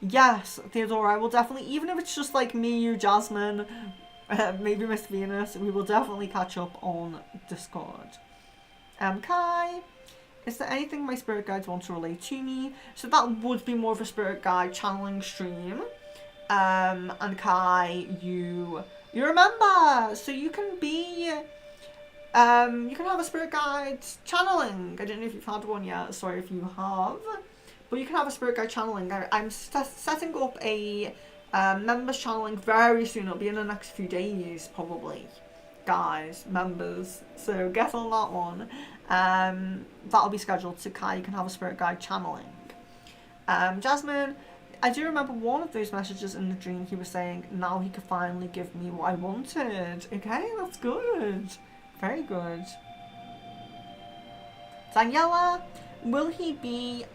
Yes, Theodora, I will definitely, even if it's just like me, you, Jasmine, maybe Miss Venus, we will definitely catch up on Discord. Kai, is there anything my spirit guides want to relate to me? So that would be more of a spirit guide channeling stream. And Kai, you remember, so you can be, you can have a spirit guide channeling. I don't know if you've had one yet, sorry if you have. But you can have a spirit guide channeling. I'm setting up a members channeling very soon. It'll be in the next few days, probably. Guys, members. So get on that one. That'll be scheduled. So Kai, you can have a spirit guide channeling. Jasmine, I do remember one of those messages in the dream. He was saying, now he could finally give me what I wanted. Okay, that's good. Very good. Daniela, will he be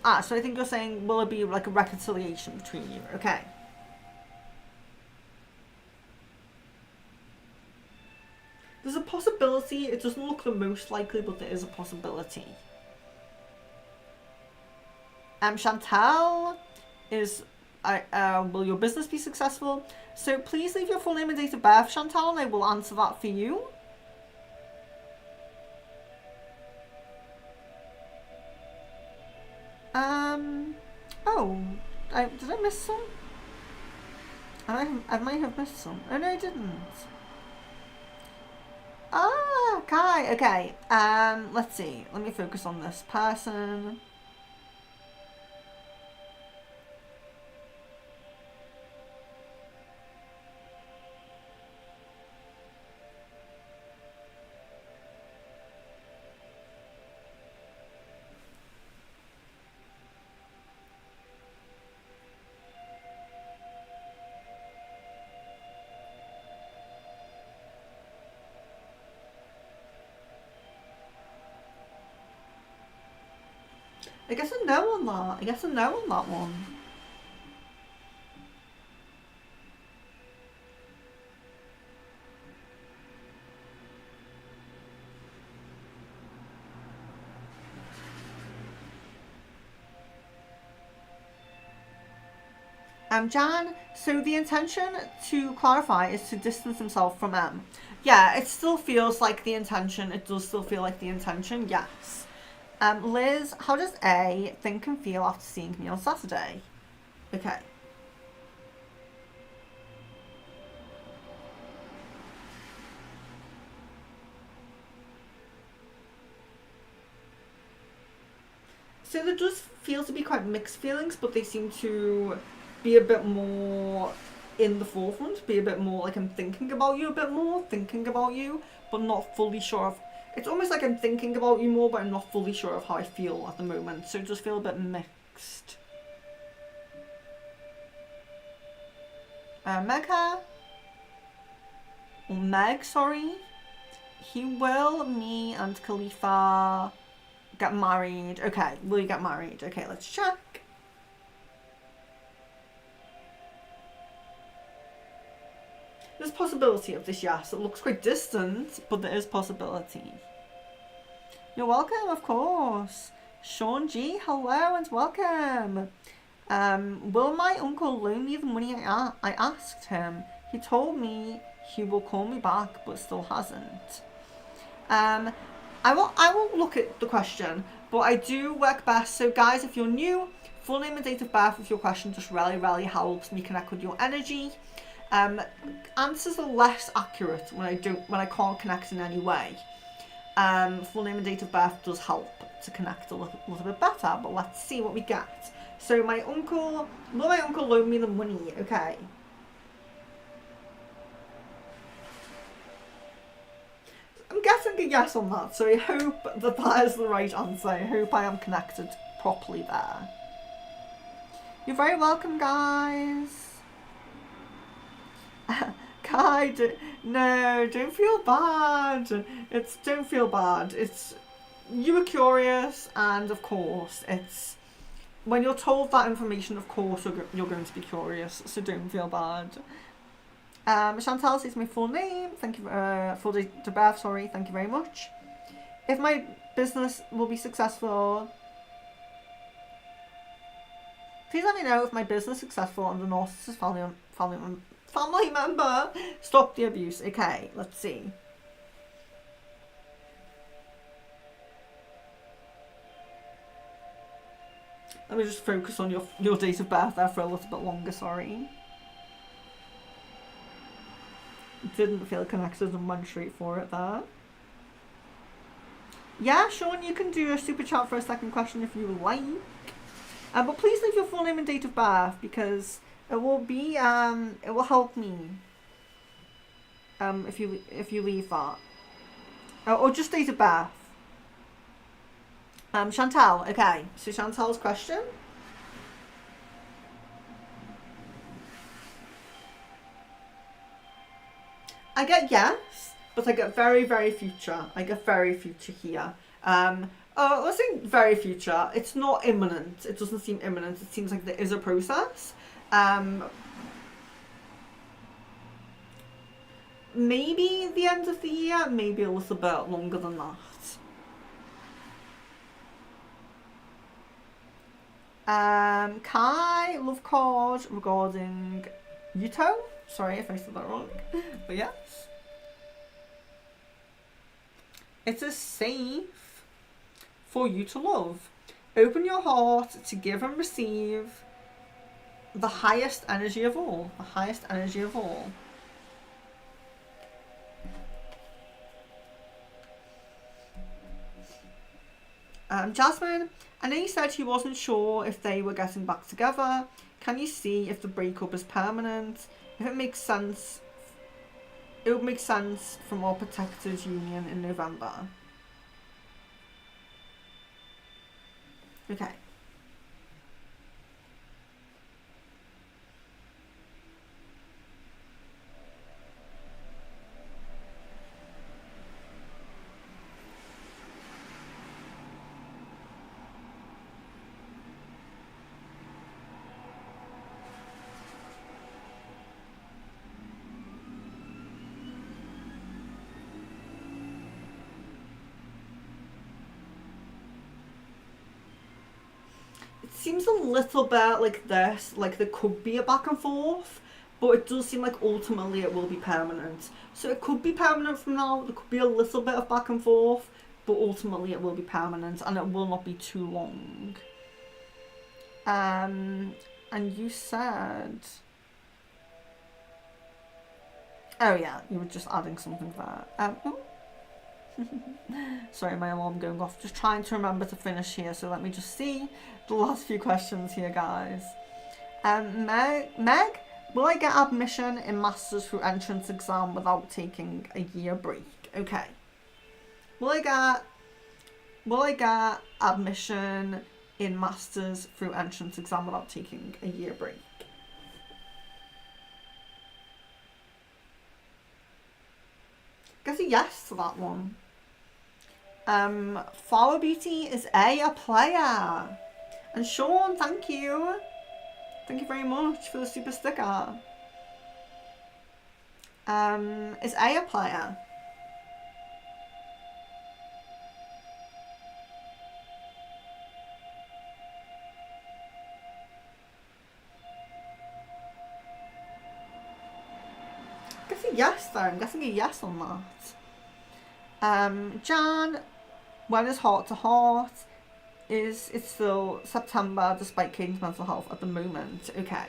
so I think you're saying, will it be like a reconciliation between you? Okay. There's a possibility. It doesn't look the most likely, but there is a possibility. Chantal is, will your business be successful? So please leave your full name and date of birth, Chantal, and I will answer that for you. Did I miss some? I might have missed some. Oh no, I didn't. Kai, okay. Let's see. Let me focus on this person. I guess a no on that. I guess a no on that one. Jan, so the intention, to clarify, is to distance himself from M. Yeah, it still feels like the intention. It does still feel like the intention, yes. Liz, how does A think and feel after seeing me on Saturday? Okay. So there does feel to be quite mixed feelings, but they seem to be a bit more in the forefront, be a bit more like I'm thinking about you a bit more, but not fully sure of. It's almost like I'm thinking about you more, but I'm not fully sure of how I feel at the moment. So it does feel a bit mixed. Meg, sorry. He will, me and Khalifa get married. Okay, will you get married? Okay, let's check. There's possibility of this, yes. It looks quite distant, but there is possibility. You're welcome, of course. Sean G, hello and welcome. Will my uncle loan me the money I asked him? He told me he will call me back, but still hasn't. Um, I will look at the question, but I do work best. So guys, if you're new, full name and date of birth with your question just really helps me connect with your energy. Answers are less accurate when I can't connect in any way. Full name and date of birth does help to connect a little bit better, but let's see what we get. So will my uncle loan me the money? Okay. I'm guessing a yes on that, so I hope that is the right answer. I hope I am connected properly there. You're very welcome, guys. Kai, don't feel bad. Don't feel bad. You were curious, and of course, when you're told that information, of course you're going to be curious, so don't feel bad. Chantal says my full name. Thank you. Full date of birth. Sorry. Thank you very much. If my business will be successful, please let me know if my business is successful and the narcissist family member stop the abuse. Okay, let's see. Let me just focus on your date of birth there for a little bit longer. Sorry. Didn't feel connected and went straight for it there. Yeah, Sean, you can do a super chat for a second question if you would like. But please leave your full name and date of birth because it will help me. If you leave that. Or just date of birth. Chantal, okay. So Chantal's question. I get yes, but I get very future. I get very future here. Let's say very future. It's not imminent. It doesn't seem imminent. It seems like there is a process. Maybe the end of the year, maybe a little bit longer than that. Kai, love card regarding Yuto. Sorry if I said that wrong. But yes. It is safe for you to love. Open your heart to give and receive the highest energy of all. The highest energy of all. Jasmine, I know you said he wasn't sure if they were getting back together. Can you see if the breakup is permanent? If it makes sense, it would make sense from our protected union in November. Okay. Seems a little bit like this, like there could be a back and forth, but it does seem like ultimately it will be permanent. So it could be permanent from now, there could be a little bit of back and forth, but ultimately it will be permanent and it will not be too long. And you said... Oh yeah, you were just adding something there. Sorry, my alarm going off. Just trying to remember to finish here, so let me just see the last few questions here, guys. Meg, will I get admission in Masters through entrance exam without taking a year break? Okay. Will I get admission in Masters through entrance exam without taking a year break? Guess a yes to that one. Flower Beauty is a player. And Sean, thank you. Thank you very much for the super sticker. Is a player? yes there. I'm getting a yes on that. Jan, when is heart to heart? It's still September despite Kaden's mental health at the moment. Okay.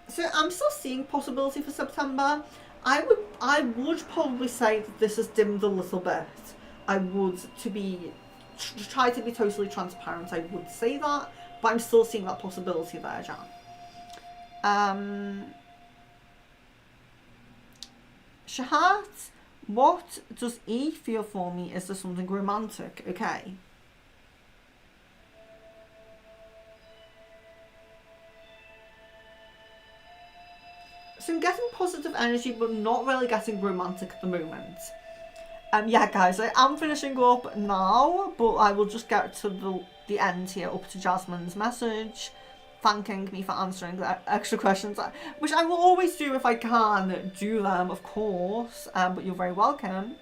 So I'm still seeing possibility for September. I would probably say that this has dimmed a little bit. I would try to be totally transparent. I would say that, but I'm still seeing that possibility there, Jan. Shahat, what does E feel for me? Is there something romantic? Okay. So I'm getting positive energy, but not really getting romantic at the moment. Yeah, guys, I am finishing up now, but I will just get to the end here, up to Jasmine's message, thanking me for answering the extra questions, which I will always do if I can do them, of course. But you're very welcome.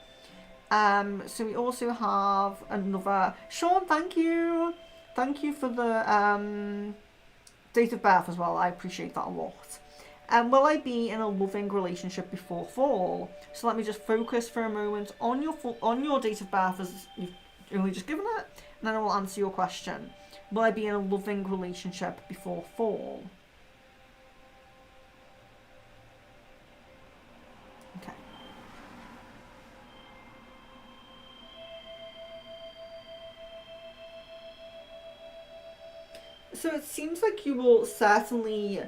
So we also have another Sean. Thank you for the date of birth as well. I appreciate that a lot. Will I be in a loving relationship before fall? So let me just focus for a moment on your date of birth as you've only just given it, and then I will answer your question. Will I be in a loving relationship before fall? Okay. So it seems like you will certainly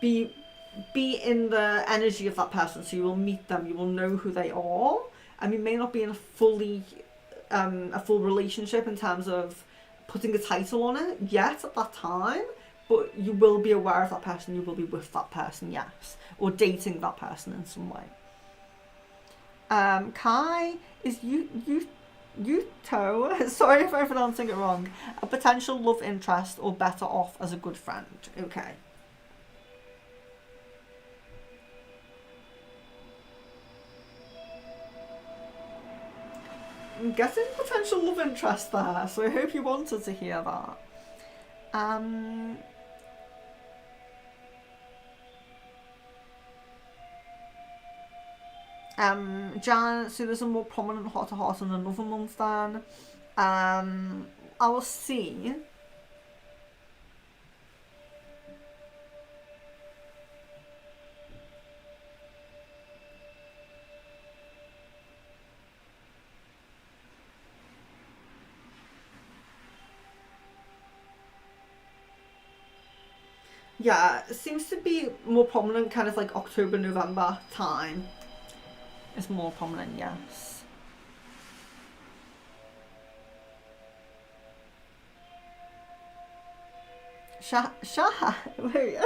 be in the energy of that person, so you will meet them, you will know who they are, and you may not be in a full relationship in terms of putting a title on it yet at that time, but you will be aware of that person, you will be with that person, yes, or dating that person in some way. Kai, is Yuto, sorry if I'm pronouncing it wrong, a potential love interest or better off as a good friend? Okay. I'm getting potential love interest there, so I hope you wanted to hear that. Jan, so there's a more prominent heart to heart in another month then. I will see. Yeah, it seems to be more prominent kind of like October, November time. It's more prominent, yes. Wait,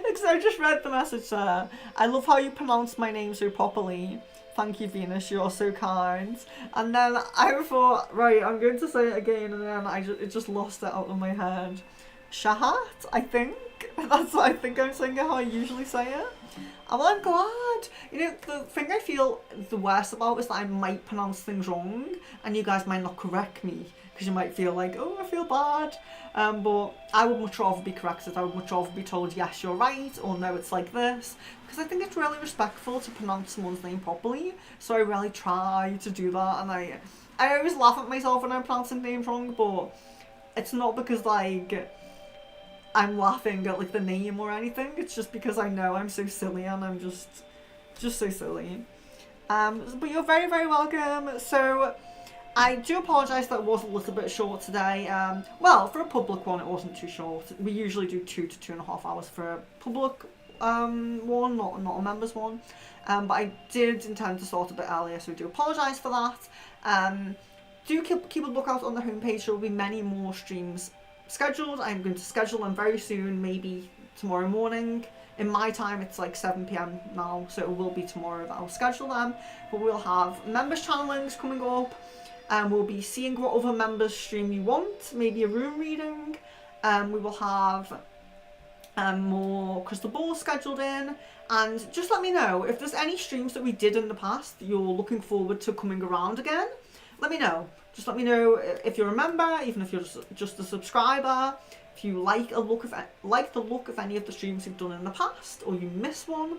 because I just read the message there. I love how you pronounce my name so properly. Thank you, Venus, you're so kind. And then I thought, right, I'm going to say it again, and then it just lost it out of my head. Shahat, I think. That's what I think I'm saying, how I usually say it. Well, I'm glad. You know, the thing I feel the worst about is that I might pronounce things wrong, and you guys might not correct me, because you might feel like, oh, I feel bad. But I would much rather be corrected. I would much rather be told, yes, you're right, or no, it's like this. Because I think it's really respectful to pronounce someone's name properly. So I really try to do that, and I always laugh at myself when I'm pronouncing names wrong, but it's not because, like, I'm laughing at like the name or anything. It's just because I know I'm so silly and I'm just so silly. But you're very, very welcome. So I do apologise that it was a little bit short today. Well, for a public one, it wasn't too short. We usually do 2 to 2.5 hours for a public one, not a members one. But I did intend to start a bit earlier, so I do apologise for that. Do keep a lookout on the homepage. There will be many more streams scheduled. I'm going to schedule them very soon, maybe tomorrow morning. In my time, it's like 7 p.m. now, so it will be tomorrow that I'll schedule them. But we'll have members channelings coming up, and we'll be seeing what other members stream you want, maybe a room reading. We will have more crystal balls scheduled in, and just let me know if there's any streams that we did in the past that you're looking forward to coming around again. let me know. Just let me know if you're a member, even if you're just a subscriber. If you like the look of any of the streams you've done in the past, or you miss one,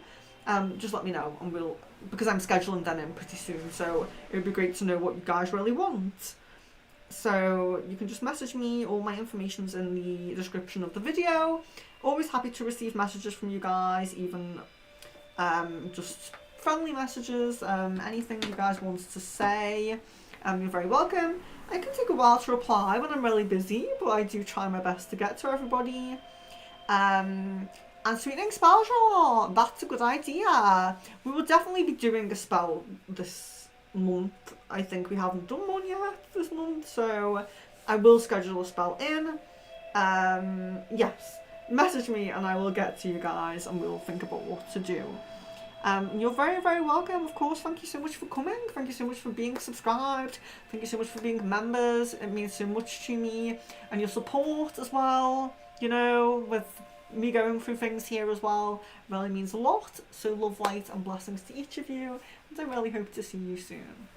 just let me know, and because I'm scheduling them in pretty soon, so it would be great to know what you guys really want. So you can just message me. All my information's in the description of the video. Always happy to receive messages from you guys, even just friendly messages, anything you guys want to say. You're very welcome. I can take a while to reply when I'm really busy, but I do try my best to get to everybody. And sweetening spell draw, that's a good idea. We will definitely be doing a spell this month. I think we haven't done one yet this month, so I will schedule a spell in. Yes, message me and I will get to you guys, and we'll think about what to do. You're very, very welcome, of course. Thank you so much for coming. Thank you so much for being subscribed. Thank you so much for being members. It means so much to me, and your support as well, you know, with me going through things here as well, really means a lot. So love, light and blessings to each of you, and I really hope to see you soon.